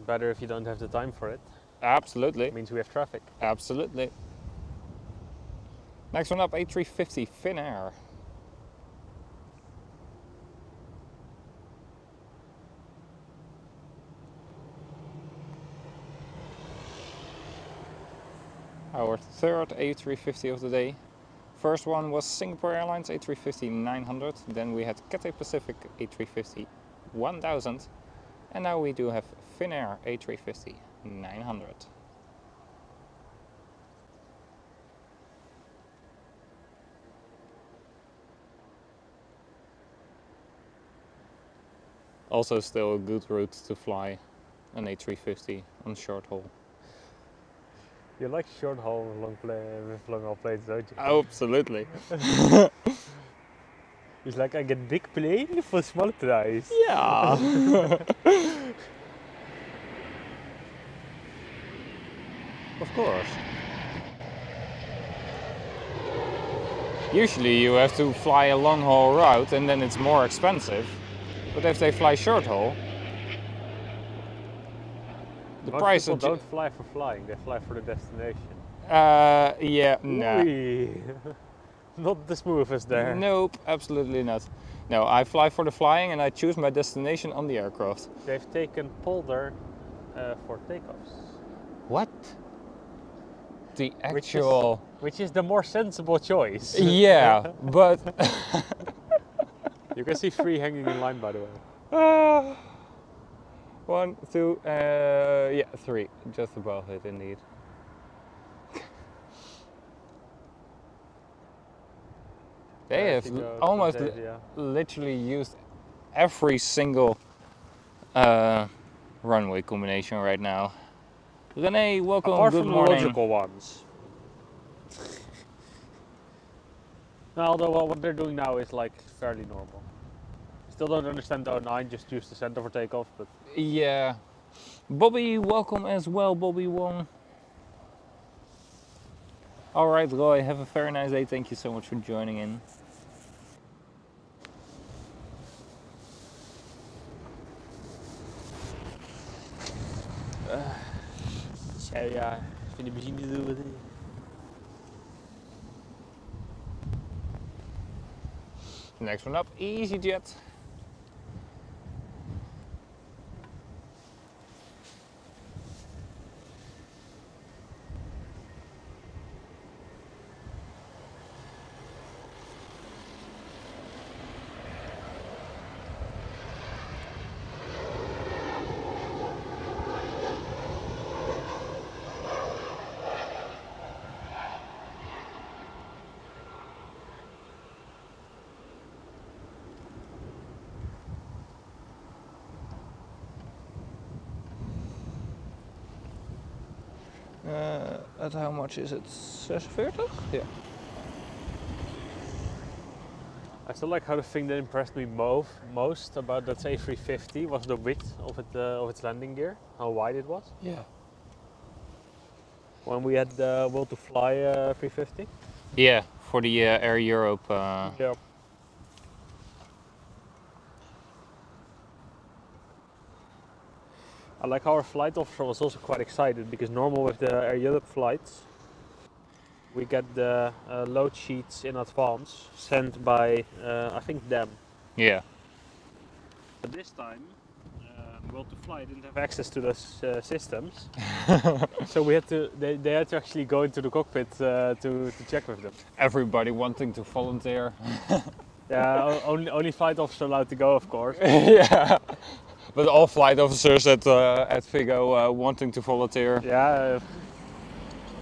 B: Better if you don't have the time for it.
A: Absolutely.
B: It means we have traffic.
A: Absolutely. Next one up, A350 Finnair. Our third A350 of the day. First one was Singapore Airlines A350-900, then we had Cathay Pacific A350-1000, and now we do have Finnair A350-900. Also still a good route to fly an A350 on short haul.
B: You like short haul with long haul planes, don't you?
A: Absolutely.
B: It's like I get big plane for small price.
A: Yeah. Of course. Usually you have to fly a long haul route and then it's more expensive. But if they fly short haul, the
B: Most
A: price
B: people don't fly for flying, they fly for the destination.
A: yeah, nah.
B: Not the smoothest there.
A: Nope, absolutely not. No, I fly for the flying and I choose my destination on the aircraft.
B: They've taken polder for takeoffs.
A: What? The actual...
B: Which is the more sensible choice.
A: Yeah, but...
B: You can see 3 hanging in line, by the way.
A: 1, 2, yeah, 3, just above it indeed. They have almost literally used every single runway combination right now. René, welcome,
B: Apart
A: good
B: from
A: morning.
B: the logical ones. Although what they're doing now is like fairly normal. Still don't understand the 09, just use the center for takeoff, but...
A: Yeah. Bobby, welcome as well, Bobby Wong. Alright, Roy, have a very nice day. Thank you so much for joining in.
B: Ja, ik vind die benzine doen.
A: Next one up, EasyJet. At how much is it? 46? Yeah.
B: I still like how the thing that impressed me most about that A350 was the width of its landing gear, how wide it was.
A: Yeah.
B: When we had the Will to Fly 350.
A: Yeah, for the Air Europe.
B: Yeah. I like how our flight officer was also quite excited because normal with the Air Europe flights, we get the load sheets in advance sent by, I think, them.
A: Yeah.
B: But this time, Will to Fly didn't have access to those systems, so we had to. They had to actually go into the cockpit to check with them.
A: Everybody wanting to volunteer.
B: Yeah, only flight officer allowed to go, of course.
A: Yeah. But all flight officers at Vigo wanting to volunteer.
B: Yeah,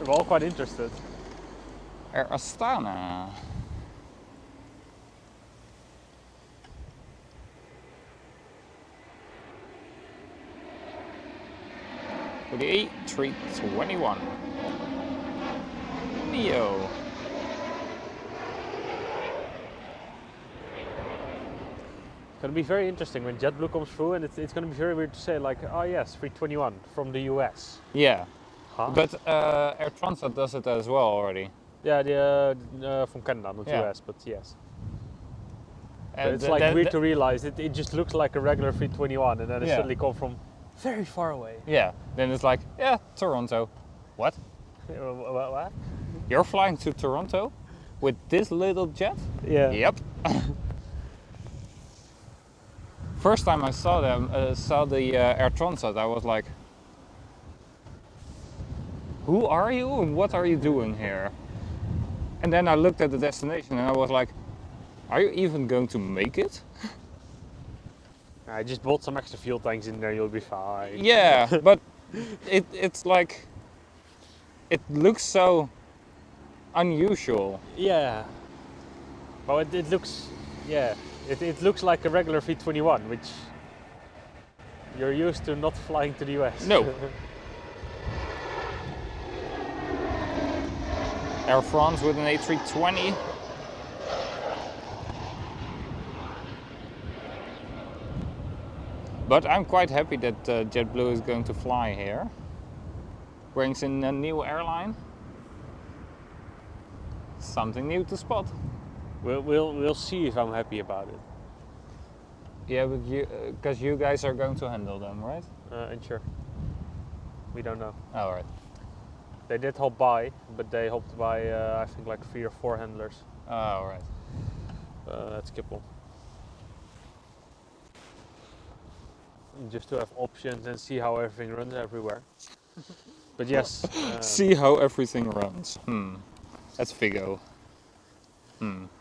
B: we're all quite interested.
A: Air Astana. For the A321 Neo.
B: It's going to be very interesting when JetBlue comes through, and it's going to be very weird to say like, oh yes, 321 from the US.
A: Yeah,
B: Huh?
A: but Air Transat does it as well already.
B: Yeah, the from Canada, not
A: Yeah.
B: US, but yes.
A: And
B: It's like weird to realize it just looks like a regular 321, and then it
A: Yeah.
B: suddenly comes from very far away.
A: Yeah, then it's like, yeah, Toronto. What?
B: What?
A: You're flying to Toronto with this little jet?
B: Yeah.
A: Yep. First time I saw the Air Transat, I was like, who are you and what are you doing here? And then I looked at the destination and I was like, are you even going to make it?
B: I just bought some extra fuel tanks in there, you'll be fine.
A: Yeah, but it's like, it looks so unusual.
B: Yeah. Well, it looks, yeah, it looks like a regular 321, which you're used to not flying to the US.
A: No. Air France with an A320. But I'm quite happy that JetBlue is going to fly here. Brings in a new airline. Something new to spot.
B: We'll see if I'm happy about it.
A: Yeah, but because you guys are going to handle them, right?
B: Unsure. We don't know.
A: All right.
B: They did hop by, but they hopped by I think like 3 or 4 handlers.
A: All right.
B: At Schiphol. Just to have options and see how everything runs everywhere. But yes.
A: See how everything runs. That's Vigo.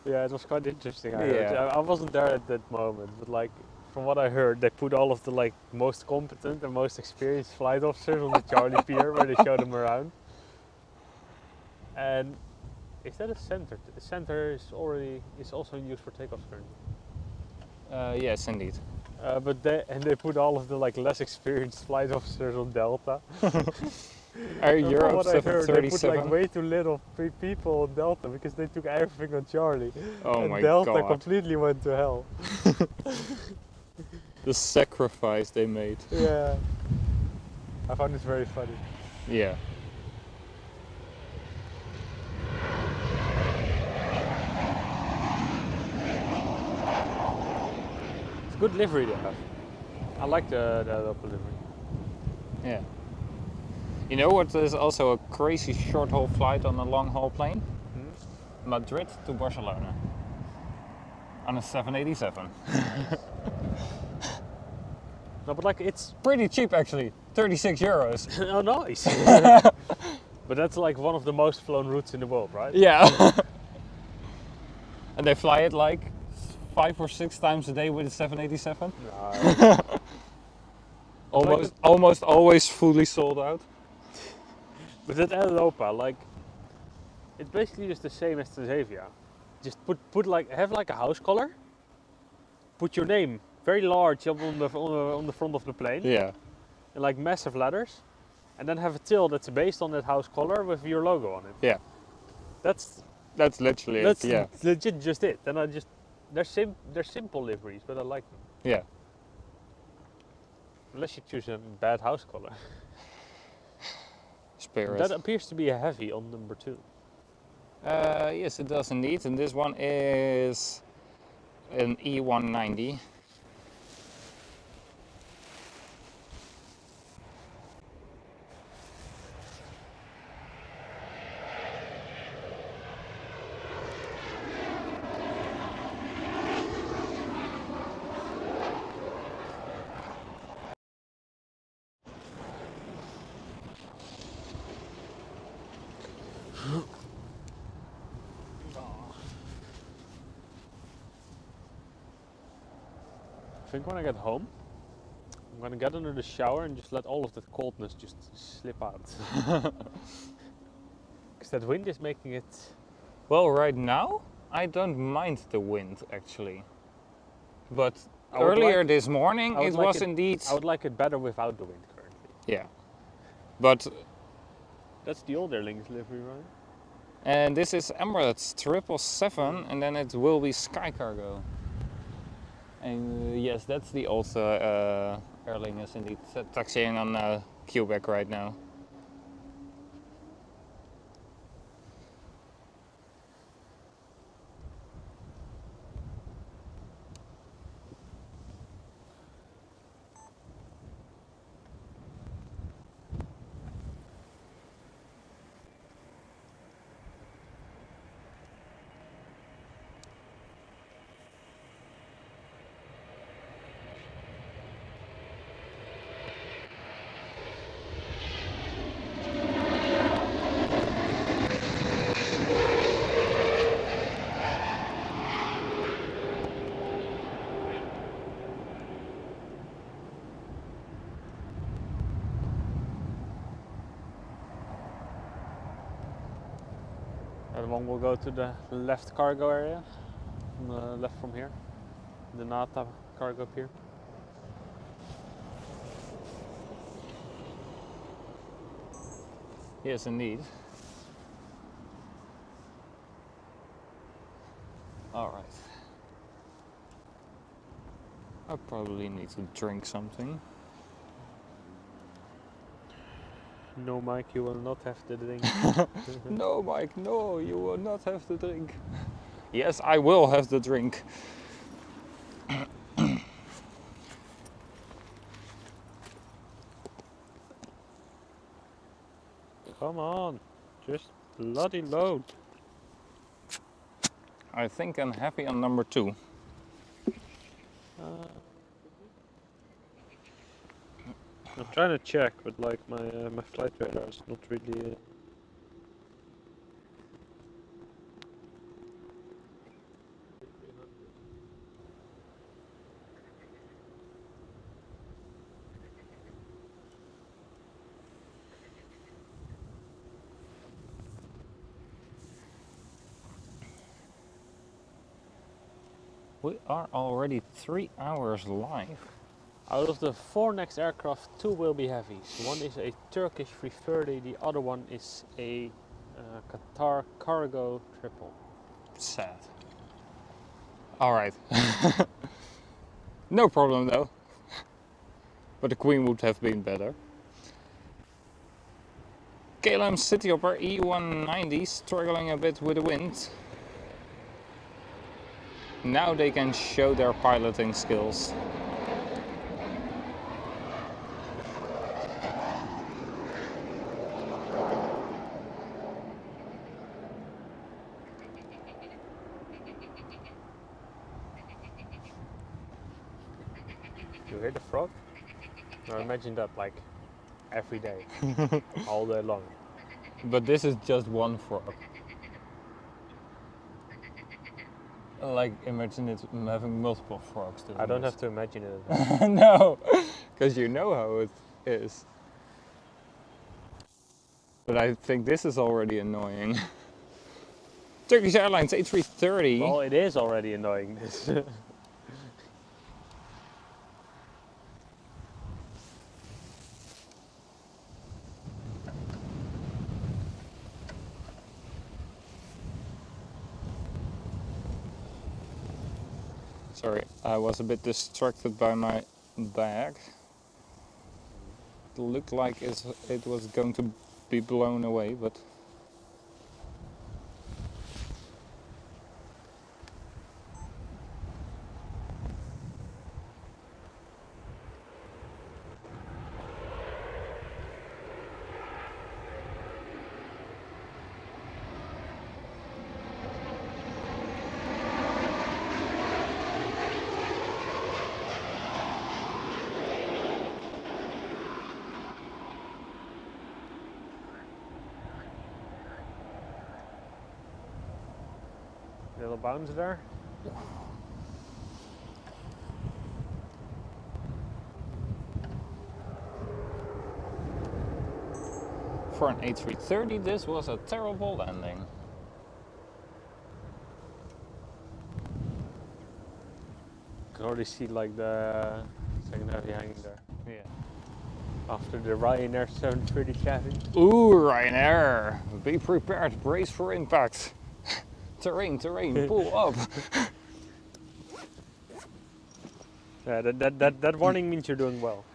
B: Yeah, it was quite interesting. I
A: Yeah.
B: heard. I wasn't there at that moment, but like from what I heard, they put all of the like most competent and most experienced flight officers on the Charlie Pier where they show them around. And is that a center? The center is also in use for takeoffs currently.
A: Yes, indeed.
B: But they put all of the like less experienced flight officers on Delta.
A: Are
B: From
A: Europe
B: what I heard, they put
A: 737?
B: like way too little people on Delta because they took everything on Charlie.
A: Oh
B: and
A: my
B: Delta
A: god.
B: completely went to hell.
A: The sacrifice they made.
B: Yeah. I found this very funny.
A: Yeah.
B: It's good livery they have. I like the local livery.
A: Yeah. You know what is also a crazy short haul flight on a long haul plane? Madrid to Barcelona. On a 787.
B: No, but like it's
A: Pretty cheap actually. 36 euros.
B: oh nice. But that's like one of the most flown routes in the world, right?
A: Yeah. And they fly it like 5 or 6 times a day with a 787.
B: No.
A: Almost always fully sold out.
B: But at Air Europa, like it's basically just the same as Transavia. Just put like have like a house collar. Put your name very large up on the front of the plane,
A: Yeah.
B: and like massive letters, and then have a tail that's based on that house collar with your logo on it.
A: Yeah.
B: That's
A: That's literally
B: that's
A: it. Yeah.
B: legit just it. And they're simple liveries, but I like them.
A: Yeah.
B: Unless you choose a bad house collar.
A: Spirit.
B: That appears to be a heavy on number 2.
A: Yes, it does indeed. And this one is an E190.
B: I think when I get home, I'm gonna get under the shower and just let all of that coldness just slip out. Because that wind is making it...
A: Well, right now, I don't mind the wind actually. But earlier this morning it was indeed...
B: I would like it better without the wind currently.
A: Yeah. But...
B: That's the old Aer Lingus livery, right?
A: And this is Emirates 777 and then it will be Sky Cargo. And yes, that's the old Aer Lingus indeed, taxiing on Quebec right now.
B: And one will go to the left cargo area, on the left from here. The NATA cargo pier.
A: Yes, indeed. All right. I probably need to drink something.
B: No, Mike, you will not have the drink.
A: No, Mike, no, you will not have the drink. Yes, I will have the drink.
B: Come on, just bloody load.
A: I think I'm happy on number 2.
B: I'm trying to check, but like my flight radar is not really.
A: We are already 3 hours live.
B: Out of the 4 next aircraft, 2 will be heavies. One is a Turkish 330, the other one is a Qatar cargo triple.
A: Sad. Alright. No problem though. But the Queen would have been better. KLM Cityhopper E190 struggling a bit with the wind. Now they can show their piloting skills.
B: You hear the frog? Now imagine that like every day, all day long.
A: But this is just one frog. Like imagine it having multiple frogs doing
B: I don't
A: this.
B: have to imagine it.
A: No, because you know how it is. But I think this is already annoying. Turkish Airlines A330.
B: Well, it is already annoying. This.
A: Sorry, I was a bit distracted by my bag. It looked like it was going to be blown away, but...
B: Little bounce there.
A: For an A330, this was a terrible landing.
B: You can already see like the second heavy hanging there.
A: Yeah.
B: After the Ryanair 737.
A: Ooh, Ryanair! Be prepared, brace for impact. Terrain, pull up.
B: Yeah, that warning means you're doing well.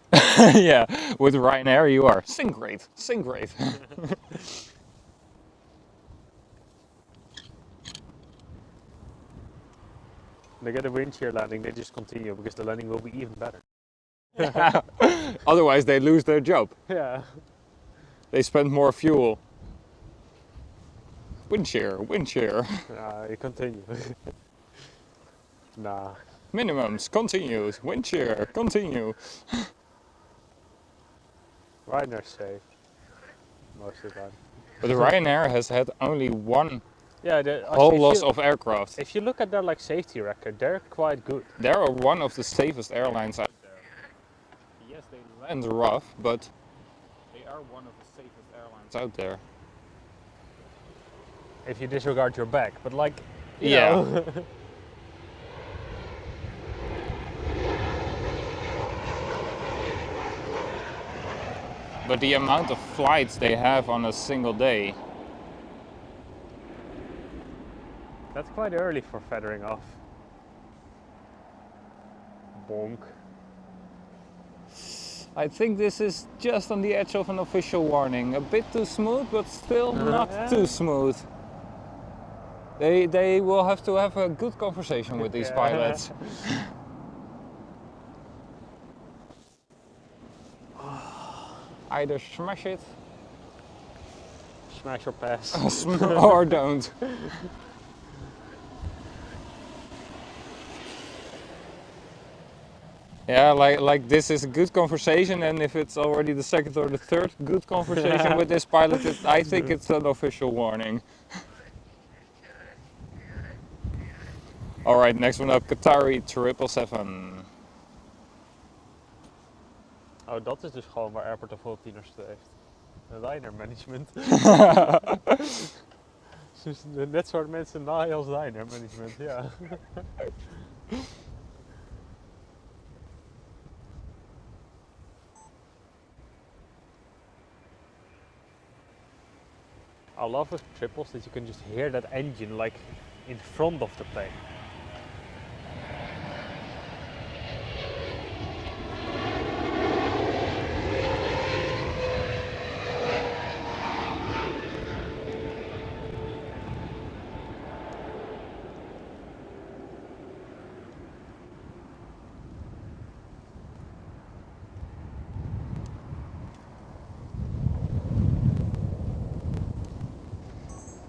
A: Yeah, with Ryanair you are. Sink rate, sink rate.
B: They get a wind shear landing, they just continue because the landing will be even better.
A: Yeah. Otherwise they lose their job.
B: Yeah.
A: They spend more fuel. Wind shear, wind shear.
B: You continue. Nah.
A: Minimums, continues. Wind shear, continue.
B: Ryanair's safe. Most of the time.
A: But Ryanair has had only one
B: Yeah,
A: whole loss of aircraft.
B: If you look at their like safety record, they're quite good.
A: They are one of the safest airlines out there. Yes, they land rough, but they are one of the safest airlines out there.
B: If you disregard your back, but like, you
A: Yeah.
B: know.
A: But the amount of flights they have on a single day.
B: That's quite early for feathering off. Bonk.
A: I think this is just on the edge of an official warning. A bit too smooth, but still not too smooth. They will have to have a good conversation with these pilots. Either smash it
B: Smash or pass.
A: or don't. Yeah, like this is a good conversation, and if it's already the second or the third good conversation with this pilot, I think it's an official warning. Alright, next one up, Qatari 777.
B: Oh, dat is dus gewoon waar Airport of Hollandiners heeft. Liner management. Dus net soort mensen naaien als liner management, ja. I love with triples that you can just hear that engine like in front of the plane.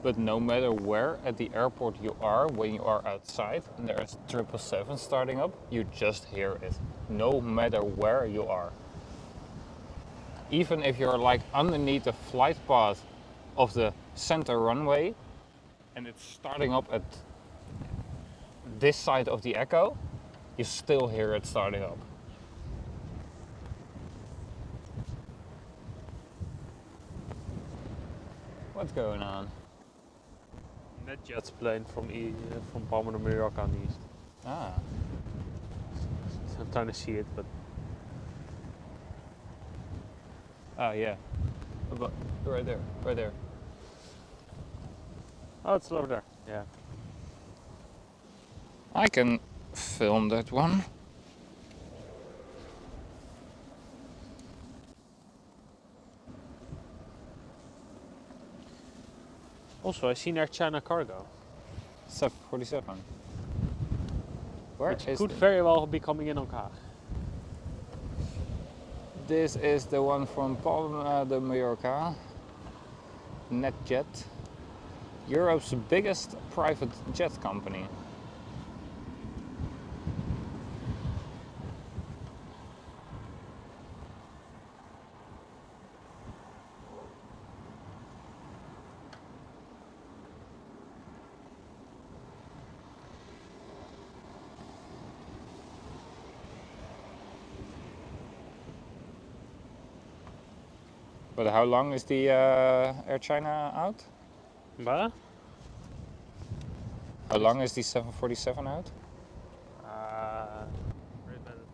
A: But no matter where at the airport you are, when you are outside and there's 777 starting up, you just hear it. No matter where you are. Even if you're like underneath the flight path of the center runway and it's starting up at this side of the echo, you still hear it starting up. What's going on?
B: NetJet's plane from Palma de Mallorca on the east.
A: Ah.
B: So I'm trying to see it, but
A: Ah, yeah. But right there, right there.
B: oh, it's over there. Yeah.
A: I can film that one.
B: Also, I seen Air China cargo,
A: 747. Where
B: which
A: is
B: could
A: the-
B: very well be coming in on Kaag.
A: This is the one from Palma de Mallorca. NetJet. Europe's biggest private jet company. But how long is the Air China out?
B: But
A: How long is the 747 out?
B: wait a minute.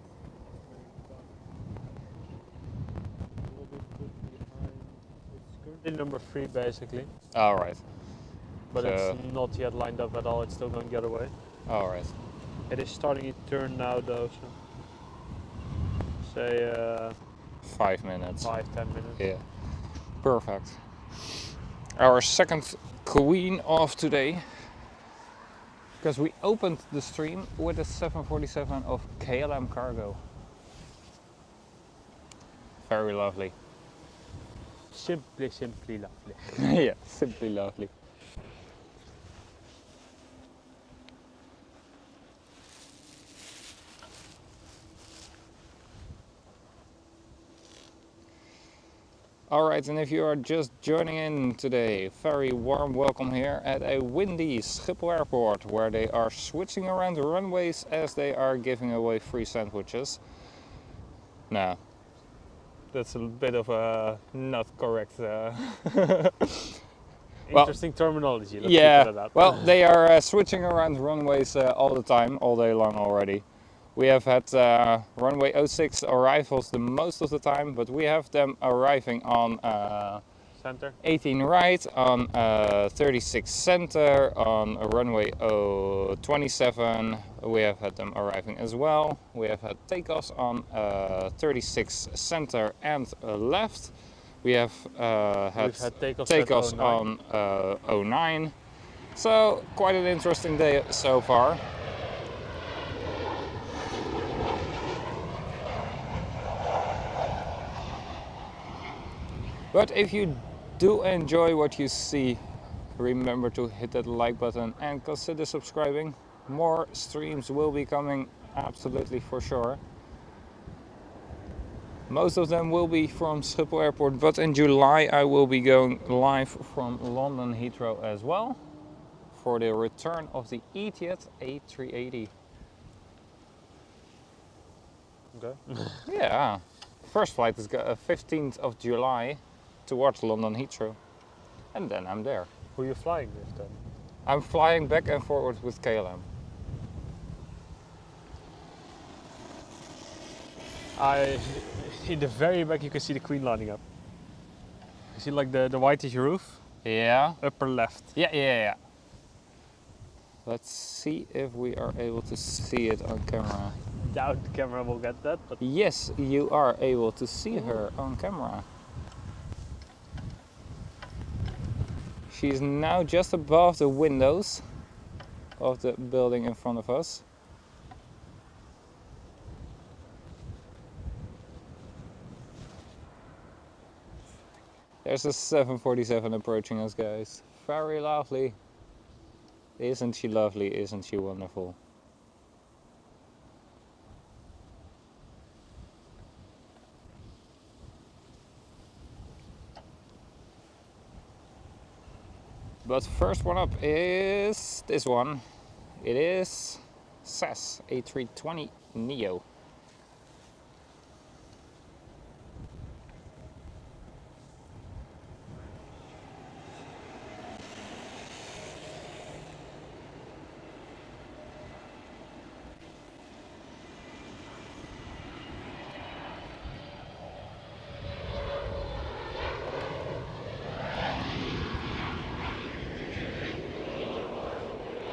B: Will be put behind. It's currently number 3 basically,
A: Alright.
B: but
A: So-
B: it's not yet lined up at all. It's still going the other way.
A: Alright.
B: It is starting its turn now though, so say
A: 5 minutes.
B: 5-10 minutes.
A: Yeah. Perfect. Our second queen of today. Because we opened the stream with a 747 of KLM cargo. Very lovely.
B: Simply lovely.
A: Yeah, simply lovely. Alright, and if you are just joining in today, very warm welcome here at a windy Schiphol Airport, where they are switching around the runways as they are giving away free sandwiches. Now, that's a bit of a not correct.
B: Interesting terminology. Let's
A: Yeah,
B: keep it at that.
A: well, they are switching around runways all the time, all day long already. We have had runway 06 arrivals the most of the time, but we have them arriving on
B: Center.
A: 18 right, on 36 center, on runway 027. We have had them arriving as well. We have had takeoffs on 36 center and left. We have had takeoffs on 09. So quite an interesting day so far. But if you do enjoy what you see, remember to hit that like button and consider subscribing. More streams will be coming, absolutely for sure. Most of them will be from Schiphol Airport, but in July I will be going live from London Heathrow as well for the return of the ETIAD A380.
B: Okay.
A: Yeah, first flight is 15th of July towards London Heathrow, and then I'm there.
B: Who are you flying with then?
A: I'm flying back and forward with KLM.
B: In the very back you can see the Queen lining up. You see like the whitish roof?
A: Yeah.
B: Upper left.
A: Yeah. Let's see if we are able to see it on camera.
B: Doubt the camera will get that, but
A: Yes, you are able to see her on camera. She's now just above the windows of the building in front of us. There's a 747 approaching us, guys. Very lovely. Isn't she lovely? Isn't she wonderful? But first one up is this one. It is SAS A320 Neo.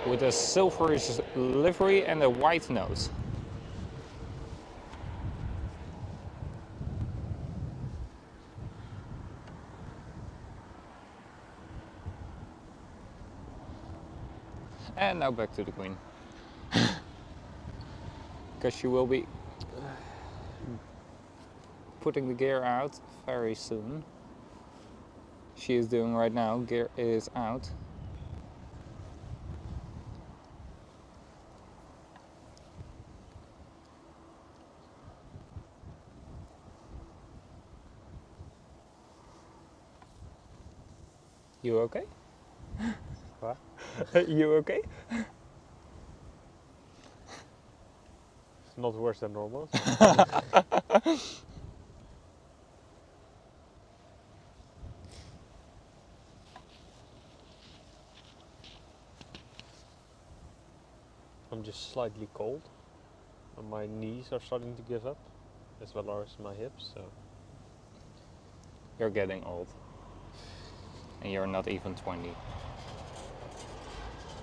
A: With a silverish livery and a white nose. And now back to the Queen. Because she will be putting the gear out very soon. She is doing right now, gear is out. You okay?
B: what?
A: You okay?
B: It's not worse than normal. just slightly cold. And my knees are starting to give up, as well as my hips. So
A: You're getting old. And you're not even 20.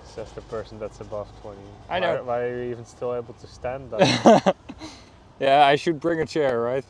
B: says the person that's above 20.
A: I know.
B: Why are you even still able to stand up?
A: Yeah, I should bring a chair, right?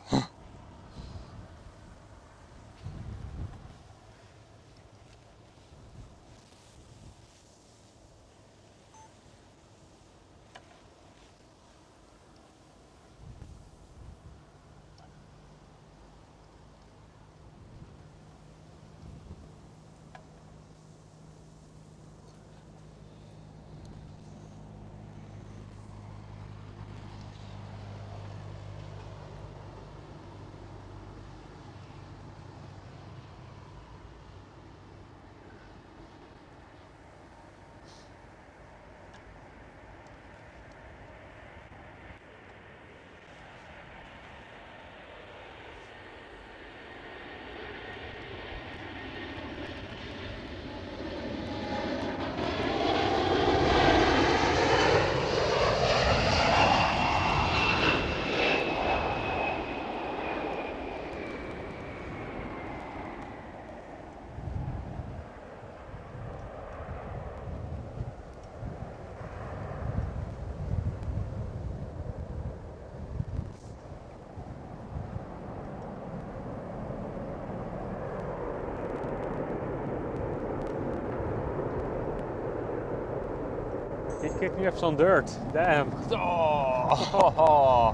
B: He kicked me up some dirt. Damn.
A: Oh,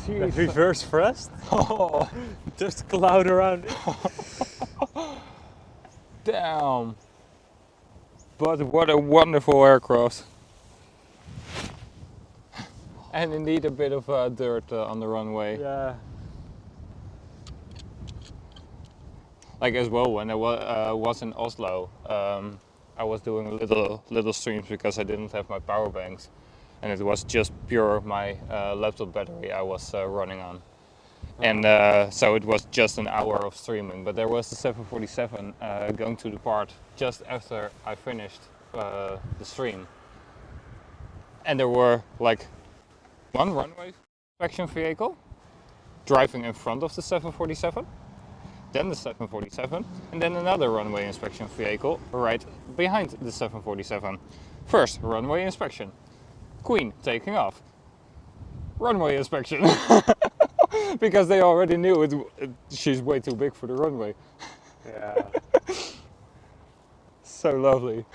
B: That reverse thrust.
A: oh,
B: Just cloud around it.
A: damn. But what a wonderful aircraft. And indeed a bit of dirt on the runway.
B: Yeah.
A: Like as well, when I was in Oslo, I was doing little streams because I didn't have my power banks, and it was just pure my laptop battery I was running on, and so it was just an hour of streaming. But there was the 747 going to depart just after I finished the stream, and there were like one runway inspection vehicle driving in front of the 747. Then the 747, and then another runway inspection vehicle right behind the 747. First, runway inspection. Queen taking off. Runway inspection. Because they already knew she's way too big for the runway.
B: Yeah.
A: So lovely.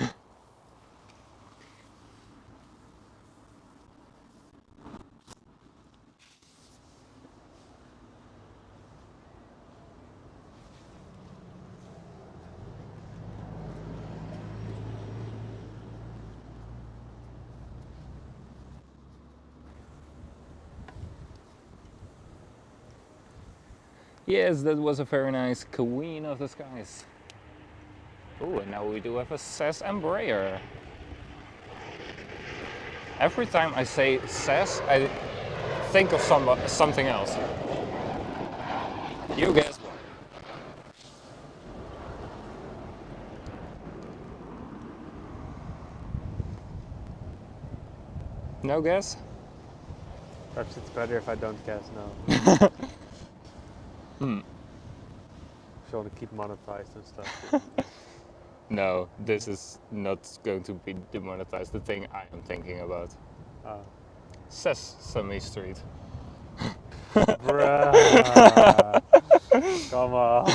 A: Yes, that was a very nice Queen of the Skies. Oh, and now we do have a SAS Embraer. Every time I say SAS, I think of something else. You guess what? No guess?
B: Perhaps it's better if I don't guess now. If you want to keep monetized and stuff.
A: No, this is not going to be demonetized, the thing I am thinking about. Sesame Street.
B: Bruh. Come on.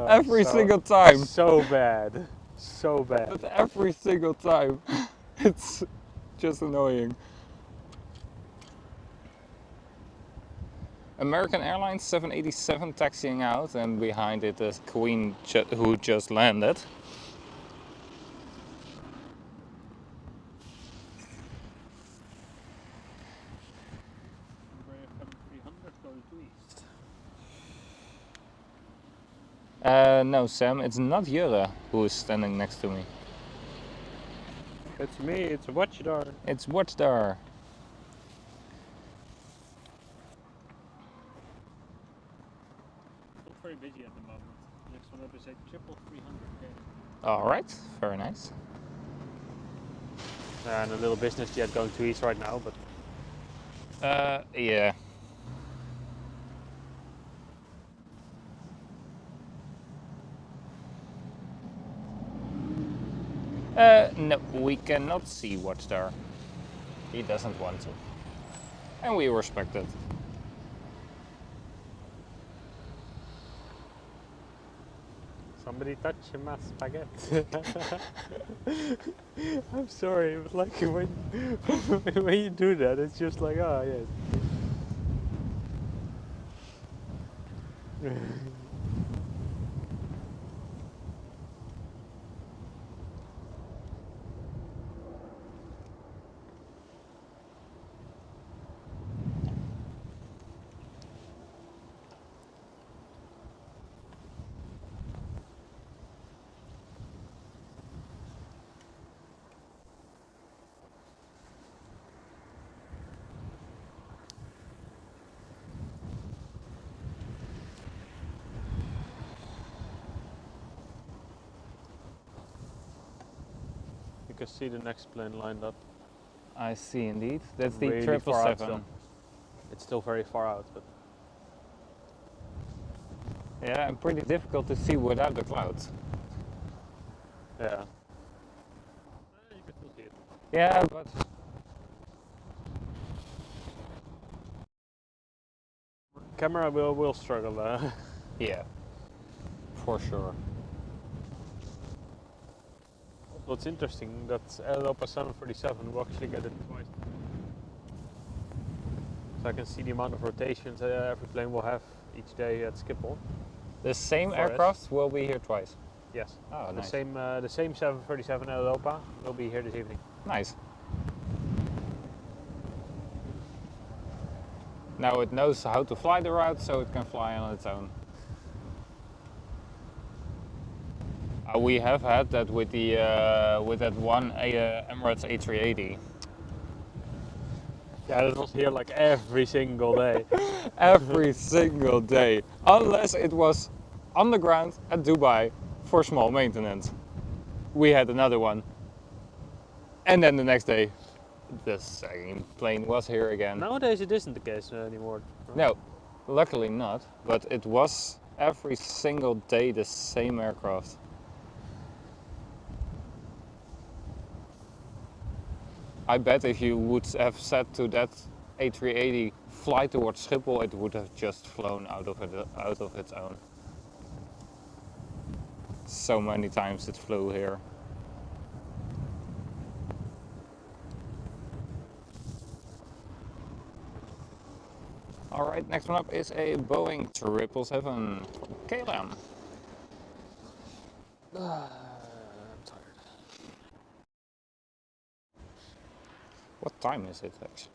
A: Every single time.
B: So bad. So bad.
A: But every single time. It's just annoying. American Airlines 787 taxiing out, and behind it is Queen who just landed. No, Sam, it's not Jure who is standing next to me.
B: It's me, it's Watchdar.
A: It's Watchdar.
B: Not very busy at the moment. Next one up is a 300.
A: Alright, very nice.
B: And a little business jet going to east right now, but
A: yeah. No, we cannot see what's there. He doesn't want to. And we respect it.
B: somebody touch my spaghetti. I'm sorry, but like when you do that, it's just like, oh yes. You can see the next plane lined up.
A: I see indeed. That's the
B: Really far out
A: 777.
B: It's still very far out, but
A: Yeah, and pretty difficult to see without the clouds.
B: yeah. You can still see it.
A: Yeah, but
B: Camera will struggle.
A: yeah, for sure.
B: What's interesting, that Europa 747 will actually get it twice. So I can see the amount of rotations every plane will have each day at Schiphol.
A: The same
B: For us.
A: aircraft will be here twice.
B: Yes.
A: Oh,
B: The
A: nice.
B: same 737 Europa will be here this evening.
A: Nice. Now it knows how to fly the route, so it can fly on its own. We have had that with the with that one Emirates A380.
B: Yeah, that was here like every single day.
A: Every single day, unless it was on the ground at Dubai for small maintenance. We had another one, and then the next day, the same plane was here again.
B: Nowadays it isn't the case anymore. Right?
A: No, luckily not, but it was every single day the same aircraft. I bet if you would have said to that A380 fly towards Schiphol, it would have just flown out of its own. So many times it flew here. Alright, next one up is a Boeing 777 KLM.
B: I'm tired.
A: What time is it actually?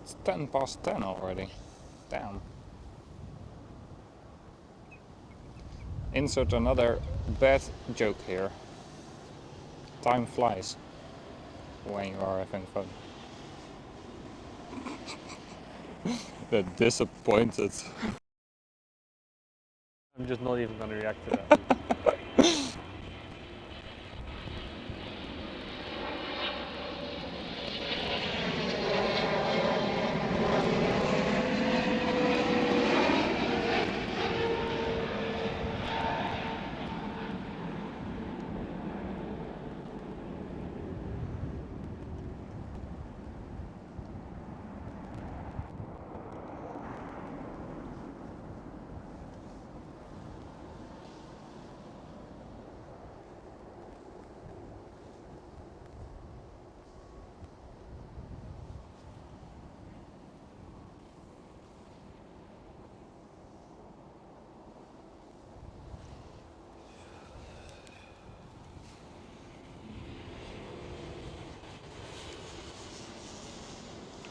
A: It's 10 past 10 already. Damn. Insert another bad joke here. Time flies when you are having fun. They're disappointed.
B: I'm just not even gonna react to that.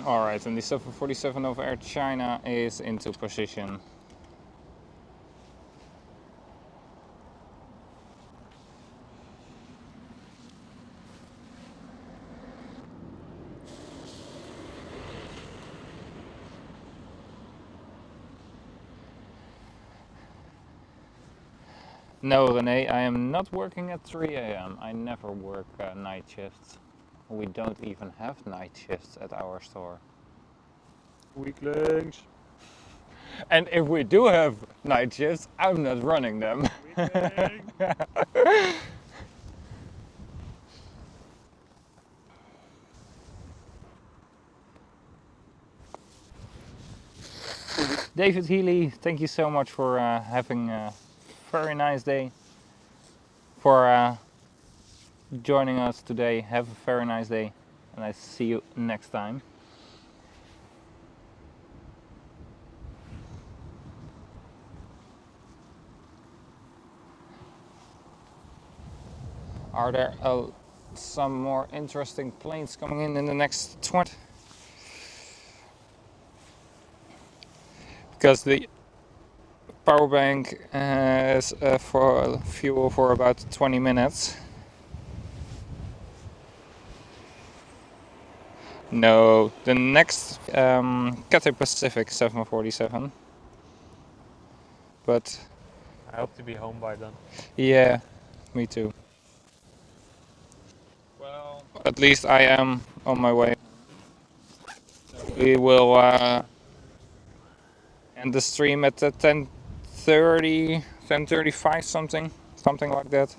A: Alright, and the 747 of Air China is into position. No, Renee, I am not working at 3 AM. I never work night shifts. We don't even have night shifts at our store.
B: Weaklings.
A: And if we do have night shifts, I'm not running them.
B: Weakling.
A: David Healy, thank you so much for having a very nice day. For joining us today. Have a very nice day, and I see you next time. Are there some more interesting planes coming in the next 20? Because the power bank is for fuel for about 20 minutes. No, the next Cathay Pacific 747. But
B: I hope to be home by then.
A: yeah, me too. Well, at least I am on my way. We will end the stream at 10:30, 10:35, something like that.